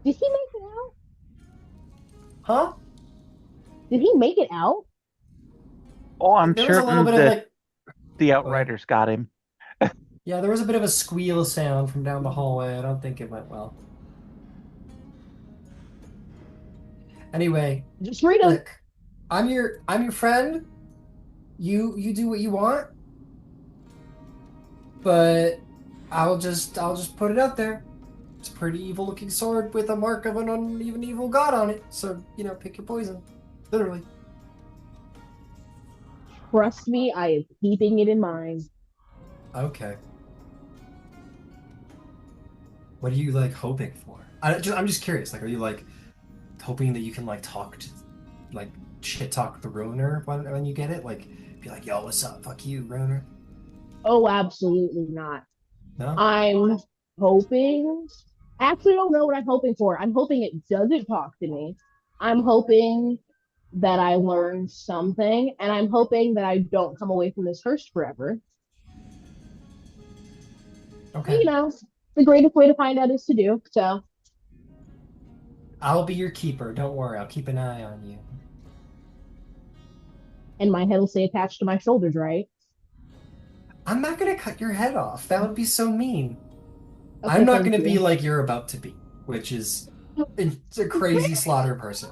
Did he make it out? Huh? Did he make it out? Oh, I'm there certain was a little bit that of like... the Outriders got him. Yeah, there was a bit of a squeal sound from down the hallway. I don't think it went well. Anyway, just read them. Look, I'm your friend. You do what you want, but I'll just put it out there. It's a pretty evil looking sword with a mark of an uneven evil god on it. So pick your poison, literally. Trust me, I am keeping it in mind. Okay. What are you like hoping for? I'm just curious. Like, are you like hoping that you can like talk to, like shit talk the Ruiner when you get it? Like, be like, yo, what's up? Fuck you, Ruiner. Oh, absolutely not. No. I'm hoping. Actually, I don't know what I'm hoping for. I'm hoping it doesn't talk to me. I'm hoping that I learn something, and I'm hoping that I don't come away from this cursed forever. Okay. The greatest way to find out is to do, so. I'll be your keeper. Don't worry. I'll keep an eye on you. And my head will stay attached to my shoulders, right? I'm not going to cut your head off. That would be so mean. Okay, I'm not going to be like you're about to be, which is a crazy slaughter person.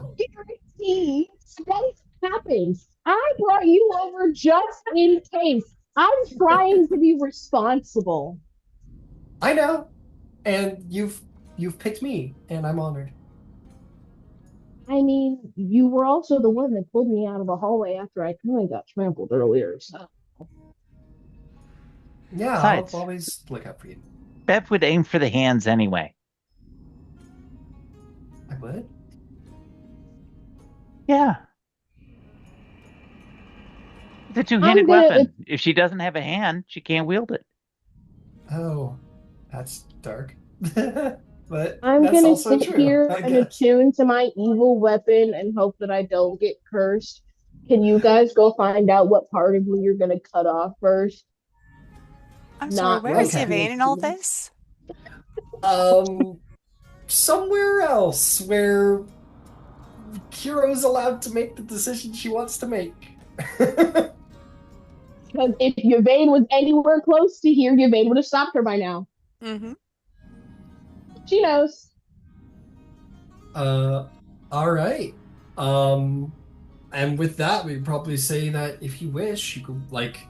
See, that happens. I brought you over just in case. I'm trying to be responsible. I know. And you've picked me, and I'm honored. I mean, you were also the one that pulled me out of the hallway after I kind of got trampled earlier, so. Yeah, Besides, I'll always look out for you. Bev would aim for the hands anyway. I would. Yeah. It's a two-handed I'm gonna- weapon. If she doesn't have a hand, she can't wield it. Oh, that's dark. But I'm that's gonna also sit true, here I and guess. attune to my evil weapon and hope that I don't get cursed. Can you guys go find out what part of me you're gonna cut off first? I'm sorry, Not where right is Okay. Yvaine in all this? Somewhere else where Kiro's allowed to make the decision she wants to make. Because if Yvaine was anywhere close to here, Yvaine would have stopped her by now. Mm-hmm. She knows. All right. And with that, we'd probably say that if you wish, you could, like,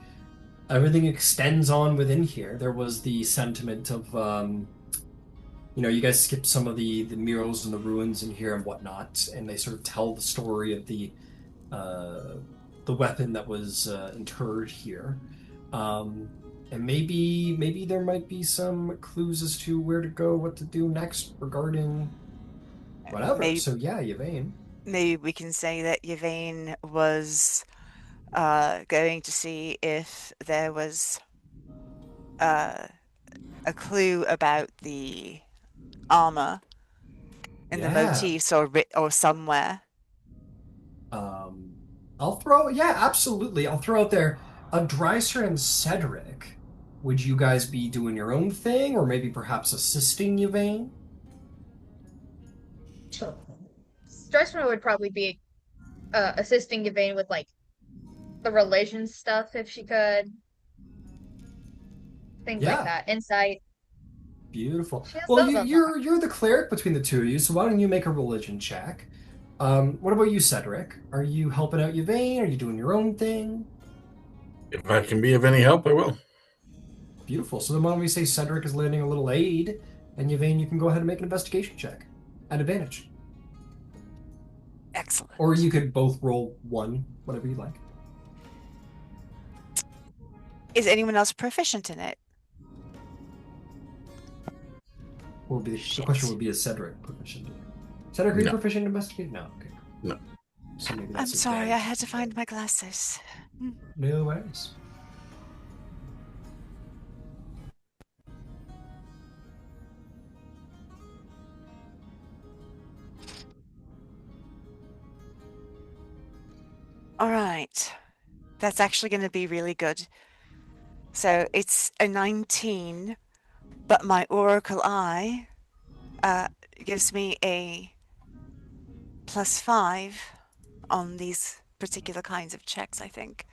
everything extends on within here. There was the sentiment of, you guys skipped some of the murals and the ruins in here and whatnot, and they sort of tell the story of the weapon that was interred here. And maybe there might be some clues as to where to go, what to do next regarding whatever. Maybe, So yeah, Yvaine. maybe we can say that Yvaine was going to see if there was a clue about the armor in the Yeah. motifs or somewhere. Absolutely. I'll throw out there Dreiser and Cederic. Would you guys be doing your own thing, or maybe perhaps assisting Yvaine? Stressman would probably be assisting Yvaine with like the religion stuff if she could. Things Yeah. like that. Insight. Beautiful. She has Well, those on you're the cleric between the two of you, so why don't you make a religion check? What about you, Cedric? Are you helping out Yvaine? Are you doing your own thing? If I can be of any help, I will. Beautiful. So then why don't we say Cedric is lending a little aid, and Yvaine, you can go ahead and make an investigation check at advantage. Excellent. Or you could both roll one, whatever you like. Is anyone else proficient in it? What would be the Shit. question would be, is Cedric proficient in it? Cedric, are you No. proficient in investigate? No. Okay. No. So maybe I'm that's sorry, I advantage. had to find my glasses. No worries. All right. That's actually going to be really good. So it's a 19, but my Oracle Eye gives me a +5 on these particular kinds of checks, I think.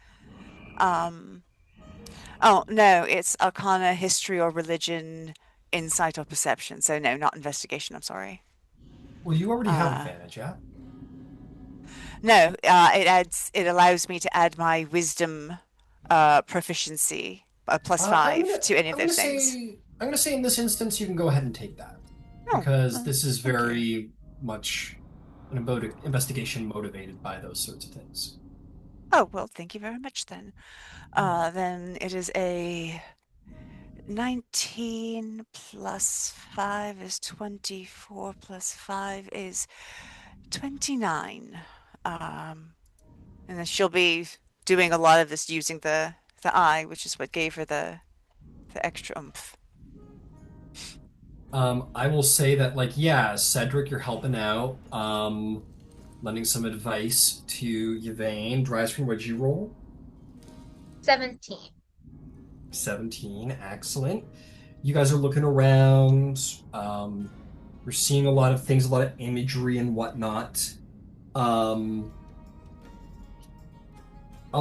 Oh, no, it's Arcana, History, or Religion, Insight, or Perception. So no, not Investigation, I'm sorry. Well, you already have advantage, yeah? No, it allows me to add my Wisdom proficiency, a +5 to any of those things. I'm going to say in this instance, you can go ahead and take that. Oh, Because this is thank you. very much an investigation motivated by those sorts of things. Oh, well, thank you very much then. Then it is a 19 plus 5 is 24 plus 5 is 29. And then she'll be doing a lot of this using the eye, which is what gave her the extra oomph. I will say that, Cedric, you're helping out, lending some advice to Yvaine. Dry-screen, what'd you roll? 17. 17, excellent. You guys are looking around. You're seeing a lot of things, a lot of imagery and whatnot. I'll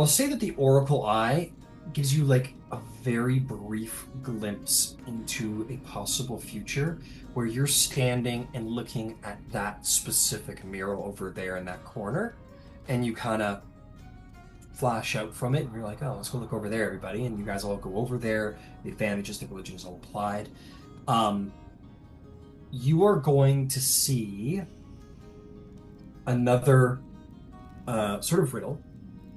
say that the Oracle Eye gives you like a very brief glimpse into a possible future where you're standing and looking at that specific mural over there in that corner, and you kind of flash out from it, and you're like, oh, let's go look over there, everybody. And you guys all go over there. The advantages, the religion is all applied. You are going to see another sort of riddle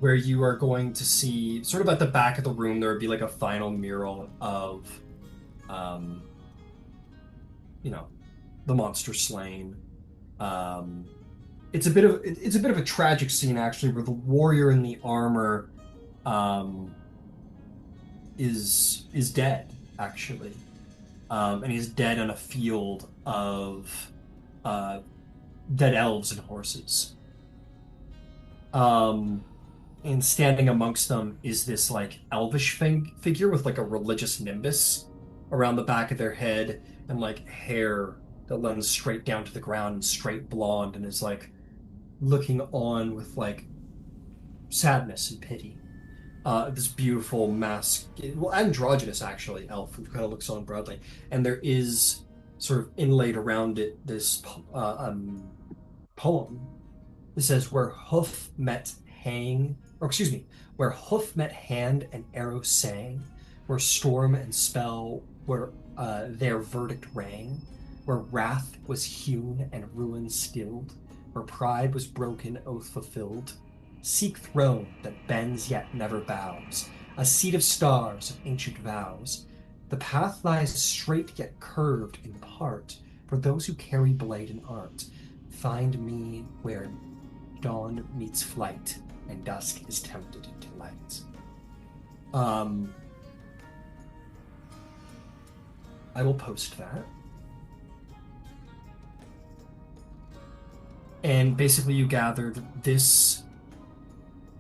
where you are going to see, sort of at the back of the room, there would be like a final mural of the monster slain. It's a bit of a tragic scene actually, where the warrior in the armor is dead actually, and he's dead on a field of dead elves and horses. And standing amongst them is this like elvish figure with like a religious nimbus around the back of their head and like hair that runs straight down to the ground and straight blonde, and is like looking on with like sadness and pity. This beautiful mask, well, androgynous actually, elf who kind of looks on broadly, and there is sort of inlaid around it this poem. It says, "Where hoof met where hoof met hand and arrow sang, where storm and spell where their verdict rang, where wrath was hewn and ruin stilled, where pride was broken, oath fulfilled. Seek throne that bends yet never bows, a seat of stars of ancient vows. The path lies straight yet curved in part, for those who carry blade and art. Find me where dawn meets flight, and dusk is tempted into light." I will post that. And basically you gathered this...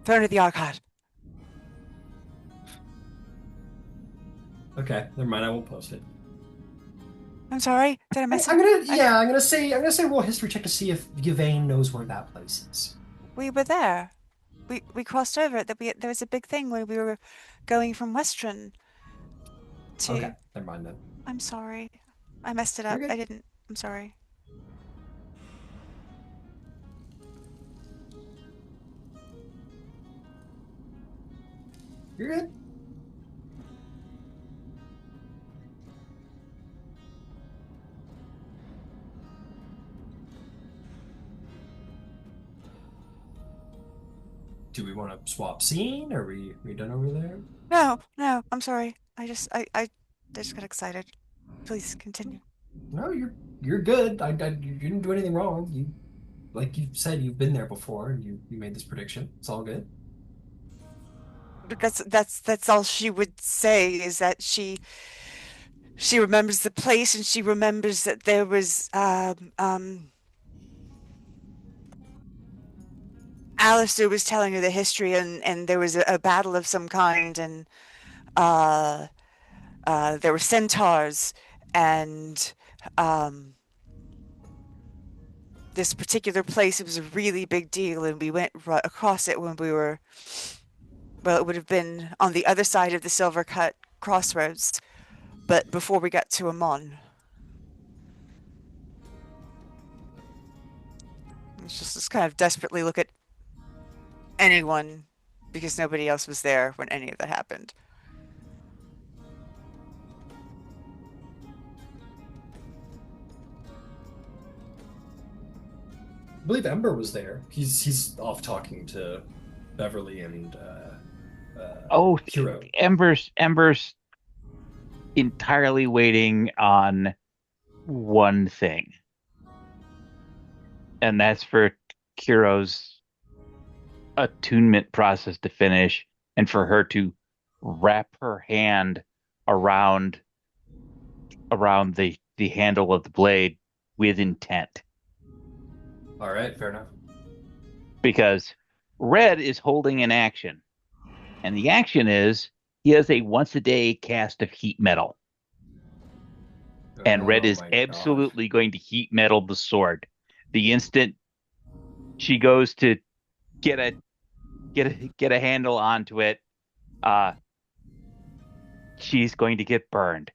Phone of the Archive. Okay, never mind, I won't post it. I'm sorry, did I miss it? I'm gonna say roll a history check to see if Yvaine knows where that place is. We were there. We crossed over it. There was a big thing when we were going from Westruun to... Okay, never mind then. I'm sorry. I messed it up. You're good. I didn't. I'm sorry. You're good. Do we want to swap scene? Are we done over there? No, I'm sorry. I just got excited. Please continue. No, you're good. You didn't do anything wrong. You, like you said, you've been there before, and you made this prediction. It's all good. That's all she would say, is that she remembers the place, and she remembers that there was Alistair was telling her the history, and there was a battle of some kind, and there were centaurs, and this particular place, it was a really big deal, and we went right across it when we were... Well, it would have been on the other side of the Silver Cut crossroads, but before we got to Amon. It's just kind of desperately look at anyone, because nobody else was there when any of that happened. I believe Ember was there. He's off talking to Beverly and Hero. Ember's entirely waiting on one thing, and that's for Kiro's attunement process to finish, and for her to wrap her hand around the handle of the blade with intent. All right, fair enough. Because Red is holding an action, and the action is he has a once a day cast of heat metal. And Red is absolutely going to heat metal the sword. The instant she goes to get a handle onto it, she's going to get burned.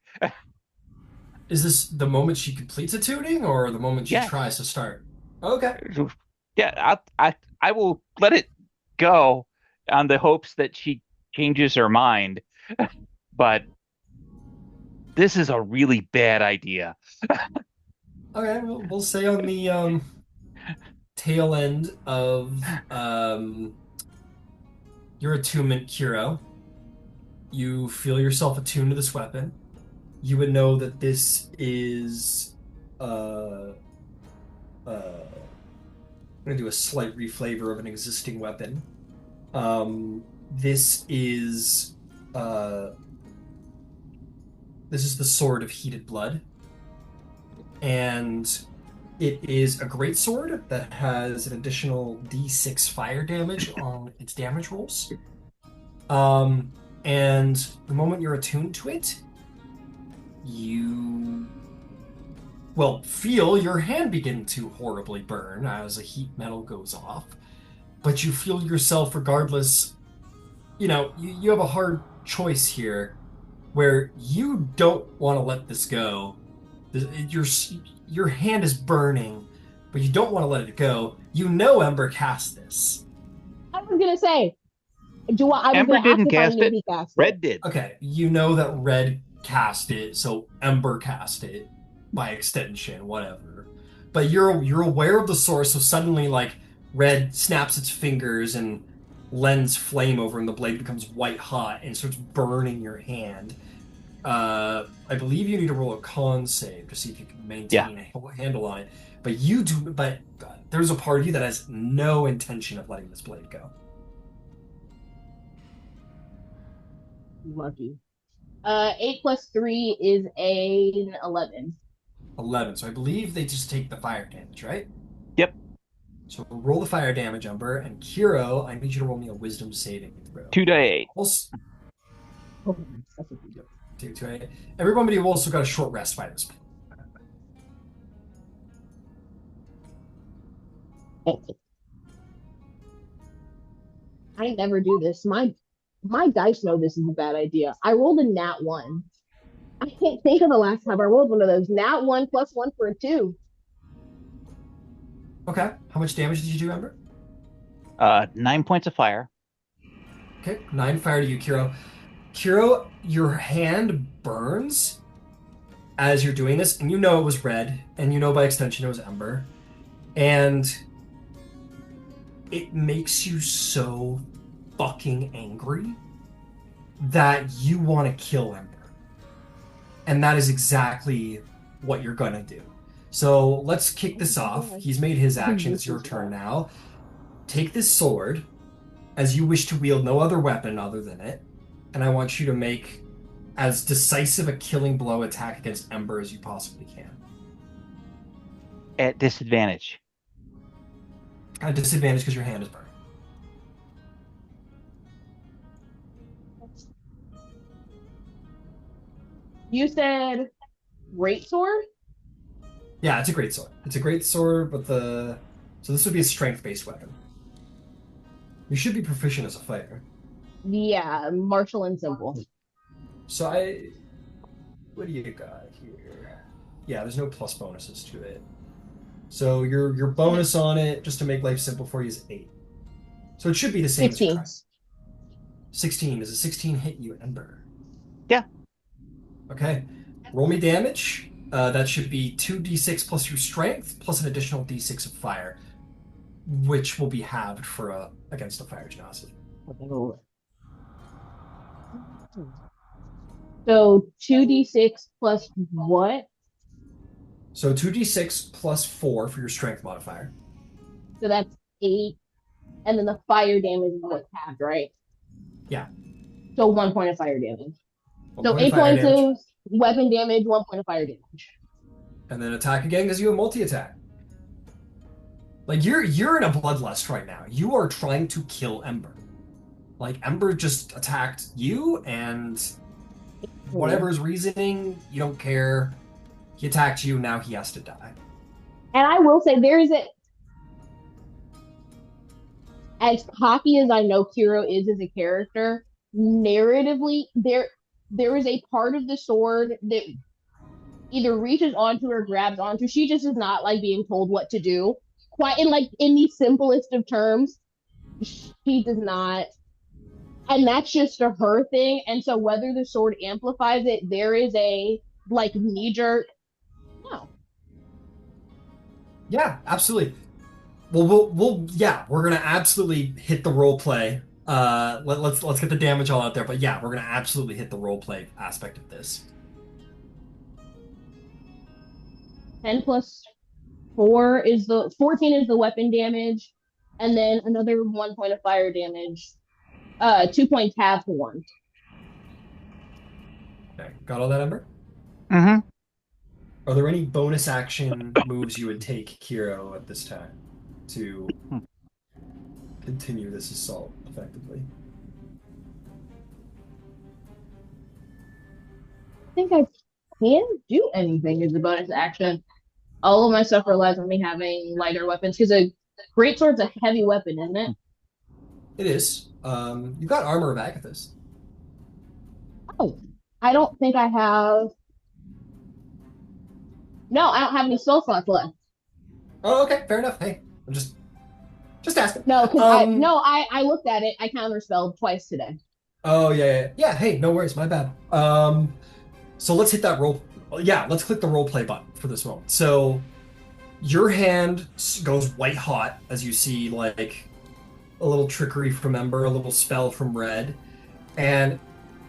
Is this the moment she completes attuning, or the moment she tries to start? Okay. Yeah, I will let it go on the hopes that she changes her mind. But this is a really bad idea. Okay, we'll say on the tail end of your attunement, Kiro, you feel yourself attuned to this weapon. You would know that this is I'm going to do a slight reflavor of an existing weapon. This is the Sword of Heated Blood, and it is a great sword that has an additional D6 fire damage on its damage rolls. And the moment you're attuned to it, you feel your hand begin to horribly burn as a heat metal goes off. But you feel yourself regardless. You have a hard choice here where you don't want to let this go. Your hand is burning, but you don't want to let it go. Ember cast this. I was gonna say, Ember didn't cast it. He cast Red it. did. Okay, you know that Red cast it, so Ember cast it by extension, whatever. But you're aware of the source, so suddenly Red snaps its fingers and lends flame over, and the blade becomes white hot and starts burning your hand. I believe you need to roll a con save to see if you can maintain a handle on it. But you do. But there's a part of you that has no intention of letting this blade go. Lucky. 8 plus 3 is an 11. 11. So I believe they just take the fire damage, right? Yep. So roll the fire damage, Ember, and Kiro, I need you to roll me a wisdom saving throw. 2d8. Also, Oh, that's a good. 2, everybody also got a short rest by this point. I never do this. My dice know this is a bad idea. I rolled a nat 1. I can't think of the last time I rolled one of those. Nat 1 plus 1 for a 2. Okay. How much damage did you do, Ember? 9 points of fire. Okay. 9 fire to you, Kiro. Kiro, your hand burns as you're doing this, and you know it was Red, and you know by extension it was Ember. And it makes you so fucking angry that you want to kill Ember. And that is exactly what you're gonna do. So let's kick this off. He's made his action. It's your turn now. Take this sword, as you wish to wield no other weapon other than it, and I want you to make as decisive a killing blow attack against Ember as you possibly can. At disadvantage. At disadvantage because your hand is burned. You said great sword? Yeah, it's a great sword. It's a great sword, but so this would be a strength-based weapon. You should be proficient as a fighter. Yeah, martial and simple. So what do you got here? Yeah, there's no plus bonuses to it. So your bonus on it, just to make life simple for you, is 8. So it should be the same 16. as 16. Does a 16 hit you, Ember? Yeah. Okay. Roll me damage. That should be 2d6 plus your strength, plus an additional d6 of fire, which will be halved for against a fire genocide. So 2d6 plus what? So 2d6 plus 4 for your strength modifier. So that's 8. And then the fire damage is what's halved, right? Yeah. So 1 point of fire damage. 1 So point 8 of fire points damage. of weapon damage, 1 point of fire damage. And then attack again because you have multi-attack. You're in a bloodlust right now. You are trying to kill Ember. Ember just attacked you, and whatever his reasoning, you don't care. He attacked you, now he has to die. And I will say there is as cocky as I know Kiro is as a character, narratively, there is a part of the sword that either reaches onto or grabs onto. She just is not being told what to do. Quite in the simplest of terms, she does not. And that's just a her thing. And so whether the sword amplifies it, there is a knee jerk. No. Yeah, absolutely. Well, we're gonna absolutely hit the role play. Let's get the damage all out there. But yeah, we're gonna absolutely hit the role play aspect of this. 10 plus 4 is the 14 is the weapon damage, and then another 1 point of fire damage. 2 points half to 1. Okay, got all that, Ember? Mm-hmm. Are there any bonus action moves you would take, Kiro, at this time to continue this assault effectively? I think I can't do anything as a bonus action. All of my stuff relies on me having lighter weapons because a greatsword's a heavy weapon, isn't it? It is. You've got Armor of Agathis. Oh, I don't think I have. No, I don't have any spell slots left. Oh, okay, fair enough. Hey, I'm just asking. No, because I looked at it. I counterspelled twice today. Oh yeah. Hey, no worries. My bad. So let's hit that roll. Yeah, let's click the role play button for this moment. So your hand goes white hot as you see like a little trickery from Ember, a little spell from Red, and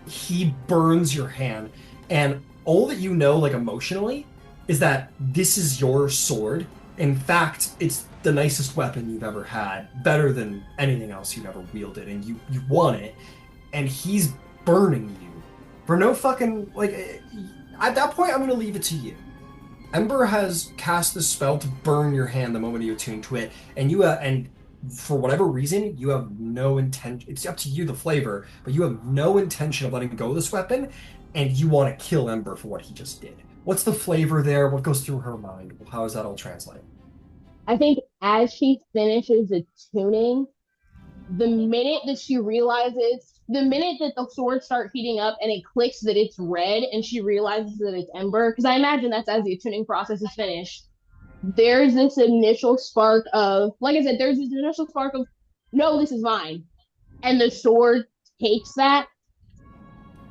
he burns your hand. And all that you know, like emotionally, is that this is your sword. In fact, it's the nicest weapon you've ever had, better than anything else you've ever wielded, and you want it. And he's burning you for no fucking like. At that point, I'm gonna leave it to you. Ember has cast the spell to burn your hand the moment you attune to it, and and for whatever reason, you have no intention. It's up to you, the flavor, but you have no intention of letting go of this weapon, and you want to kill Ember for what he just did. What's the flavor there? What goes through her mind? How does that all translate? I think as she finishes attuning, the minute that she realizes, the minute that the swords start heating up and it clicks that it's red and she realizes that it's Ember, because I imagine that's as the attuning process is finished, there's this initial spark of, like I said, there's this initial spark of, no, this is mine. And the sword takes that.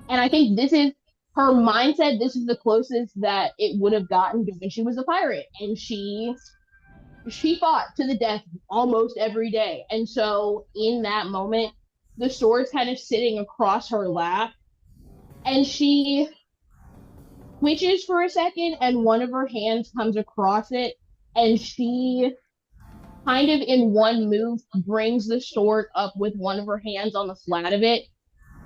And I think this is her mindset. This is the closest that it would have gotten when she was a pirate. And she fought to the death almost every day. And so in that moment, the sword's kind of sitting across her lap. And she twitches for a second, and one of her hands comes across it, and she kind of in one move brings the sword up with one of her hands on the flat of it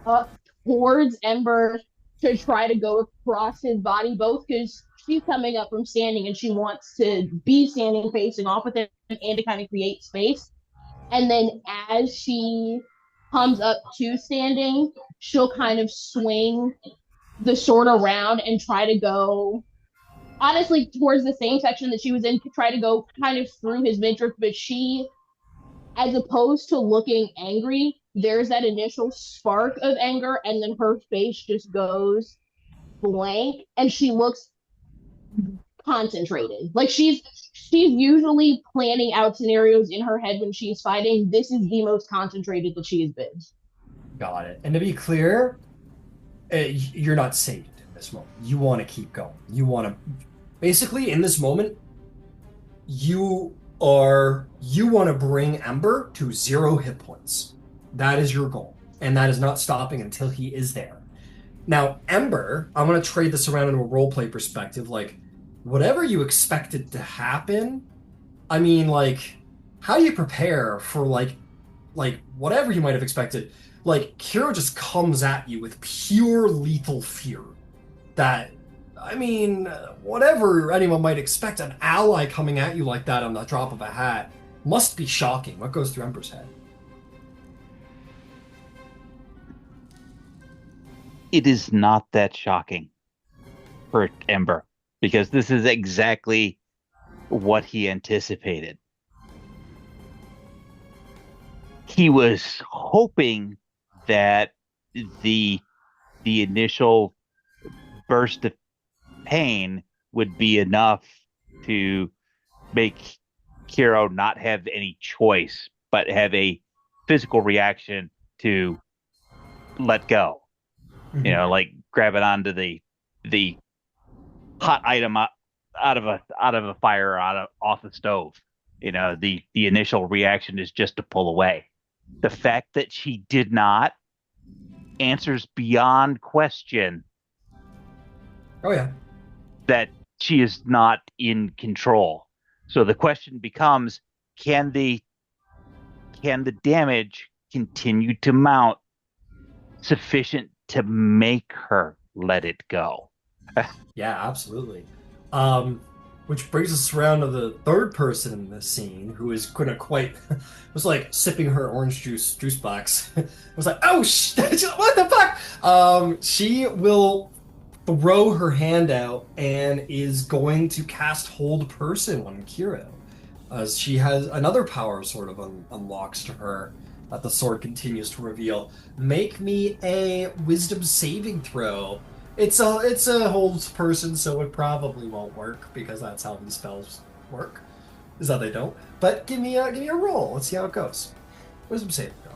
up towards Ember to try to go across his body, both because she's coming up from standing and she wants to be standing facing off with him and to kind of create space. And then as she comes up to standing, she'll kind of swing the sword around and try to go honestly towards the same section that she was in, to try to go kind of through his midriff. But she, as opposed to looking angry, there's that initial spark of anger, and then her face just goes blank and she looks concentrated. Like she's usually planning out scenarios in her head when she's fighting. This is the most concentrated that she has been. Got it. And to be clear, you're not sated in this moment. You want to keep going. You want to, basically, in this moment, you want to bring Ember to 0 hit points. That is your goal, and that is not stopping until he is there. Now, Ember, I'm going to trade this around into a roleplay perspective. Like, whatever you expected to happen, I mean, like, how do you prepare for like whatever you might have expected? Like, Kiro just comes at you with pure lethal fear. That, I mean, whatever anyone might expect, an ally coming at you like that on the drop of a hat must be shocking. What goes through Ember's head? It is not that shocking for Ember, because this is exactly what he anticipated. He was hoping that the initial burst of pain would be enough to make Kiro not have any choice, but have a physical reaction to let go. Mm-hmm. You know, like grabbing onto the hot item out of a fire or off the stove. You know, the initial reaction is just to pull away. The fact that she did not answers beyond question. Oh yeah. That she is not in control. So the question becomes, can the damage continue to mount sufficient to make her let it go? Yeah, absolutely. Which brings us around to the third person in this scene, who is gonna quite was like sipping her orange juice box. Was like, oh, what the fuck? She will throw her hand out and is going to cast Hold Person on Kiro, as she has another power sort of unlocks to her that the sword continues to reveal. Make me a Wisdom saving throw. It's a Hold Person, so it probably won't work because that's how these spells work. Is that they don't. But give me a roll. Let's see how it goes. Wisdom saving throw.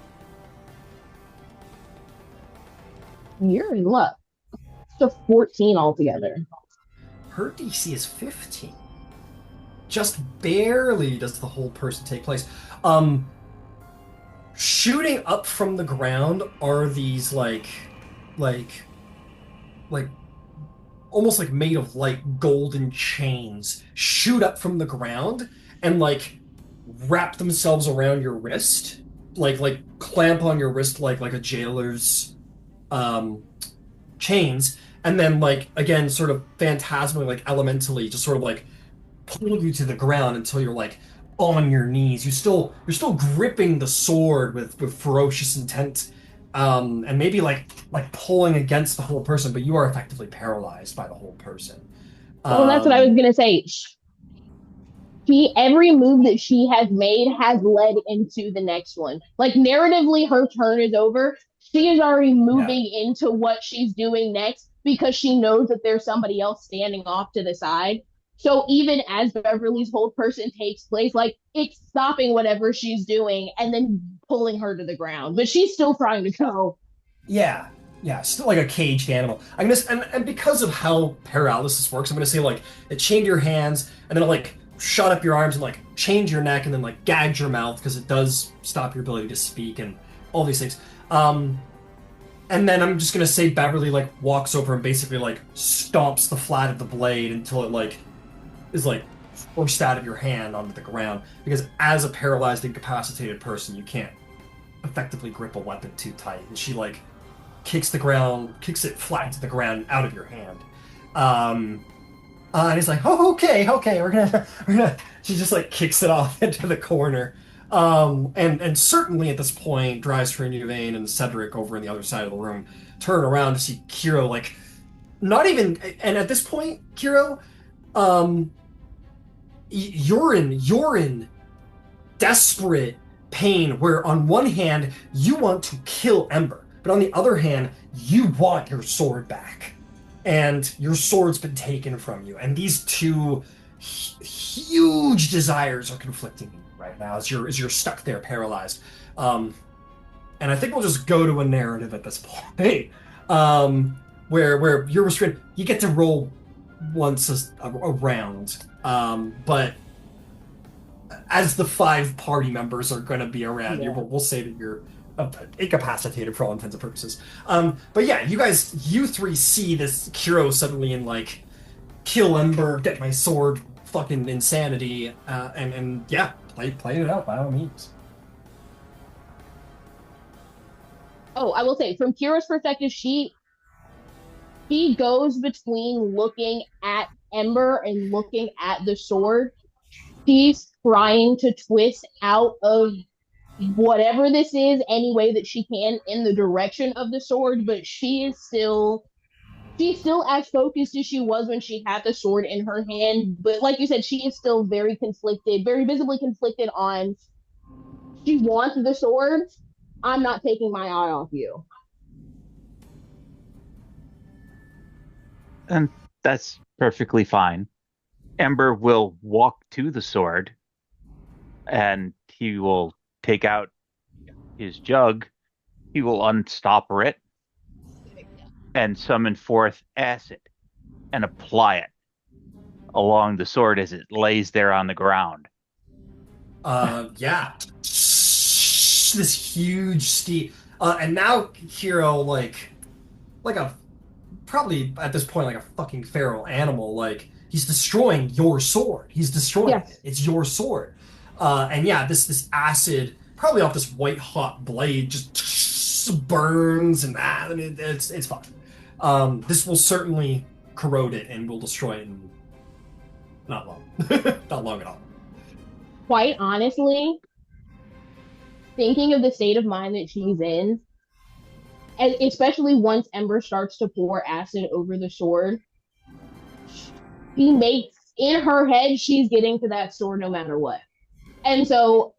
You're in luck. It's a 14 altogether. Her DC is 15. Just barely does the Hold Person take place. Shooting up from the ground are these like almost like made of like golden chains shoot up from the ground and like wrap themselves around your wrist, like clamp on your wrist like a jailer's chains, and then like again sort of phantasmally, like elementally, just sort of like pull you to the ground until you're like on your knees. You're still gripping the sword with ferocious intent, and maybe like pulling against the Hold Person, but you are effectively paralyzed by the Hold Person. Well, that's what I was gonna say. Every move that she has made has led into the next one. Like narratively, her turn is over. She is already moving into what she's doing next because she knows that there's somebody else standing off to the side. So even as Beverly's Hold Person takes place, like it's stopping whatever she's doing and then pulling her to the ground. But she's still trying to go. Yeah, still like a caged animal. I'm gonna and because of how paralysis works, I'm gonna say like it chained your hands and then it like shut up your arms and like chained your neck and then like gagged your mouth because it does stop your ability to speak and all these things. And then I'm just gonna say Beverly like walks over and basically like stomps the flat of the blade until it like is like forced out of your hand onto the ground, because as a paralyzed, incapacitated person, you can't effectively grip a weapon too tight. And she like kicks it flat to the ground out of your hand. And he's like, oh, okay, we're gonna. She just like kicks it off into the corner. And certainly at this point, Dryster and Yvaine and Cederic over in the other side of the room turn around to see Kiro like, not even. And at this point, Kiro, you're in desperate pain where on one hand you want to kill Ember, but on the other hand you want your sword back, and your sword's been taken from you, and these two huge desires are conflicting you right now as you're stuck there paralyzed. And I think we'll just go to a narrative at this point. Where you're restrained. You get to roll once a round, but as the 5 party members are going to be around you, we'll say that you're incapacitated for all intents and purposes. But yeah, you 3 see this Kiro suddenly in like kill Ember, get my sword, fucking insanity, and yeah, play it out by all means. Oh, I will say, from Kiro's perspective, she goes between looking at Ember and looking at the sword. She's trying to twist out of whatever this is any way that she can in the direction of the sword, but she's still as focused as she was when she had the sword in her hand. But like you said, she is still very conflicted, very visibly conflicted on, she wants the sword. I'm not taking my eye off you. And that's perfectly fine. Ember will walk to the sword and he will take out his jug. He will unstopper it and summon forth acid and apply it along the sword as it lays there on the ground. Yeah. This huge steep. And now Kiro, like a, probably at this point, like a fucking feral animal, like, he's destroying your sword. He's destroying Yes. it. It's your sword. And yeah, this acid, probably off this white hot blade, just burns and I mean, it's fine. This will certainly corrode it and will destroy it in not long. Not long at all. Quite honestly, thinking of the state of mind that she's in, and especially once Ember starts to pour acid over the sword, she makes in her head she's getting to that sword no matter what. And so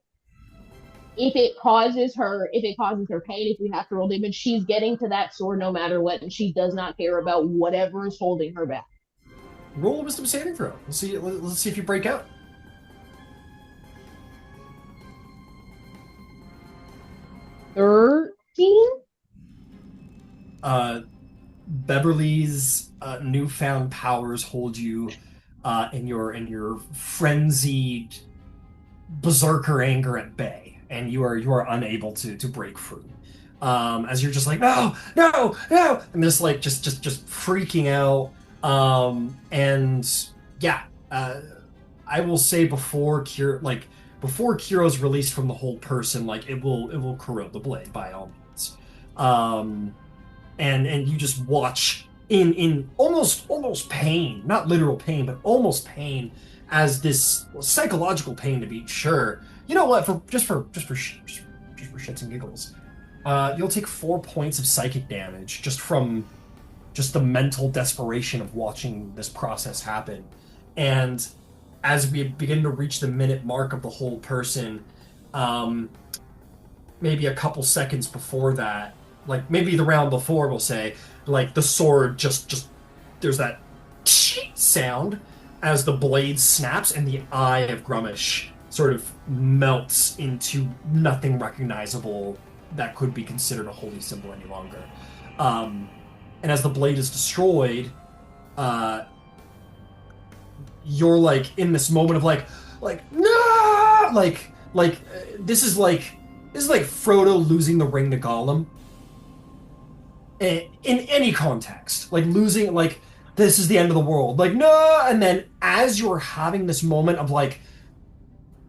if it causes her pain, if we have to roll damage, she's getting to that sword no matter what, and she does not care about whatever is holding her back. Roll a wisdom saving throw. Let's see if you break out. 13? Beverly's newfound powers hold you in your frenzied berserker anger at bay, and you are unable to break free. As you're just like no, and just like just freaking out. And yeah, I will say before Kiro's released from the whole person, like it will corrode the blade by all means. And you just watch in almost pain, not literal pain, but almost pain, as this psychological pain to be sure. You know what? For shits and giggles, you'll take 4 points of psychic damage just from the mental desperation of watching this process happen. And as we begin to reach the minute mark of the whole person, maybe a couple seconds before that, like maybe the round before, we'll say, like the sword just there's that sound as the blade snaps and the eye of Grummish sort of melts into nothing recognizable that could be considered a holy symbol any longer. And as the blade is destroyed, you're like in this moment of like no, this is like Frodo losing the ring to Gollum. In any context, like losing, like this is the end of the world, like no, and then as you're having this moment of like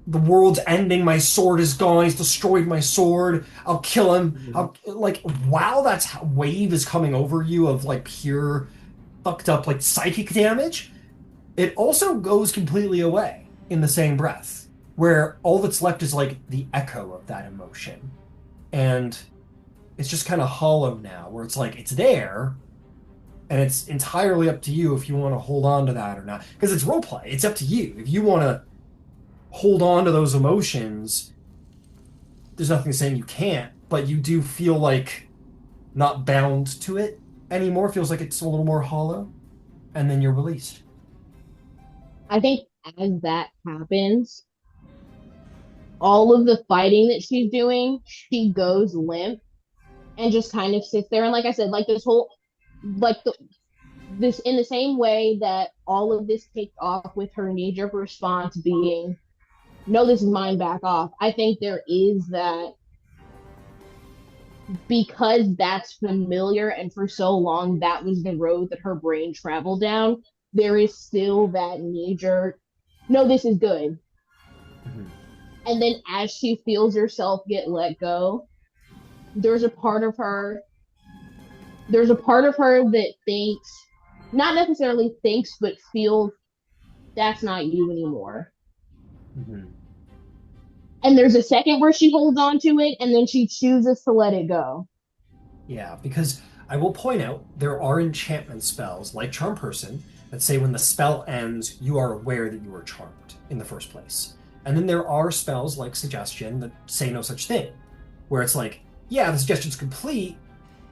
the world's ending, my sword is gone, he's destroyed my sword, I'll kill him, wow, that's wave is coming over you of like pure fucked up like psychic damage. It also goes completely away in the same breath, where all that's left is like the echo of that emotion, and it's just kind of hollow now, where it's like it's there, and it's entirely up to you if you want to hold on to that or not. Because it's roleplay. It's up to you. If you want to hold on to those emotions, there's nothing saying you can't, but you do feel like not bound to it anymore. It feels like it's a little more hollow, and then you're released. I think as that happens, all of the fighting that she's doing, she goes limp and just kind of sits there. And like I said, like this whole, this in the same way that all of this kicked off with her knee-jerk response being, no, this is mine, back off. I think there is that, because that's familiar and for so long that was the road that her brain traveled down, there is still that knee-jerk, no, this is good. Mm-hmm. And then as she feels herself get let go, there's a part of her that thinks, not necessarily thinks, but feels that's not you anymore. Mm-hmm. And there's a second where she holds on to it, and then she chooses to let it go. Yeah, because I will point out there are enchantment spells like Charm Person that say when the spell ends, you are aware that you were charmed in the first place. And then there are spells like Suggestion that say no such thing, where it's like, yeah, the suggestion's complete,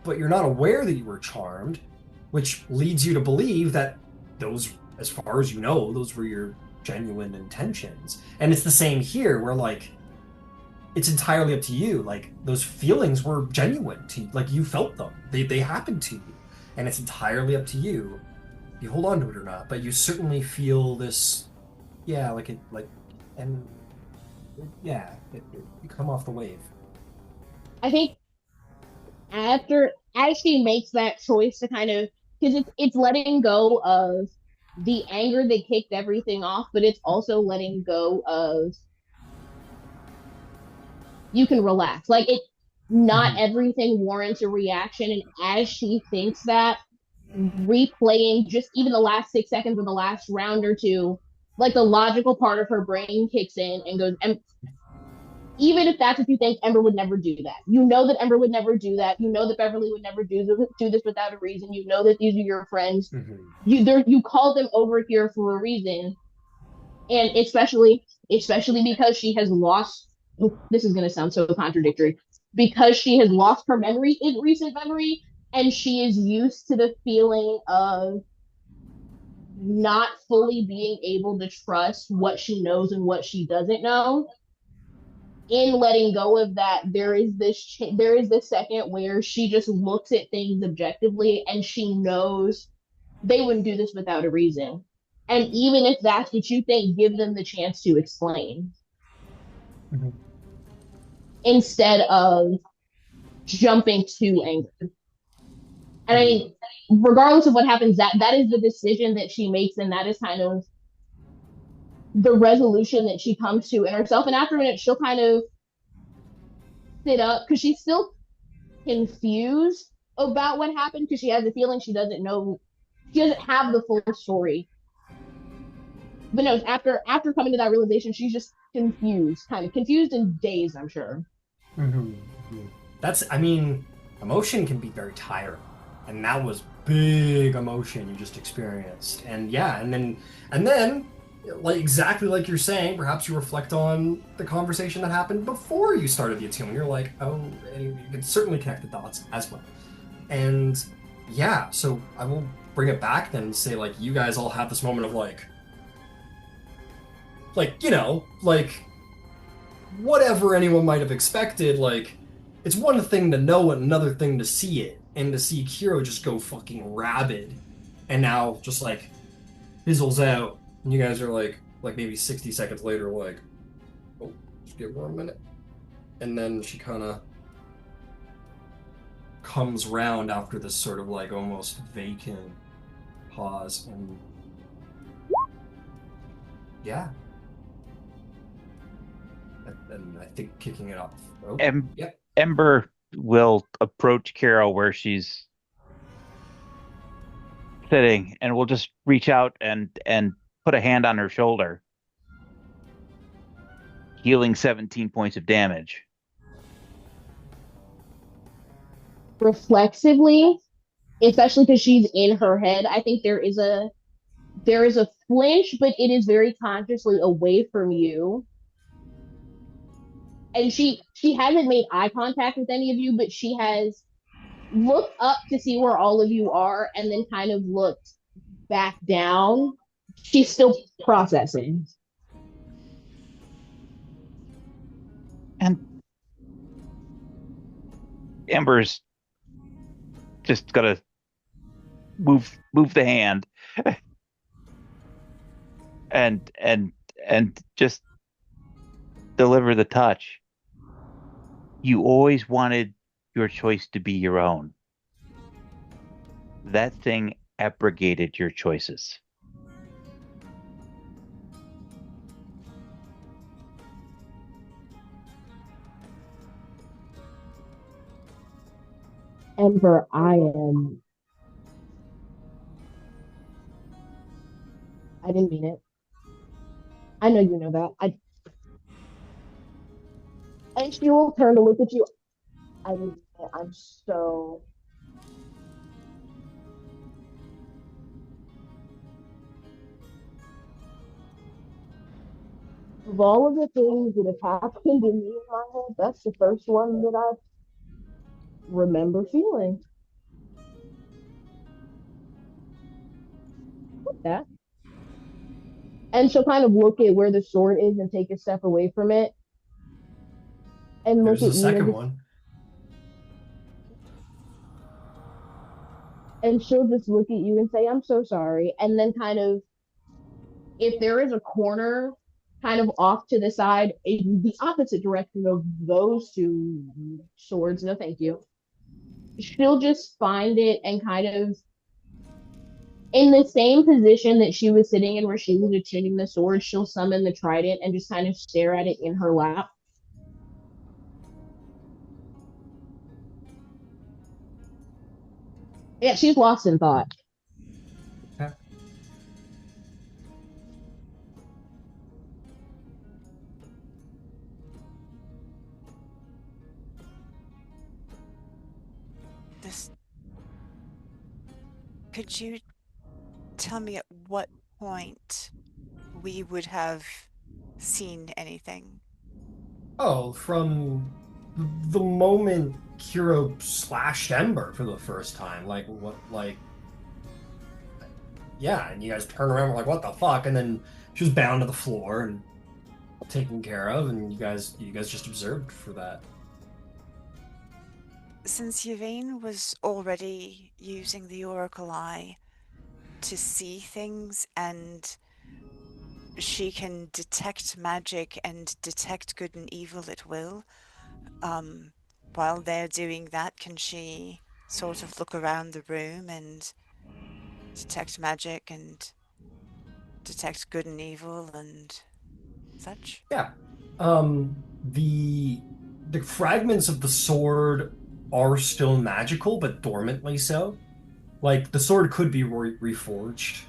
but you're not aware that you were charmed, which leads you to believe that those, as far as you know, those were your genuine intentions. And it's the same here, where like it's entirely up to you. Like those feelings were genuine to you, like you felt them. They happened to you. And it's entirely up to you if you hold on to it or not. But you certainly feel this, yeah, like it, like, and yeah, you come off the wave. I think as she makes that choice to kind of, because it's letting go of the anger that kicked everything off, but it's also letting go of you can relax. Like it not everything warrants a reaction. And as she thinks that, replaying just even the last 6 seconds of the last round or two, like the logical part of her brain kicks in and goes, and even if that's what you think, Ember would never do that. You know that Ember would never do that. You know that Beverly would never do this without a reason. You know that these are your friends. You called them over here for a reason, and especially because she has lost. This is going to sound so contradictory. Because she has lost her memory in recent memory, and she is used to the feeling of not fully being able to trust what she knows and what she doesn't know. In letting go of that, there is this second where she just looks at things objectively and she knows they wouldn't do this without a reason. And even if that's what you think, give them the chance to explain instead of jumping to anger. And I mean, regardless of what happens, that is the decision that she makes, and that is kind of the resolution that she comes to in herself. And after a minute, she'll kind of sit up because she's still confused about what happened because she has a feeling she doesn't know, she doesn't have the full story. But no, after coming to that realization, she's just confused, kind of confused and dazed, I'm sure. That's, I mean, emotion can be very tiring, and that was big emotion you just experienced. And yeah, and then like exactly like you're saying, perhaps you reflect on the conversation that happened before you started the attunement. You're like, oh, and you can certainly connect the dots as well. And yeah, so I will bring it back then and say, like, you guys all have this moment of like, you know, like whatever anyone might have expected, like it's one thing to know it, another thing to see it, and to see Kiro just go fucking rabid, and now just like fizzles out, and you guys are like maybe 60 seconds later, like, oh, just give her a minute, and then she kind of comes round after this sort of like almost vacant pause, and yeah. And I think kicking it off. Oh, yep. Ember will approach Carol where she's sitting, and will just reach out and put a hand on her shoulder, healing 17 points of damage. Reflexively, especially because she's in her head, I think there is a flinch, but it is very consciously away from you. And she hasn't made eye contact with any of you, but she has looked up to see where all of you are and then kind of looked back down. She's still processing. And Ember's just gotta move the hand and just deliver the touch. You always wanted your choice to be your own. That thing abrogated your choices. Ember, I didn't mean it. I know you know that. And she will turn to look at you. I'm so. Of all of the things that have happened to me in my head, that's the first one that I remember feeling. What that? And she'll kind of look at where the sword is and take a step away from it. And There's look the at second you. one. And she'll just look at you and say, I'm so sorry. And then kind of, if there is a corner kind of off to the side, in the opposite direction of those two swords, no thank you, she'll just find it and kind of In the same position that she was sitting in where she was attuning the sword, she'll summon the trident and just kind of stare at it in her lap. Yeah, she's lost in thought. Okay. Could you tell me at what point we would have seen anything? Oh, from the moment Kiro slashed Ember for the first time, like what, like, yeah, and you guys turn around and were like, what the fuck? And then she was bound to the floor and taken care of, and you guys just observed for that. Since Yvaine was already using the Oracle Eye to see things, and she can detect magic and detect good and evil at will, while they're doing that, can she sort of look around the room and detect magic and detect good and evil and such? Yeah. The fragments of the sword are still magical, but dormantly so. Like the sword could be reforged.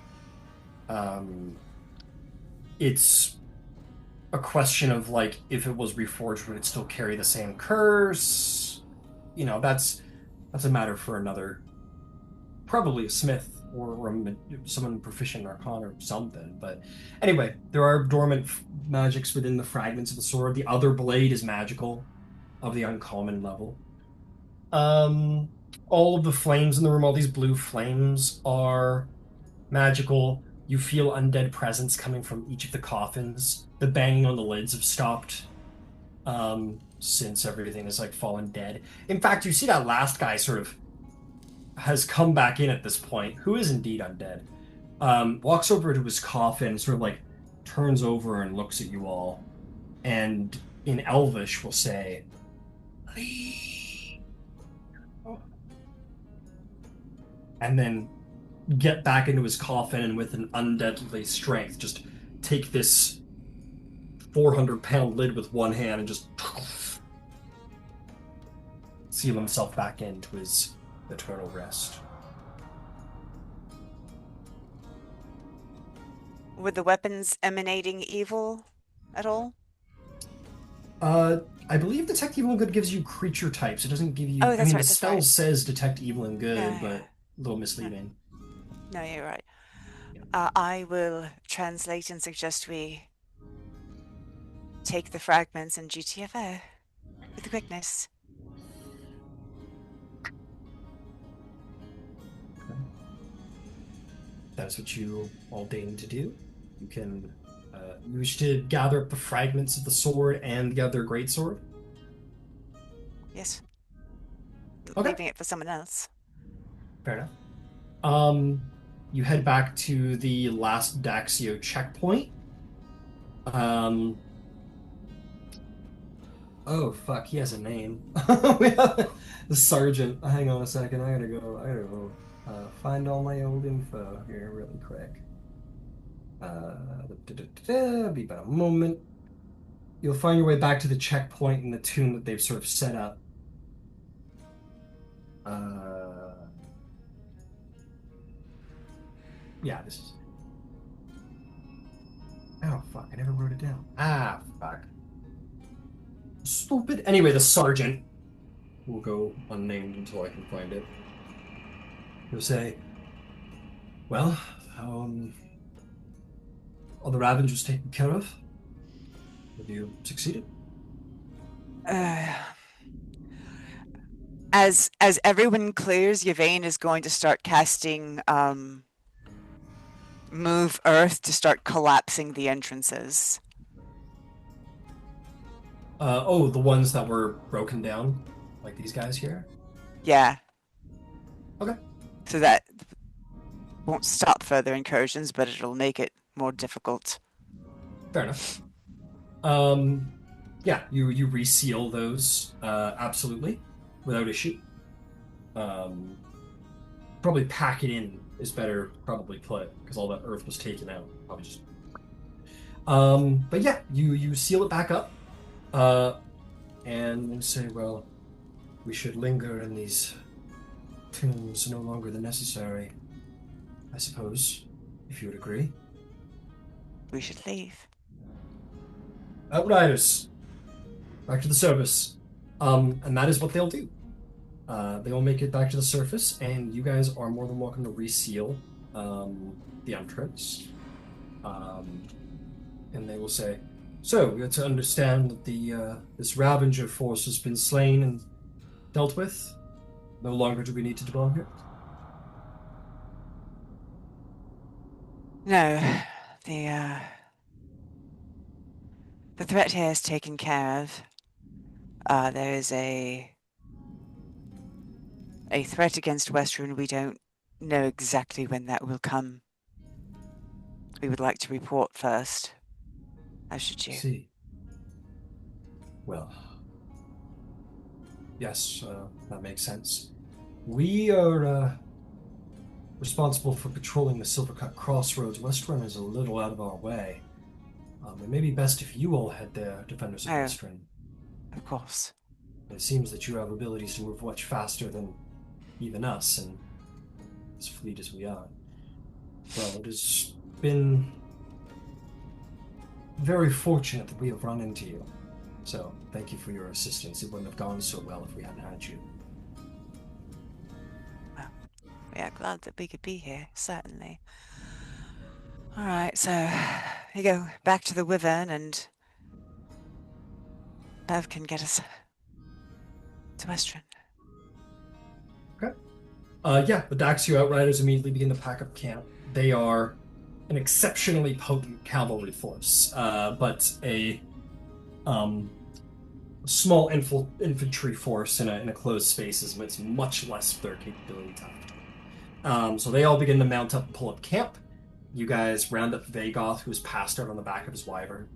It's a question of like if it was reforged, would it still carry the same curse? You know, that's a matter for another, probably a smith or someone proficient in Arcana or something. But anyway, there are dormant magics within the fragments of the sword. The other blade is magical, of the uncommon level. All of the flames in the room, all these blue flames, are magical. You feel undead presence coming from each of the coffins. The banging on the lids have stopped, since everything is like fallen dead. In fact, you see that last guy sort of has come back in at this point, who is indeed undead. Walks over to his coffin, sort of like turns over and looks at you all, and in Elvish will say, and then get back into his coffin and with an undeadly strength just take this 400-pound lid with one hand and just seal himself back into his eternal rest. Were the weapons emanating evil at all? I believe Detect Evil and Good gives you creature types. It doesn't give you... Oh, that's right, the that's spell right. says Detect Evil and Good, Yeah, but yeah. a little misleading. No, you're right. I will translate and suggest we take the fragments and GTFO with quickness. That's what you all deign to do. You can... you wish to gather up the fragments of the sword and the other greatsword? Yes. Okay. Leaving it for someone else. Fair enough. You head back to the last Daxio checkpoint. Oh fuck, he has a name. We have the sergeant. Hang on a second. I gotta go. Find all my old info here really quick. Be about a moment. You'll find your way back to the checkpoint in the tomb that they've sort of set up. Yeah, this is. Oh fuck! I never wrote it down. Ah fuck. Stupid. Anyway, the sergeant will go unnamed until I can find it. He'll say, "Well, are the Ravagers taken care of? Have you succeeded?" As everyone clears, Yvaine is going to start casting Move Earth to start collapsing the entrances. Oh, the ones that were broken down, like these guys here? Yeah. Okay. So that won't stop further incursions, but it'll make it more difficult. Fair enough. Yeah, you reseal those, absolutely, without issue. Probably pack it in is better probably put, because all that earth was taken out. Probably just. But yeah, you seal it back up, and say, well, we should linger in these tombs no longer than necessary. I suppose, if you would agree. We should leave. Outriders, back to the surface. And that is what they'll do. They will make it back to the surface, and you guys are more than welcome to reseal the entrance. And they will say, so, we are to understand that this Ravager force has been slain and dealt with. No longer do we need to debug it. No, the threat here is taken care of. There is a threat against Westruun. We don't know exactly when that will come. We would like to report first. How should you? See. Well, yes, that makes sense. We are responsible for patrolling the Silvercut Crossroads. Westruun is a little out of our way. It may be best if you all head there, Defenders of Westruun. Of course. It seems that you have abilities to move much faster than even us, and as fleet as we are. Well, it has been very fortunate that we have run into you. So, thank you for your assistance. It wouldn't have gone so well if we hadn't had you. Well, we are glad that we could be here, certainly. Alright, so we go back to the Wyvern, and Bev can get us to Westruun. Okay. Yeah, the Daxio Outriders immediately begin to pack up camp. They are an exceptionally potent cavalry force, but a small infantry force in a closed space is much less their capability time. So they all begin to mount up and pull up camp. You guys round up Vagoth, who's passed out on the back of his wyvern.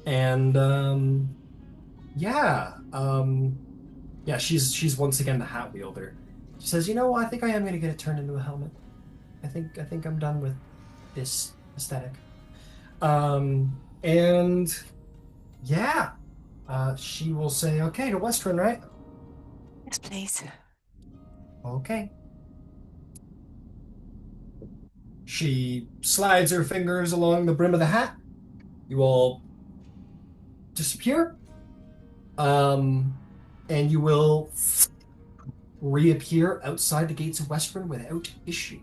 And she's once again the hat wielder. She says, I think I am going to get it turned into a helmet. I think I'm done with this aesthetic. She will say, okay, to Westruun, right? Yes, please. Okay. She slides her fingers along the brim of the hat. You all disappear. And you will reappear outside the gates of Westruun without issue.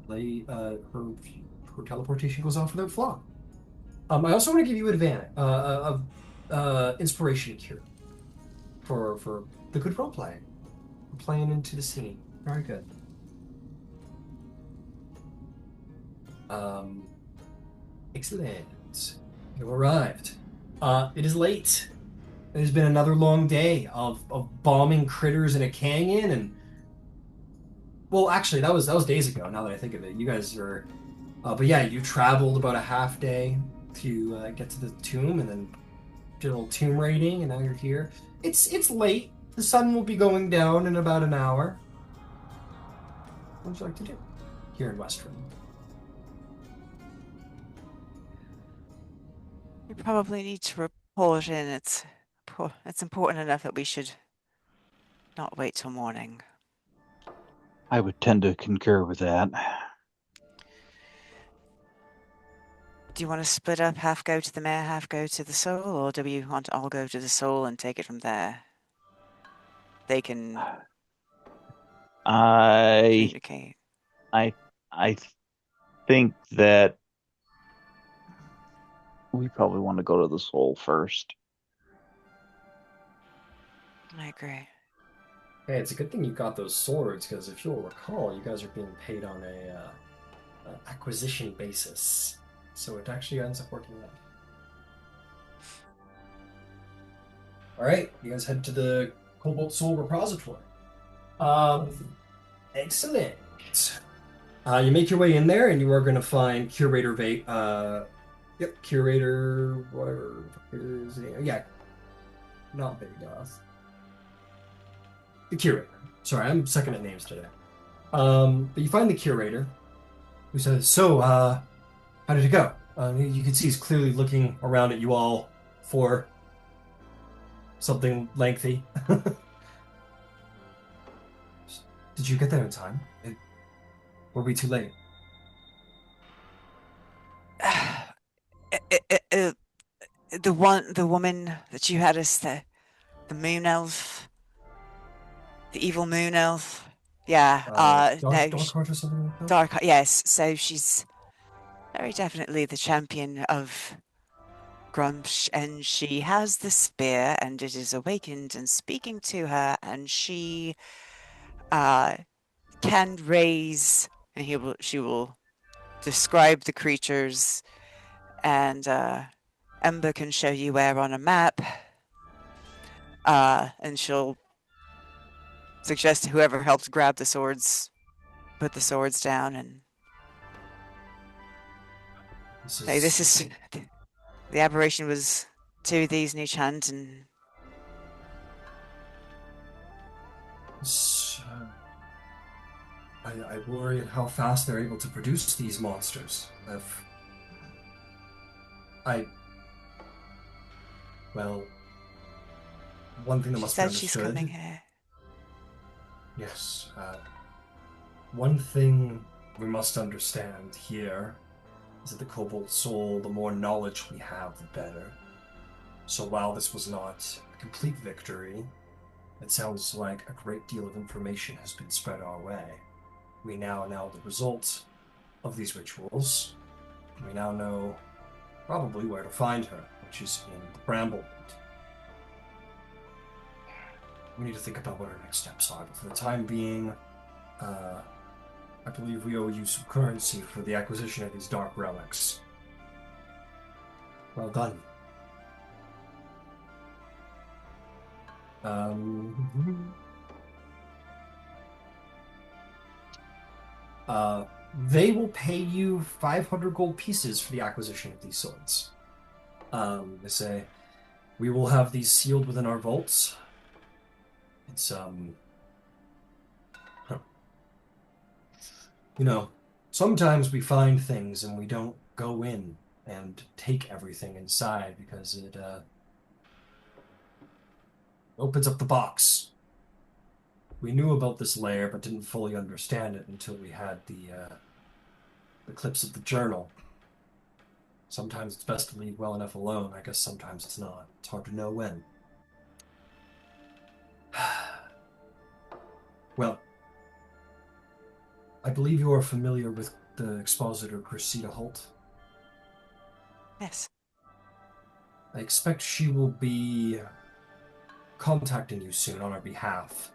Her teleportation goes off without flaw. I also want to give you advantage of inspiration cure for the good role playing. We're playing into the scene. Very good. Excellent. You have arrived. It is late. It has been another long day of bombing critters in a canyon, and well, actually, that was days ago. Now that I think of it, you guys are. But yeah, you traveled about a half day to get to the tomb, and then did a little tomb raiding, and now you're here. It's late. The sun will be going down in about an hour. What would you like to do here in Westruun? We probably need to report in. It's important enough that we should not wait till morning. I would tend to concur with that. Do you want to split up, half go to the Mare, half go to the Soul, or do we want to all go to the Soul and take it from there? They can communicate. I think that we probably want to go to the Soul first. I agree. Hey, it's a good thing you got those swords, because if you'll recall, you guys are being paid on a acquisition basis, so it actually ends up working out. All right, you guys head to the Cobalt Soul repository. Excellent. You make your way in there, and you are going to find Curator Curator, whatever his name. Yeah, not Vagoth. The Curator. Sorry, I'm second at names today. But you find the curator, who says, "So, how did it go?" You can see he's clearly looking around at you all for something lengthy. Did you get there in time? Were we too late? The woman that you had as the moon elf, the evil moon elf. Yeah. Dark Heart or something like that? Dark. Yes. So she's very definitely the champion of Grumsh, and she has the spear, and it is awakened and speaking to her, and she can raise, and she will describe the creatures, and Ember can show you where on a map, and she'll suggest to whoever helps grab the swords, put the swords down, and say, this is the aberration was two of these new chant, and I worry at how fast they're able to produce these monsters. Well, one thing that she must be said understood. she's coming here. Yes. One thing we must understand here is that the Cobalt Soul, the more knowledge we have, the better. So while this was not a complete victory, it sounds like a great deal of information has been spread our way. We now know the result of these rituals. We now know probably where to find her, which is in the Bramblewood. We need to think about what our next steps are, but for the time being, I believe we owe you some currency for the acquisition of these dark relics. Well done. They will pay you 500 gold pieces for the acquisition of these swords. They say, we will have these sealed within our vaults. It's, You know, sometimes we find things and we don't go in and take everything inside because it, opens up the box. We knew about this lair, but didn't fully understand it until we had the clips of the journal. Sometimes it's best to leave well enough alone. I guess sometimes it's not. It's hard to know when. Well, I believe you are familiar with the expositor Cressida Holt. Yes. I expect she will be contacting you soon on our behalf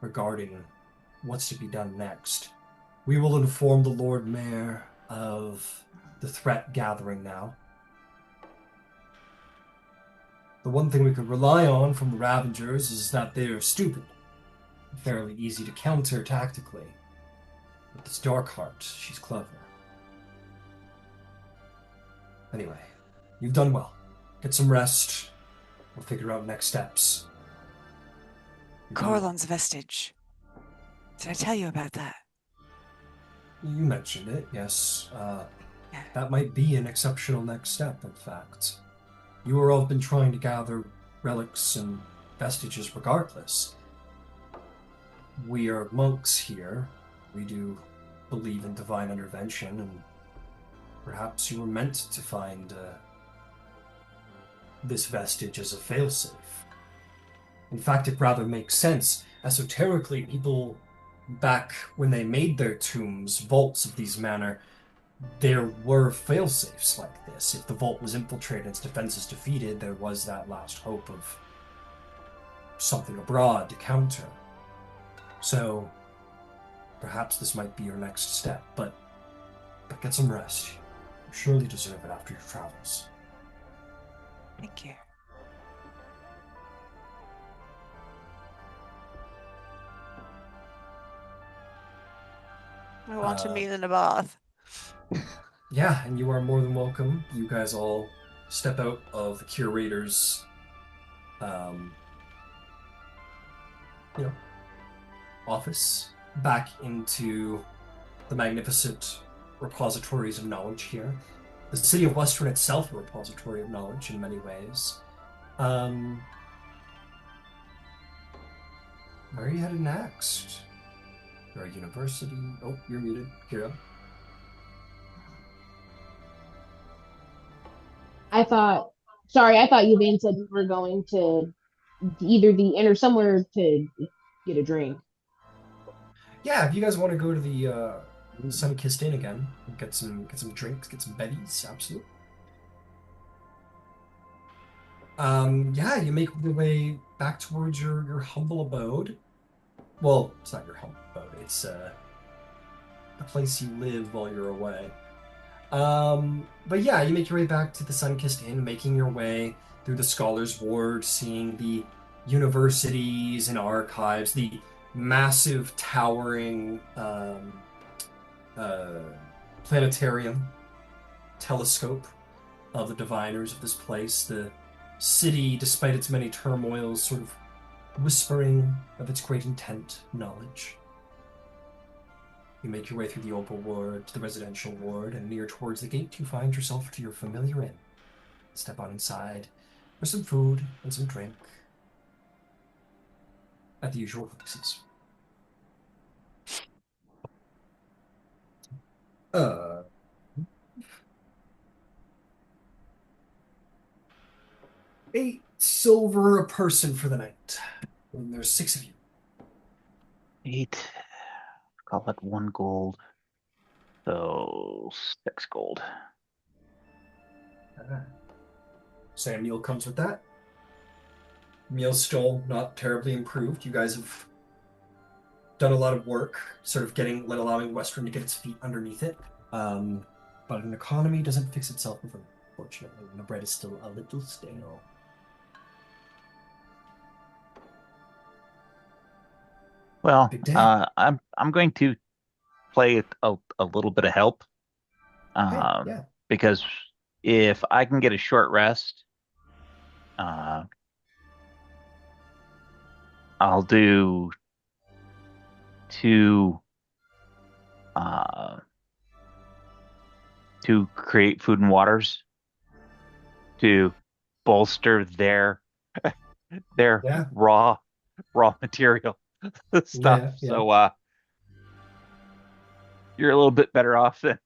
regarding what's to be done next. We will inform the Lord Mayor of the threat gathering now. The one thing we could rely on from the Ravagers is that they are stupid, fairly easy to counter tactically. With this Darkheart, she's clever. Anyway, you've done well. Get some rest. We'll figure out next steps. Corlon's vestige. Did I tell you about that? You mentioned it, yes. That might be an exceptional next step, in fact. You all have been trying to gather relics and vestiges regardless. We are monks here. We do believe in divine intervention, and perhaps you were meant to find this vestige as a failsafe. In fact, it rather makes sense. Esoterically, people back when they made their tombs, vaults of these manner, there were failsafes like this. If the vault was infiltrated and its defenses defeated, there was that last hope of something abroad to counter. So, perhaps this might be your next step, but get some rest. You surely deserve it after your travels. Thank you. I want a meal in a bath. Yeah, and you are more than welcome. You guys all step out of the curator's, office, back into the magnificent repositories of knowledge here. The city of Westruun itself, a repository of knowledge in many ways. Where are you headed next? Your university. Oh, you're muted, Kira. I thought Yvaine said we were going to either the inn or somewhere to get a drink. Yeah, if you guys want to go to the Sun Kissed Inn again, get some drinks, get some betties, absolutely. Yeah, you make your way back towards your humble abode. Well, it's not your humble abode. It's the place you live while you're away. But yeah, you make your way back to the Sun Kissed Inn, making your way through the Scholars' Ward, seeing the universities and archives, the massive towering planetarium telescope of the diviners of this place. The city, despite its many turmoils, sort of whispering of its great intent, knowledge. You make your way through the Opal Ward to the residential ward, and near towards the gate, you find yourself to your familiar inn. Step on inside for some food and some drink at the usual places. $8 silver a person for the night. And there's 6 of you. 8. Call it 1 gold. So 6 gold. Same meal comes with that. Meal's still not terribly improved. You guys have done a lot of work, sort of allowing Westruun to get its feet underneath it. But an economy doesn't fix itself overnight, unfortunately. And the bread is still a little stale. Well, Big day. I'm going to play a little bit of help. Yeah. Because if I can get a short rest, I'll do 2 to create food and waters to bolster their Yeah. raw material stuff. Yeah. So you're a little bit better off than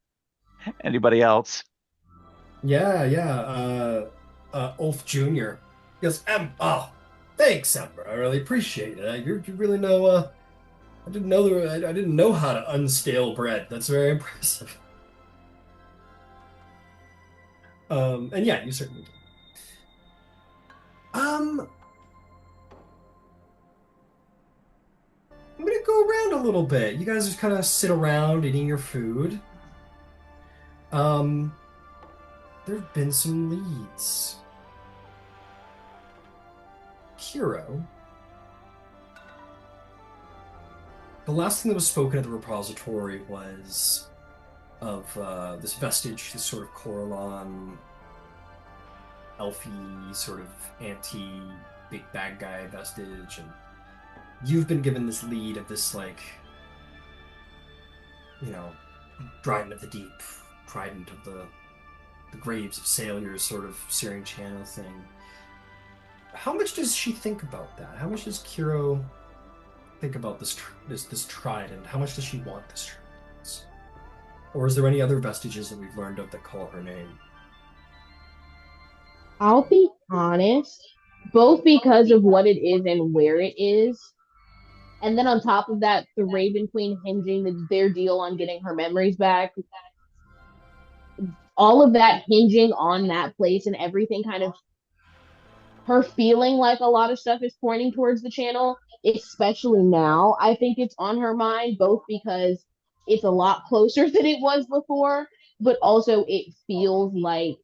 anybody else. Yeah. Ulf Jr. goes, oh, thanks, Ember. I really appreciate it. You really know, I didn't know how to unstale bread. That's very impressive. And yeah, you certainly do. I'm gonna go around a little bit. You guys just kind of sit around eating your food. There've been some leads. Hero. The last thing that was spoken at the repository was of this vestige, this sort of Coralon, elfy, sort of anti-big bad guy vestige, and you've been given this lead of this, like, Dryden of the Deep, Trident of the Graves of Sailors sort of Syrian channel thing. How much does she think about that? How much does Kiro think about this trident? How much does she want this trident? Or is there any other vestiges that we've learned of that call her name? I'll be honest, both because of what it is and where it is, and then on top of that, the Raven Queen hinging their deal on getting her memories back. All of that hinging on that place and everything, kind of her feeling like a lot of stuff is pointing towards the channel, especially now. I think it's on her mind, both because it's a lot closer than it was before, but also it feels like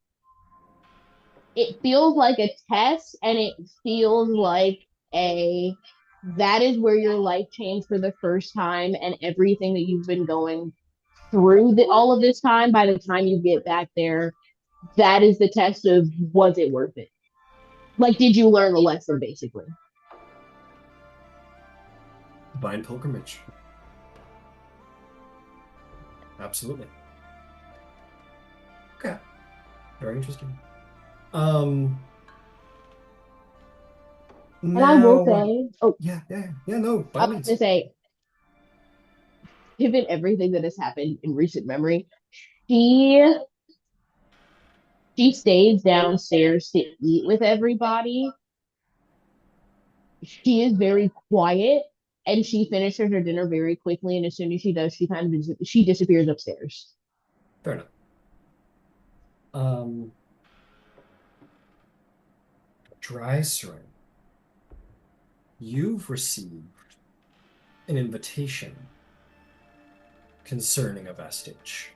a test, and it feels like that is where your life changed for the first time, and everything that you've been going through all of this time, by the time you get back there, that is the test of, was it worth it? Like, did you learn the lesson, basically? Divine pilgrimage. Absolutely. Okay. Very interesting. And I will Now, say, no, by I all was means. gonna say, given everything that has happened in recent memory, she she stays downstairs to eat with everybody. She is very quiet, and she finishes her dinner very quickly. And as soon as she does, she disappears upstairs. Fair enough. Um, Drycerin, you've received an invitation concerning a vestige.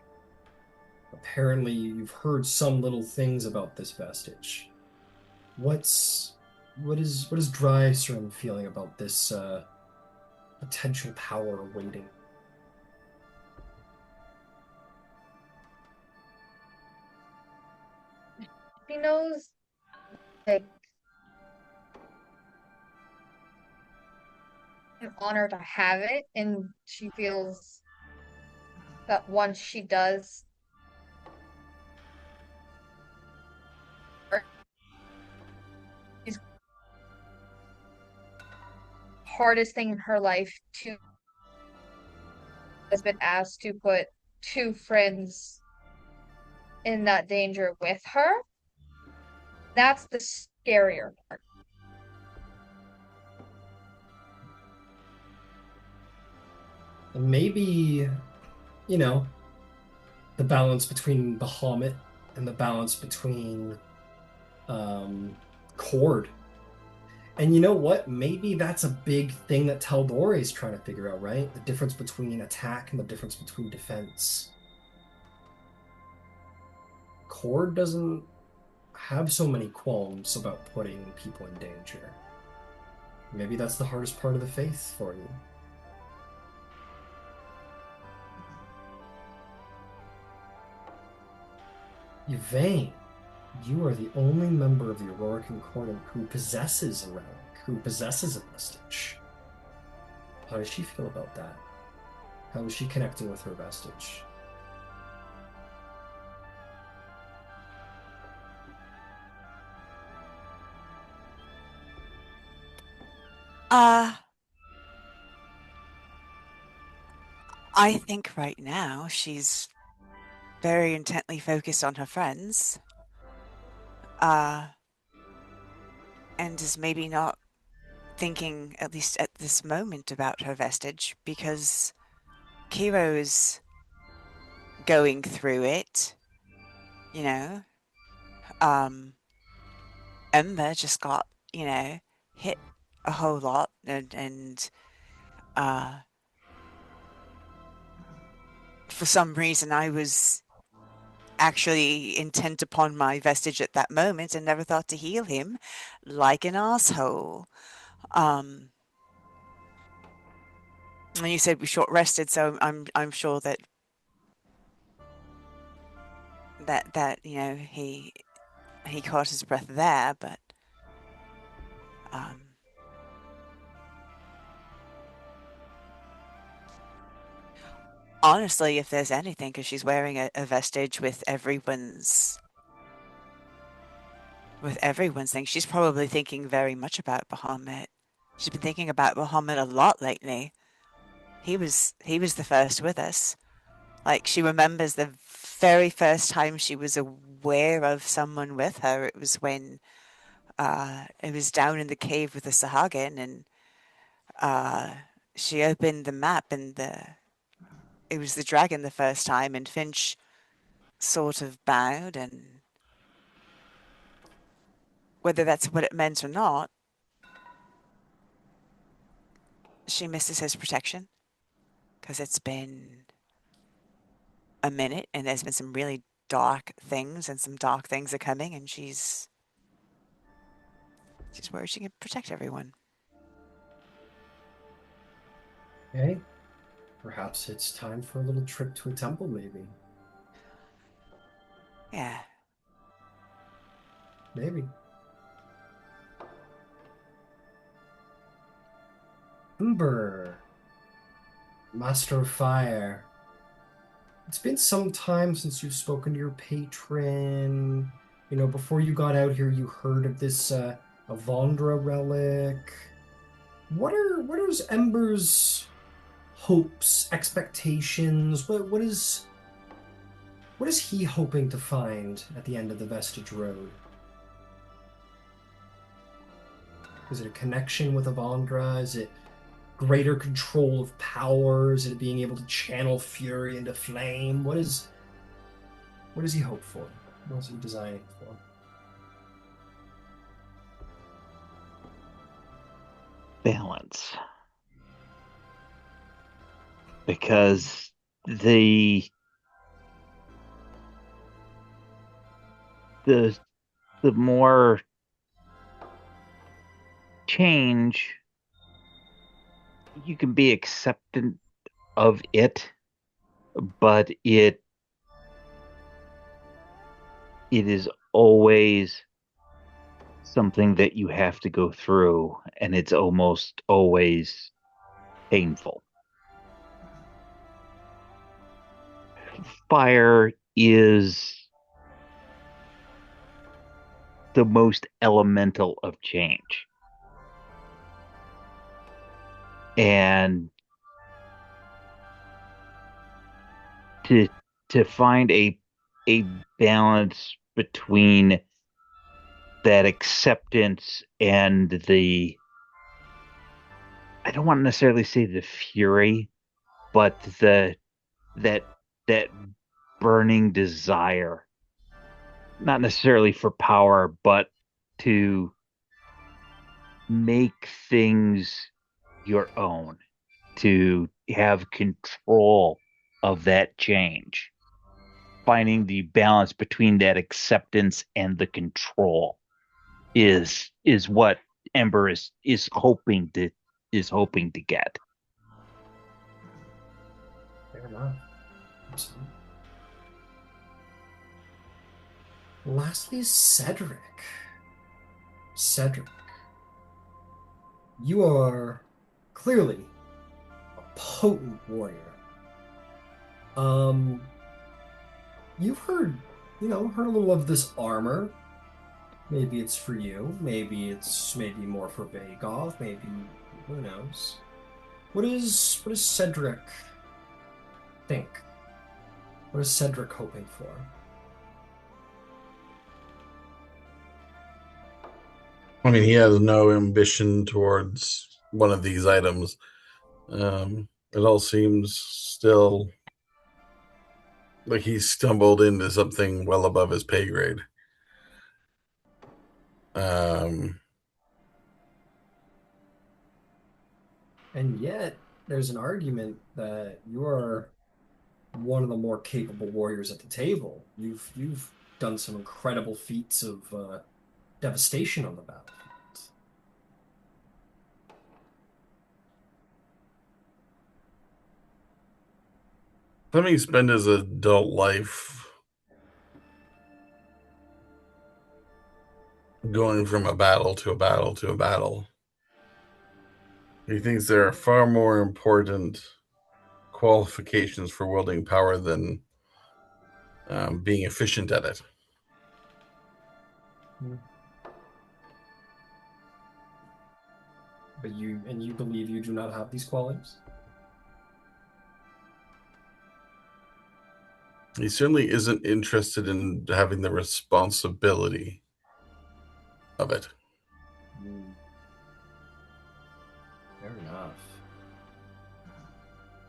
Apparently, you've heard some little things about this vestige. What is Drycerin feeling about this potential power waiting? She knows, like, an honor to have it, and she feels that once she does, it's the hardest thing in her life to has been asked to put two friends in that danger with her. That's the scarier part. And maybe, the balance between Bahamut and the balance between Cord. And you know what? Maybe that's a big thing that Tal'Dorei is trying to figure out, right? The difference between attack and the difference between defense. Cord doesn't have so many qualms about putting people in danger. Maybe that's the hardest part of the faith for you. Yvaine, you are the only member of the Aurora Concordant who possesses a relic, who possesses a vestige. How does she feel about that? How is she connecting with her vestige? I think right now she's very intently focused on her friends. And is maybe not thinking, at least at this moment, about her vestige because Kiro's going through it, you know. Ember just got, hit a whole lot and for some reason I was actually intent upon my vestige at that moment and never thought to heal him like an asshole. And you said we short rested, so I'm sure that he caught his breath there, but honestly, if there's anything, because she's wearing a vestige with everyone's thing, she's probably thinking very much about Bahamut. She's been thinking about Bahamut a lot lately. He was the first with us. Like, she remembers the very first time she was aware of someone with her. It was when it was down in the cave with the Sahagin, and she opened the map, and it was the dragon the first time, and Finch sort of bowed, and whether that's what it meant or not, she misses his protection because it's been a minute and there's been some really dark things, and some dark things are coming, and she's worried she can protect everyone. Okay. Perhaps it's time for a little trip to a temple, maybe. Yeah. Maybe. Ember. Master of Fire. It's been some time since you've spoken to your patron. You know, before you got out here, you heard of this Avondra relic. What are Ember's hopes, expectations? What is he hoping to find at the end of the Vestige Road? Is it a connection with Avondra? Is it greater control of power? Is it being able to channel fury into flame? What does he hope for? What is he designing for? Balance. Because the more change you can be acceptant of it, but it is always something that you have to go through, and it's almost always painful. Fire is the most elemental of change. And to find a balance between that acceptance and I don't want to necessarily say the fury, but that burning desire, not necessarily for power, but to make things your own, to have control of that change. Finding the balance between that acceptance and the control is what Ember is hoping to get. Fair enough. Absolutely. Lastly, Cederic. Cederic, you are clearly a potent warrior. You've heard a little of this armor. Maybe it's for you. Maybe it's more for Vagoth. Maybe, who knows? What does Cedric think? What is Cedric hoping for? I mean, he has no ambition towards one of these items. It all seems still like he stumbled into something well above his pay grade. And yet, there's an argument that you are one of the more capable warriors at the table. You've done some incredible feats of devastation on the battlefield. Having spent his adult life going from a battle to a battle to a battle, he thinks there are far more important qualifications for wielding power than being efficient at it. But you believe you do not have these qualities? He certainly isn't interested in having the responsibility of it. Fair enough.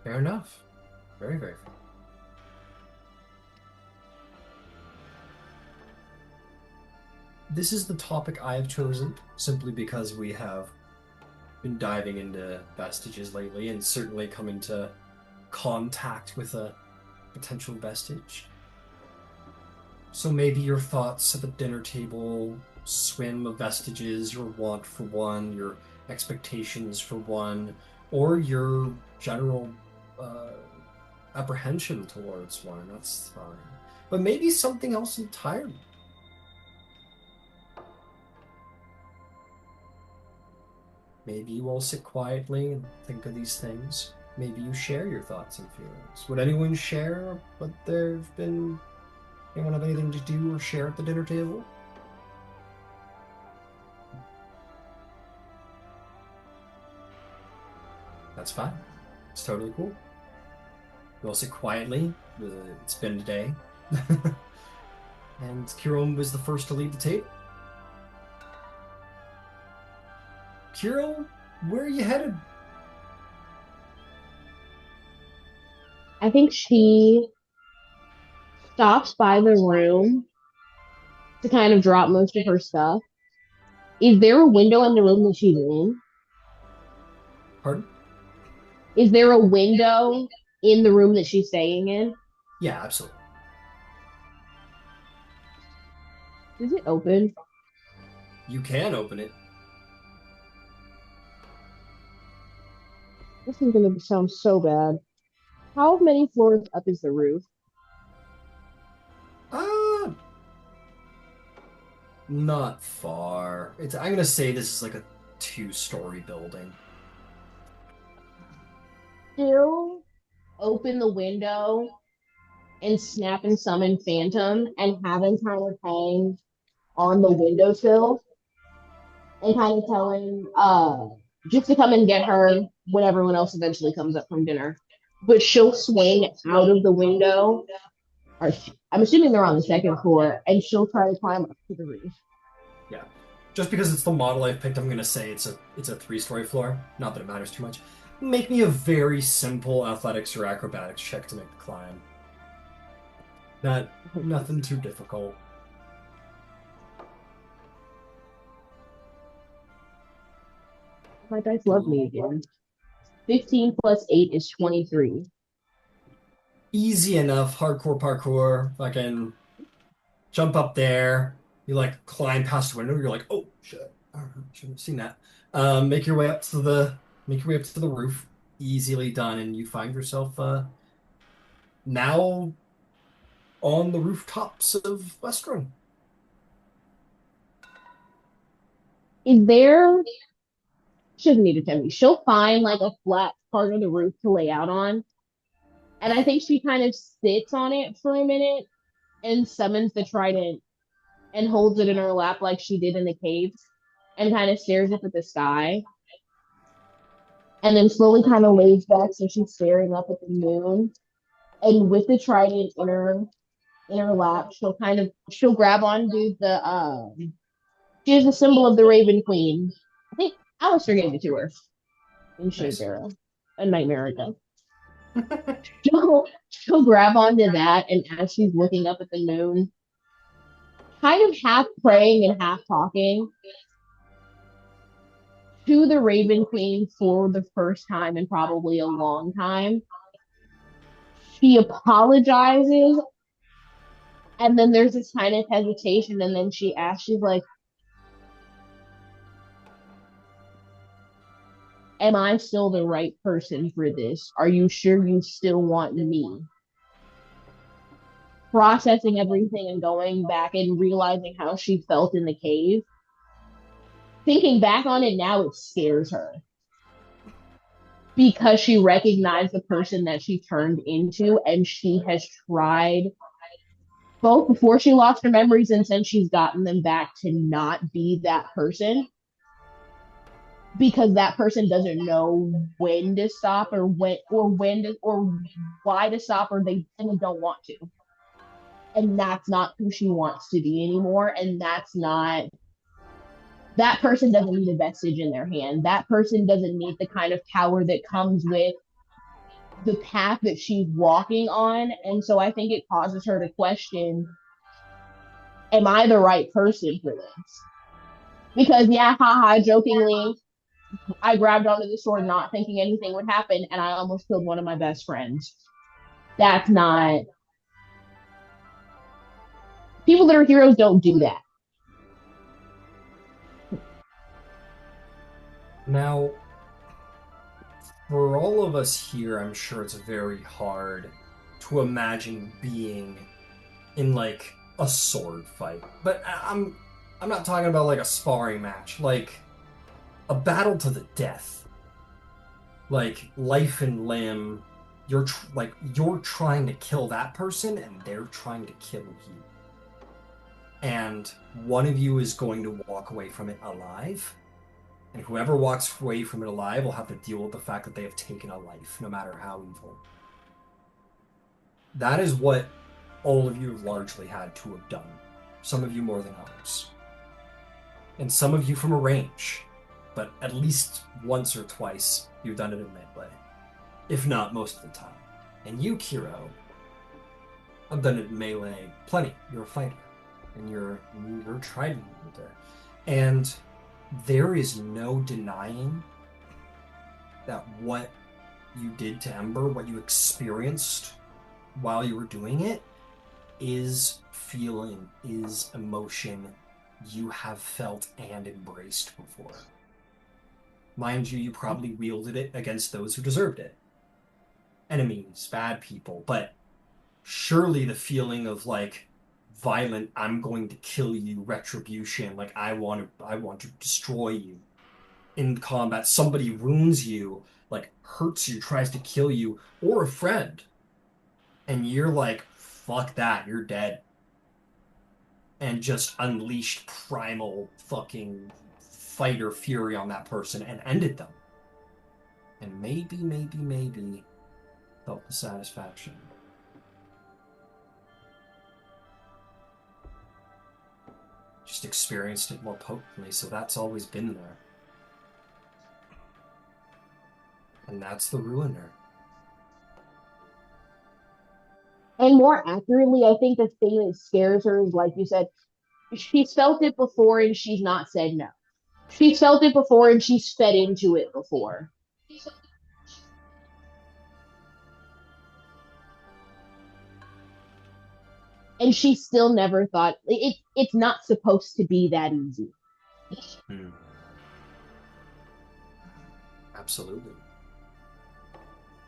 Fair enough. Very, very fair. This is the topic I have chosen simply because we have been diving into vestiges lately and certainly come into contact with a potential vestige. So maybe your thoughts at the dinner table swim of vestiges, your want for one, your expectations for one, or your general apprehension towards one. That's fine. But maybe something else entirely. Maybe you all sit quietly and think of these things. maybe you share your thoughts and feelings. Would anyone share what they've been? Anyone have anything to do or share at the dinner table? That's fine. It's totally cool. You all sit quietly. It's been a day. And Kirill was the first to leave the table. Kirill, where are you headed? I think she stops by the room to kind of drop most of her stuff. Is there a window in the room that she's in? Pardon? Is there a window in the room that she's staying in? Yeah, absolutely. Is it open? You can open it. This is gonna sound so bad. How many floors up is the roof? Not far. I'm gonna say this is like a 2-story building. Still open the window and snap and summon Phantom and have him kind of hang on the windowsill and kind of tell him just to come and get her when everyone else eventually comes up from dinner. But she'll swing out of the window, or I'm assuming they're on the second floor, and she'll try to climb up to the roof. Yeah. Just because it's the model I've picked, I'm gonna say it's a 3-story floor. Not that it matters too much. Make me a very simple athletics or acrobatics check to make the climb. Nothing too difficult. My dice love me again. 15 plus 8 is 23. Easy enough, hardcore parkour. Fucking jump up there. You like climb past the window. You're like, oh shit! I shouldn't have seen that. Make your way up to the roof. Easily done, and you find yourself now on the rooftops of Westruun. Is there shouldn't need to tell me. She'll find like a flat part of the roof to lay out on. And I think she kind of sits on it for a minute and summons the trident and holds it in her lap like she did in the caves and kind of stares up at the sky. And then slowly kind of lays back so she's staring up at the moon. And with the trident in her lap, she'll grab onto the she has a symbol of the Raven Queen. I think Alistair gave it to her in Nice. Shadera, a Nightmare ago. she'll grab onto that, and as she's looking up at the moon, kind of half praying and half talking to the Raven Queen for the first time in probably a long time, she apologizes, and then there's this kind of hesitation, and then she asks, she's like, am I still the right person for this? Are you sure you still want me? Processing everything and going back and realizing how she felt in the cave. Thinking back on it now, it scares her. Because she recognized the person that she turned into, and she has tried, both before she lost her memories and since she's gotten them back, to not be that person. Because that person doesn't know when to stop or why to stop, or they don't want to. And that's not who she wants to be anymore. And that person doesn't need a vestige in their hand. That person doesn't need the kind of power that comes with the path that she's walking on. And so I think it causes her to question, am I the right person for this? Because jokingly, I grabbed onto the sword not thinking anything would happen, and I almost killed one of my best friends. That's not... People that are heroes don't do that. Now, for all of us here, I'm sure it's very hard to imagine being in like a sword fight. But I'm not talking about like a sparring match, like a battle to the death. like life and limb. You're trying to kill that person, and they're trying to kill you. And one of you is going to walk away from it alive, and whoever walks away from it alive will have to deal with the fact that they have taken a life, no matter how evil. That is what all of you have largely had to have done. Some of you more than others. And some of you from a range. But at least once or twice, you've done it in melee. If not most of the time. And you, Kiro, I've done it in melee plenty. You're a fighter. And you're a trident wielder. And there is no denying that what you did to Ember, what you experienced while you were doing it, is feeling, is emotion you have felt and embraced before. Mind you, you probably wielded it against those who deserved it. Enemies, bad people, but surely the feeling of like violent, I'm going to kill you, retribution, like I want to destroy you. In combat, somebody wounds you, like hurts you, tries to kill you, or a friend. And you're like, fuck that, you're dead. And just unleashed primal fucking fighter fury on that person and ended them. And maybe felt the satisfaction. Just experienced it more potently, so that's always been there. And that's the Ruiner. And more accurately, I think the thing that scares her is, like you said, she's felt it before and she's not said no. She's felt it before and she's fed into it before. And she still never thought it's not supposed to be that easy. Absolutely.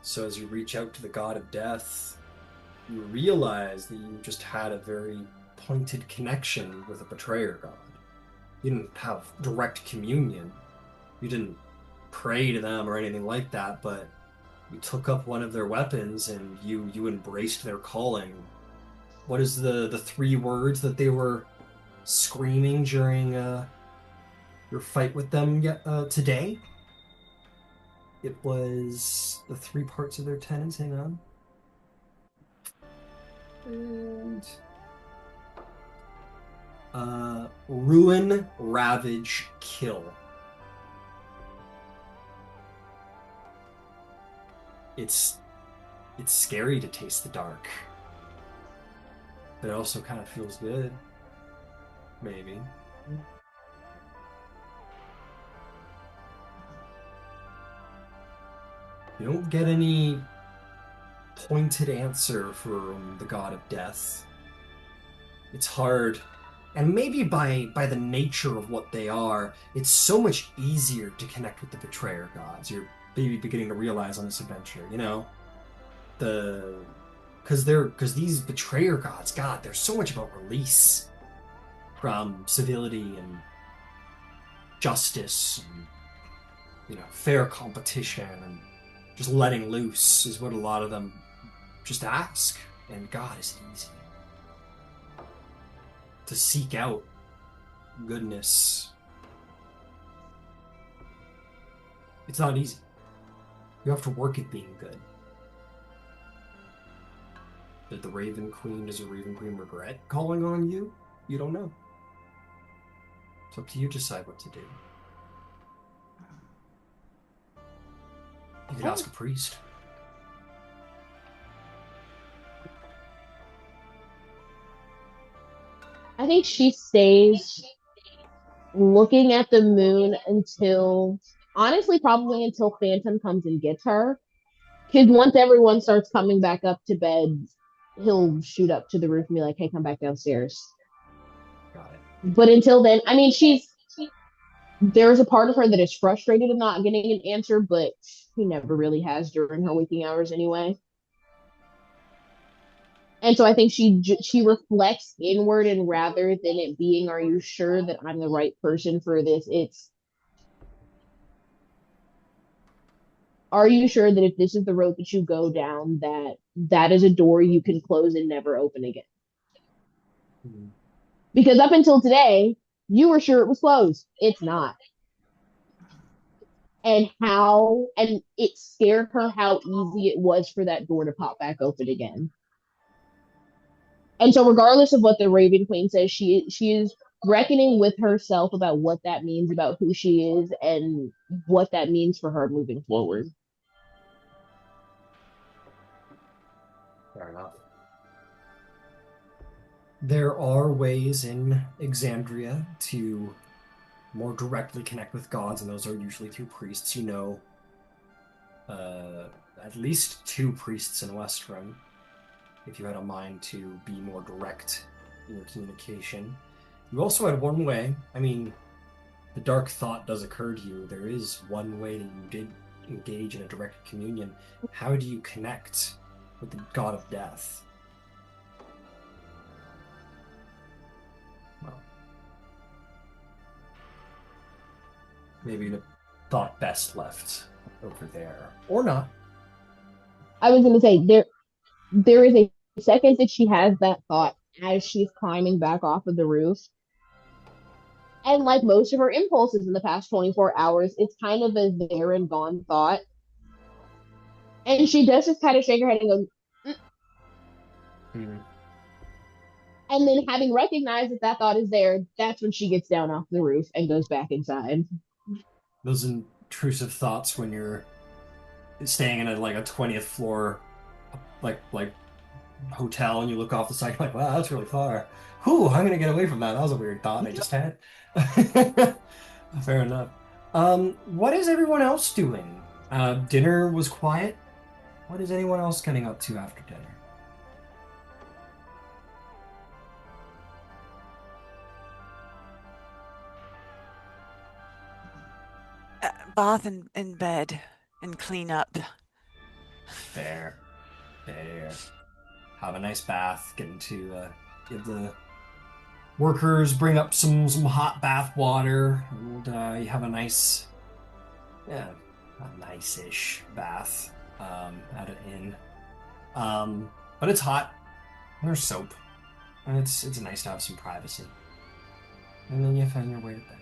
So as you reach out to the god of death, you realize that you just had a very pointed connection with a betrayer god. You didn't have direct communion. You didn't pray to them or anything like that, but you took up one of their weapons and you embraced their calling. What is the 3 words that they were screaming during your fight with them today? It was the 3 parts of their tenets. Hang on. And ruin, ravage, kill. It's scary to taste the dark, but it also kind of feels good. Maybe. You don't get any pointed answer from the god of death. It's hard, and maybe by the nature of what they are, it's so much easier to connect with the betrayer gods. You're maybe beginning to realize on this adventure, you know, because these betrayer gods, God, they're so much about release from civility and justice, and, you know, fair competition, and just letting loose is what a lot of them just ask. And God, is it easy to seek out goodness? It's not easy. You have to work at being good. Does the Raven Queen regret calling on you? You don't know. It's up to you to decide what to do. You could ask a priest. I think she stays looking at the moon until, honestly, probably until Phantom comes and gets her. Because once everyone starts coming back up to bed, he'll shoot up to the roof and be like, hey, come back downstairs. Got it. But until then, I mean, there's a part of her that is frustrated of not getting an answer, but she never really has during her waking hours anyway. And so I think she reflects inward, and rather than it being, are you sure that I'm the right person for this? It's, are you sure that if this is the road that you go down, that is a door you can close and never open again? Hmm. Because up until today, you were sure it was closed. It's not. And it scared her how easy it was for that door to pop back open again. And so regardless of what the Raven Queen says, she is reckoning with herself about what that means about who she is and what that means for her moving forward. Fair enough. There are ways in Exandria to more directly connect with gods, and those are usually through priests. You know, at least 2 priests in Westruun, if you had a mind to be more direct in your communication. You also had one way. I mean, the dark thought does occur to you. There is one way that you did engage in a direct communion. How do you connect with the god of death? Well, maybe the thought best left over there, or not. I was gonna say there is a second that she has that thought as she's climbing back off of the roof. And like most of her impulses in the past 24 hours, it's kind of a there and gone thought. And she does just kind of shake her head and goes, Hmm. and then having recognized that that thought is there, that's when she gets down off the roof and goes back inside. Those intrusive thoughts when you're staying in a 20th floor like hotel and you look off the side, you're like, wow, that's really far. Whew, I'm gonna get away from that. That was a weird thought I just had. Fair enough. What is everyone else doing? Dinner was quiet. What is anyone else getting up to after dinner? Bath and bed and clean up. Fair. Fair. Have a nice bath. Get into give the workers bring up some hot bath water, and you have a nice, yeah, a nice-ish bath at an inn. But it's hot. And there's soap, and it's nice to have some privacy. And then you find your way to bed.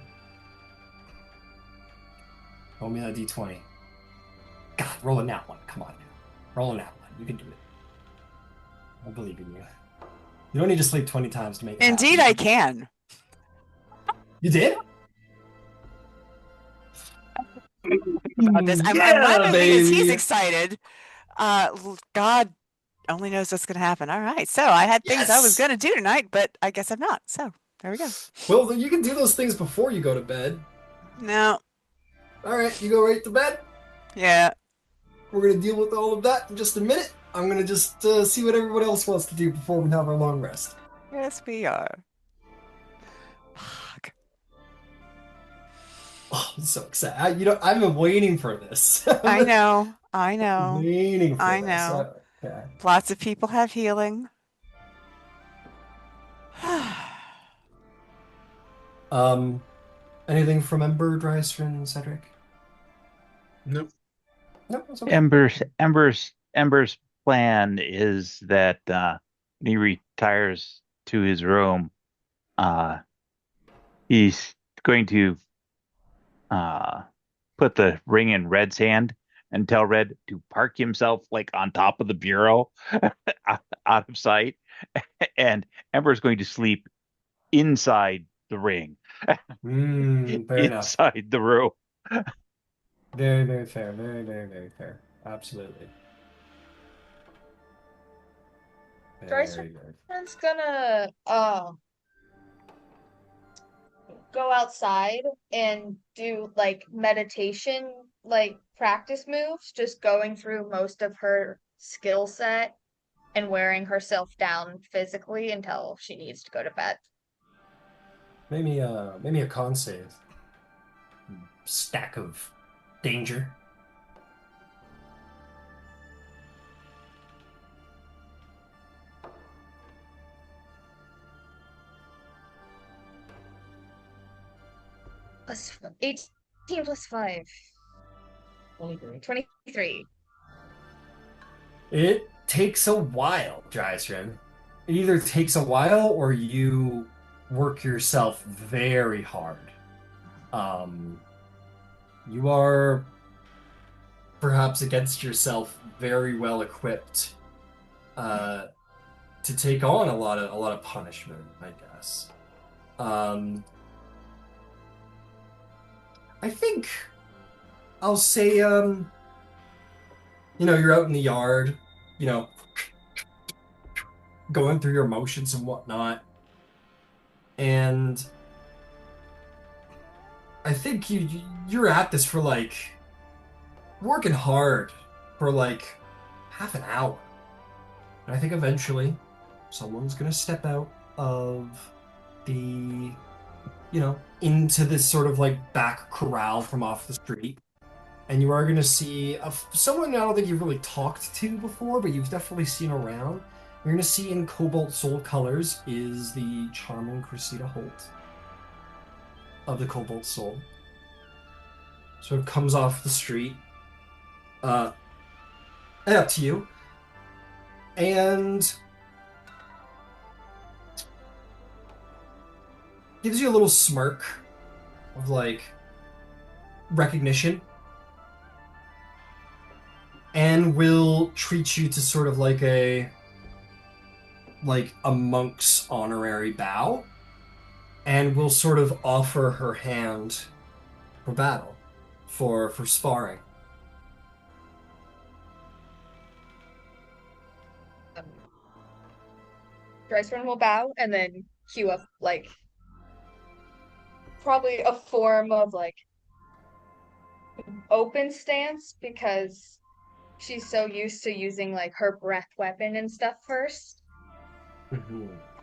Roll me that d20. God, roll a nat one. Come on, roll a nat one. You can do it. I believe in you. You don't need to sleep 20 times to make it Indeed, happen. I can. You did? About this. I'm Yeah, laughing because he's baby. excited. God only knows what's going to happen. All right. So I had things I was Yes. going to do tonight, but I guess I'm not. So there we go. Well, you can do those things before you go to bed. No. All right, you go right to bed. Yeah. We're going to deal with all of that in just a minute. I'm going to just see what everyone else wants to do before we have our long rest. Yes, we are. Fuck. Oh, I'm so excited. I've been waiting for this. I know. I know. Waiting for I this. know. Okay. Lots of people have healing. Anything from Ember, Dreisrin, Cederic? Nope. No, that's okay. Ember's plan is that when he retires to his room, he's going to put the ring in Red's hand and tell Red to park himself like on top of the bureau out of sight. And Ember's going to sleep inside the ring, Fair enough. inside the room. Very, very fair. Very, very, very fair. Absolutely. Very, very Dry's gonna go outside and do like meditation, like practice moves, just going through most of her skill set and wearing herself down physically until she needs to go to bed. maybe a con save. Stack of danger. Plus 18 plus 5. 23. It takes a while, Drysrin. It either takes a while or you work yourself very hard. Um, you are perhaps against yourself very well equipped to take on a lot of punishment, I guess. I think I'll say you're out in the yard, you know, going through your motions and whatnot, and I think you're at this for like working hard for like half an hour. And I think eventually someone's gonna step out of the, into this sort of like back corral from off the street. And you are gonna see someone I don't think you've really talked to before, but you've definitely seen around. You're gonna see in Cobalt Soul colors is the charming Cressida Holt of the Cobalt Soul. Sort of comes off the street, and up to you, and gives you a little smirk of like recognition, and will treat you to sort of like a monk's honorary bow, and will sort of offer her hand for battle, for sparring. Drysrin will bow and then cue up like probably a form of like open stance because she's so used to using like her breath weapon and stuff first.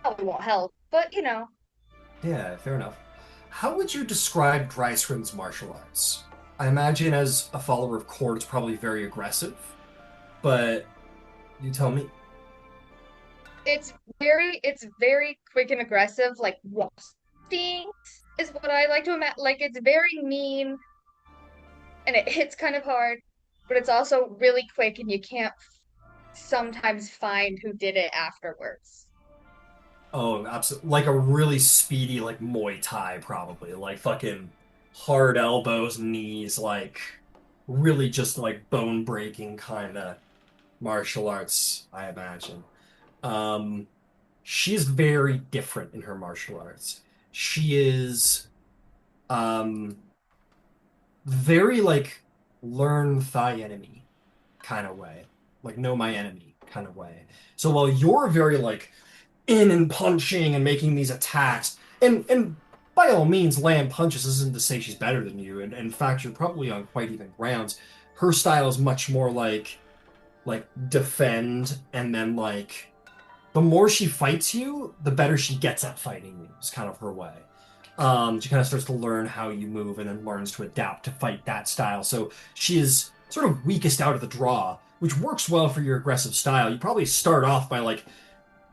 Probably won't help, but Yeah, fair enough. How would you describe Drysrin's martial arts? I imagine as a follower of Cord, it's probably very aggressive, but you tell me. It's very quick and aggressive, like wasting is what I like to imagine. Like it's very mean and it hits kind of hard, but it's also really quick and you can't sometimes find who did it afterwards. Oh, absolutely. Like a really speedy, like Muay Thai, probably. Like fucking hard elbows, knees, like really just like bone breaking kind of martial arts, I imagine. Um, she's very different in her martial arts. She is um very like learn thy enemy kind of way. Like know my enemy kind of way. So while you're very like in and punching and making these attacks, and by all means land punches isn't to say she's better than you, and in fact you're probably on quite even grounds. Her style is much more like defend, and then like the more she fights you, the better she gets at fighting you. Is kind of her way. She kind of starts to learn how you move and then learns to adapt to fight that style. So she is sort of weakest out of the draw, which works well for your aggressive style. You probably start off by like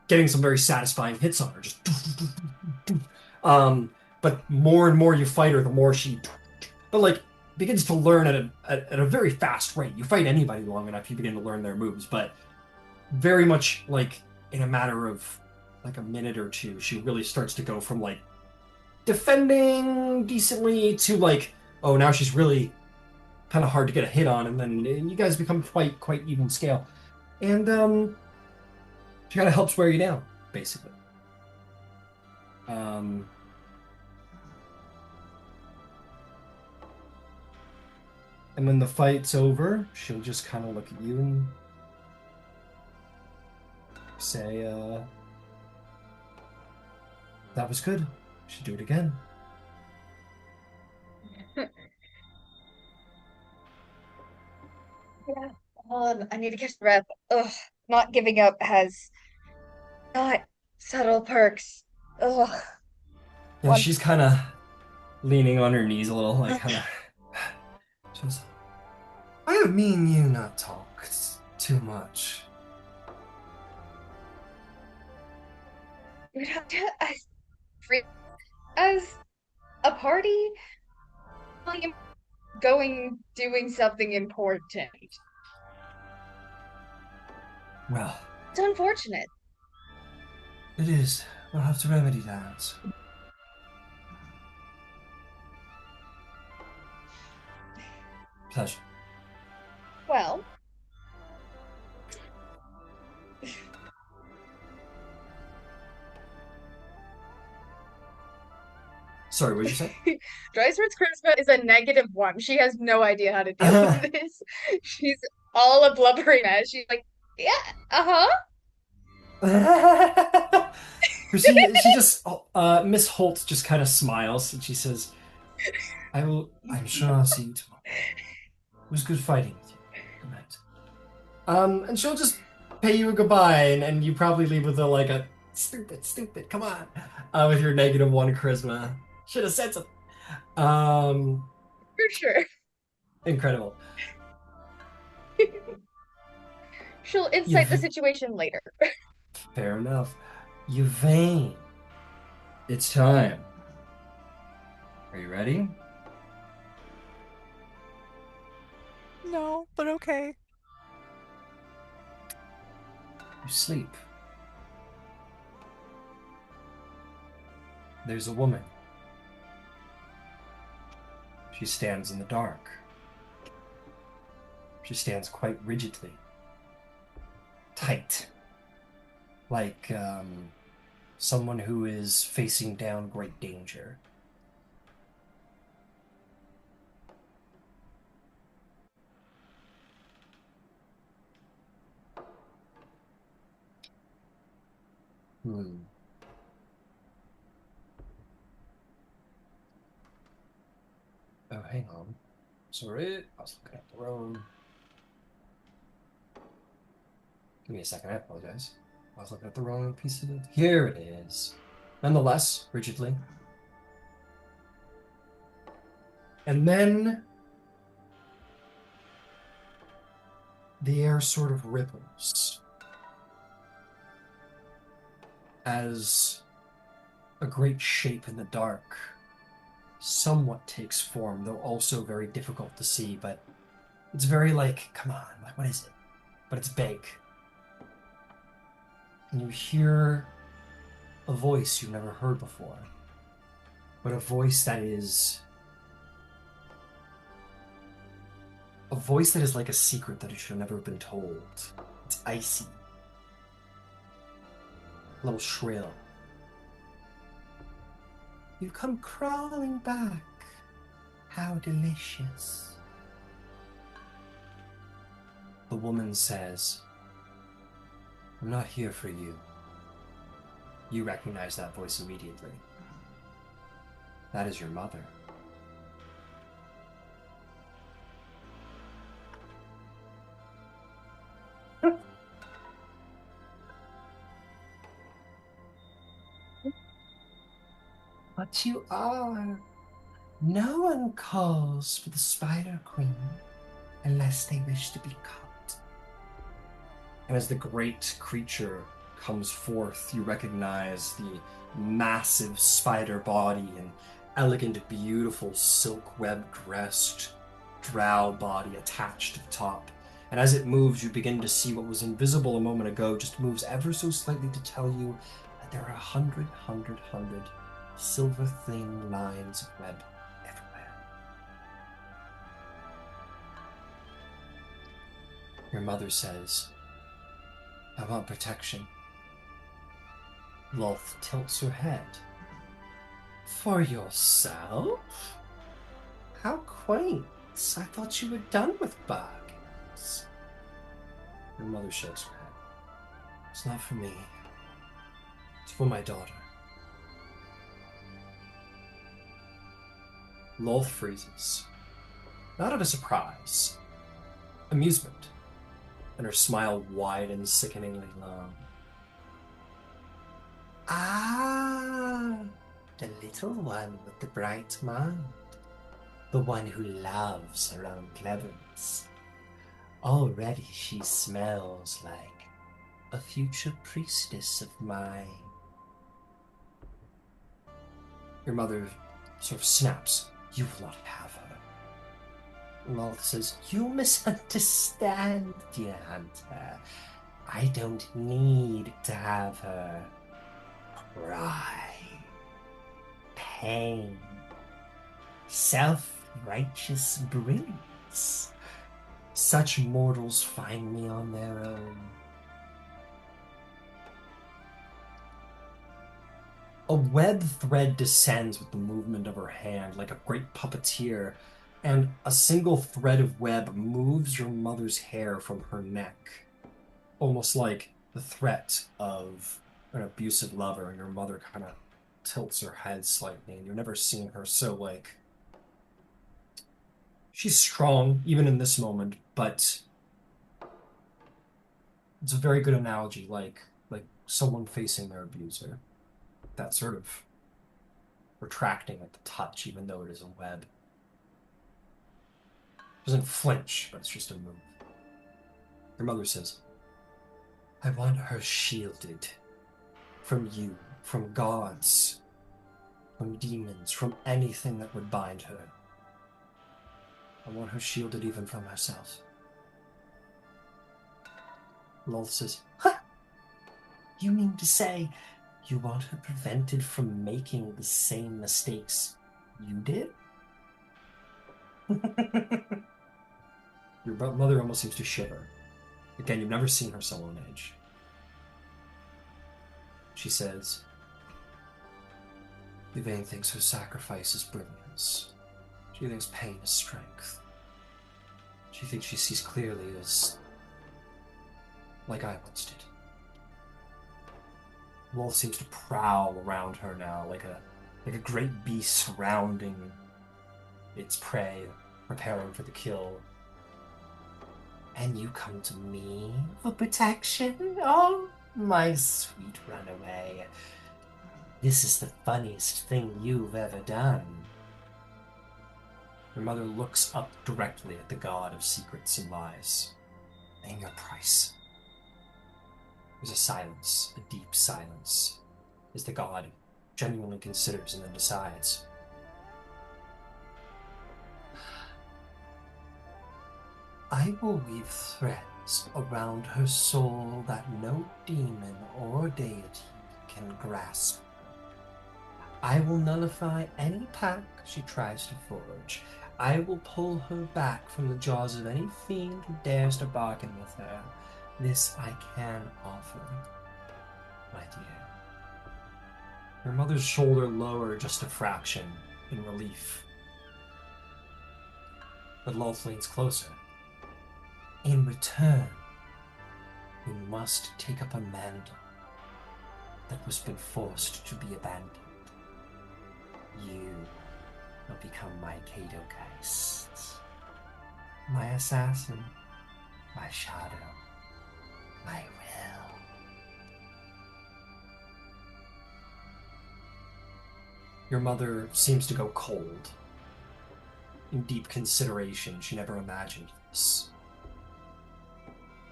getting some very satisfying hits on her, just but more and more you fight her, the more she but like begins to learn at a very fast rate. You fight anybody long enough, you begin to learn their moves, but very much like in a matter of like a minute or two, she really starts to go from like defending decently to like, oh, now she's really kind of hard to get a hit on, and then you guys become quite even scale, and she kind of helps wear you down, basically. And when the fight's over, she'll just kind of look at you and say, that was good. Should do it again. Yeah. I need to catch the breath. Ugh, not giving up has not subtle perks. Ugh. And she's kind of leaning on her knees a little, like kind of. Just, I have me and you not talked too much. As a party, doing something important. Well, It's unfortunate. it is. We'll have to remedy that. Pleasure. Well, Sorry, what did you say? Dreiser's charisma is a -1. She has no idea how to deal with this. She's all a blubbering mess. She's like, yeah, uh-huh. she just Miss Holt just kind of smiles and she says, I'm sure I'll see you tomorrow. It was good fighting with you. Good night. And she'll just pay you a goodbye and you probably leave with a stupid, come on. With your -1 charisma. Should have said something. For sure. Incredible. She'll insight the situation later. Fair enough. Yvaine, it's time. Are you ready? No, but okay. You sleep. There's a woman. She stands in the dark. She stands quite rigidly. Tight. Like someone who is facing down great danger. Oh, hang on. Sorry, I was looking at the wrong. Give me a second, I apologize. I was looking at the wrong piece of it. Here it is. Nonetheless, rigidly. And then the air sort of ripples as a great shape in the dark somewhat takes form, though also very difficult to see, but it's very come on, what is it? But it's big. And you hear a voice you've never heard before, but a voice that is like a secret that should have never been told. It's icy. A little shrill. You've come crawling back. How delicious. The woman says, I'm not here for you. You recognize that voice immediately. That is your mother. But you are. No one calls for the Spider Queen unless they wish to be caught. And as the great creature comes forth, you recognize the massive spider body and elegant, beautiful, silk-web dressed drow body attached to the top. And as it moves, you begin to see what was invisible a moment ago just moves ever so slightly to tell you that there are 100 silver thin lines of web everywhere. Your mother says, I want protection. Lolth tilts her head. For yourself? How quaint. I thought you were done with bargains. Your mother shakes her head. It's not for me. It's for my daughter. Lolth freezes. Not out of surprise. Amusement. And her smile widens sickeningly long. Ah, the little one with the bright mind. The one who loves her own cleverness. Already she smells like a future priestess of mine. Your mother sort of snaps. You will not have her. Lolth says, "You misunderstand, dear hunter. I don't need to have her cry, pain, self-righteous brilliance. Such mortals find me on their own." A web thread descends with the movement of her hand like a great puppeteer, and a single thread of web moves your mother's hair from her neck, almost like the threat of an abusive lover, and your mother kind of tilts her head slightly, and you've never seen her so, like... She's strong, even in this moment, but it's a very good analogy, like someone facing their abuser. That sort of retracting at the touch, even though it is a web. Doesn't flinch, but it's just a move. Your mother says, "I want her shielded from you, from gods, from demons, from anything that would bind her. I want her shielded even from herself." Lolth says, "Huh? You mean to say you want her prevented from making the same mistakes you did?" Your mother almost seems to shiver. Again, you've never seen her so on edge. She says, "Yvaine thinks her sacrifice is brilliance. She thinks pain is strength. She thinks she sees clearly as... like I once did." Wolf seems to prowl around her now, like a great beast surrounding its prey, preparing for the kill. "And you come to me for protection? Oh, my sweet runaway. This is the funniest thing you've ever done." Your mother looks up directly at the god of secrets and lies. "Name your price." There's a silence, a deep silence, as the god genuinely considers and then decides. "I will weave threads around her soul that no demon or deity can grasp. I will nullify any pact she tries to forge. I will pull her back from the jaws of any fiend who dares to bargain with her. This I can offer, my dear." Your mother's shoulder lowered just a fraction in relief. But Lolth leans closer. "In return, you must take up a mantle that has been forced to be abandoned. You will become my Caedogeist, my assassin, my shadow, my will." Your mother seems to go cold. In deep consideration, she never imagined this.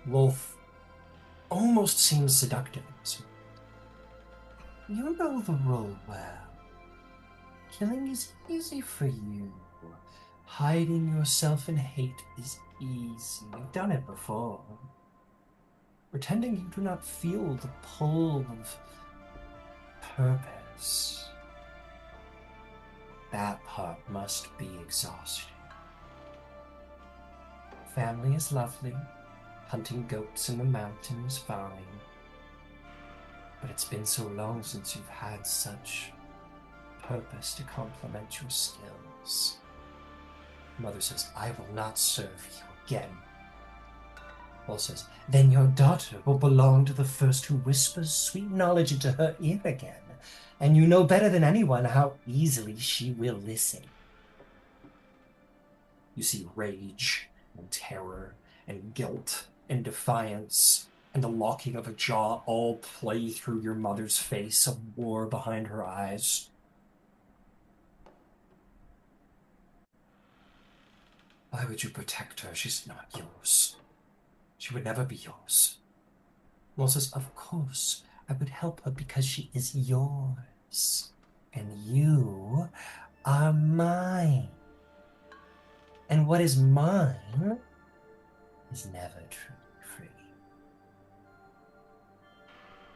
Wolf almost seems seductive. "You know the role well. Killing is easy for you. Hiding yourself in hate is easy. You've done it before. Pretending you do not feel the pull of purpose. That part must be exhausting. Family is lovely. Hunting goats in the mountains fine. But it's been so long since you've had such purpose to complement your skills." Mother says, "I will not serve you again." Paul says, "Then your daughter will belong to the first who whispers sweet knowledge into her ear again, and you know better than anyone how easily she will listen." You see rage and terror and guilt and defiance and the locking of a jaw all play through your mother's face, a war behind her eyes. "Why would you protect her? She's not yours. She would never be yours." Well says, "Of course, I would help her because she is yours. And you are mine. And what is mine is never truly free.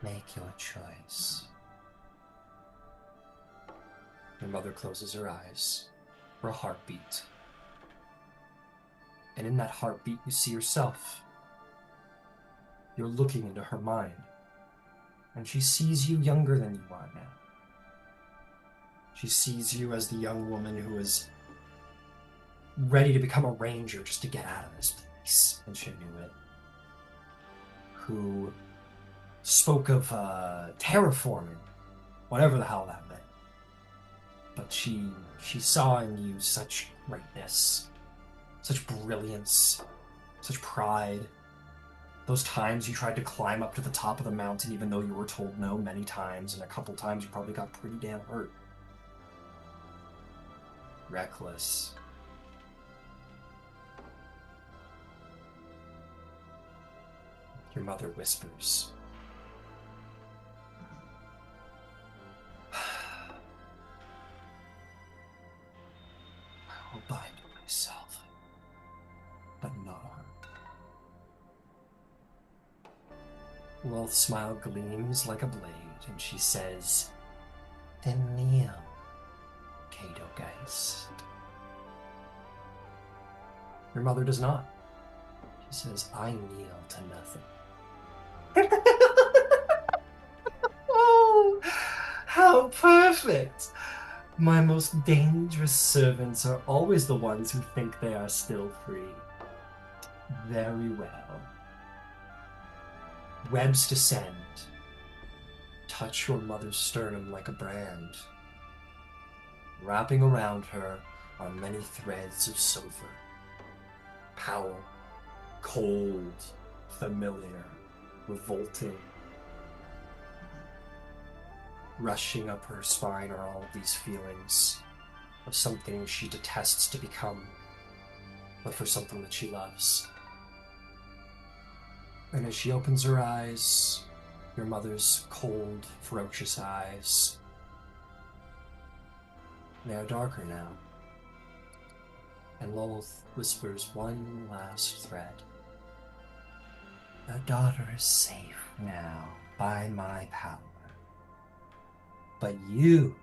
Make your choice. Your mother closes her eyes for a heartbeat. And in that heartbeat, you see yourself. You're looking into her mind. And she sees you younger than you are now. She sees you as the young woman who is ready to become a ranger just to get out of this place, and she knew it. Who spoke of terraforming, whatever the hell that meant. But she saw in you such greatness, such brilliance, such pride. Those times you tried to climb up to the top of the mountain even though you were told no many times, and a couple times you probably got pretty damn hurt. Reckless. Your mother whispers. I will bind myself, but not harm. Lolth's smile gleams like a blade, and she says, "Then kneel, Caedogeist." Your mother does not. She says, "I kneel to nothing." Oh, how perfect! My most dangerous servants are always the ones who think they are still free. Very well. Webs descend. Touch your mother's sternum like a brand. Wrapping around her are many threads of silver. Power, cold, familiar, revolting. Rushing up her spine are all of these feelings of something she detests to become, but for something that she loves. And as she opens her eyes, your mother's cold, ferocious eyes, they are darker now. And Lolth whispers one last thread. Your daughter is safe now by my power. But you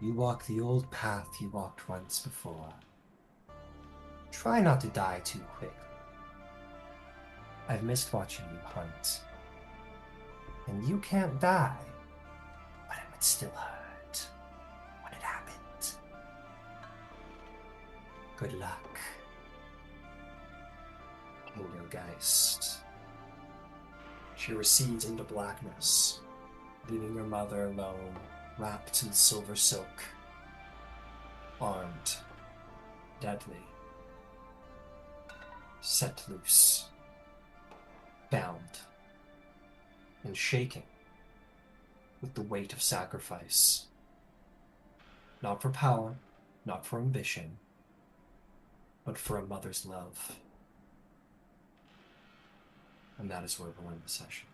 walk the old path you walked once before. Try not to die too quickly. I've missed watching you hunt. And you can't die, but it would still hurt when it happened. Good luck, Caedogeist. She recedes into blackness, leaving your mother alone, wrapped in silver silk, armed, deadly, set loose, bound, and shaking with the weight of sacrifice. Not for power, not for ambition, but for a mother's love. And that is where we'll end the session.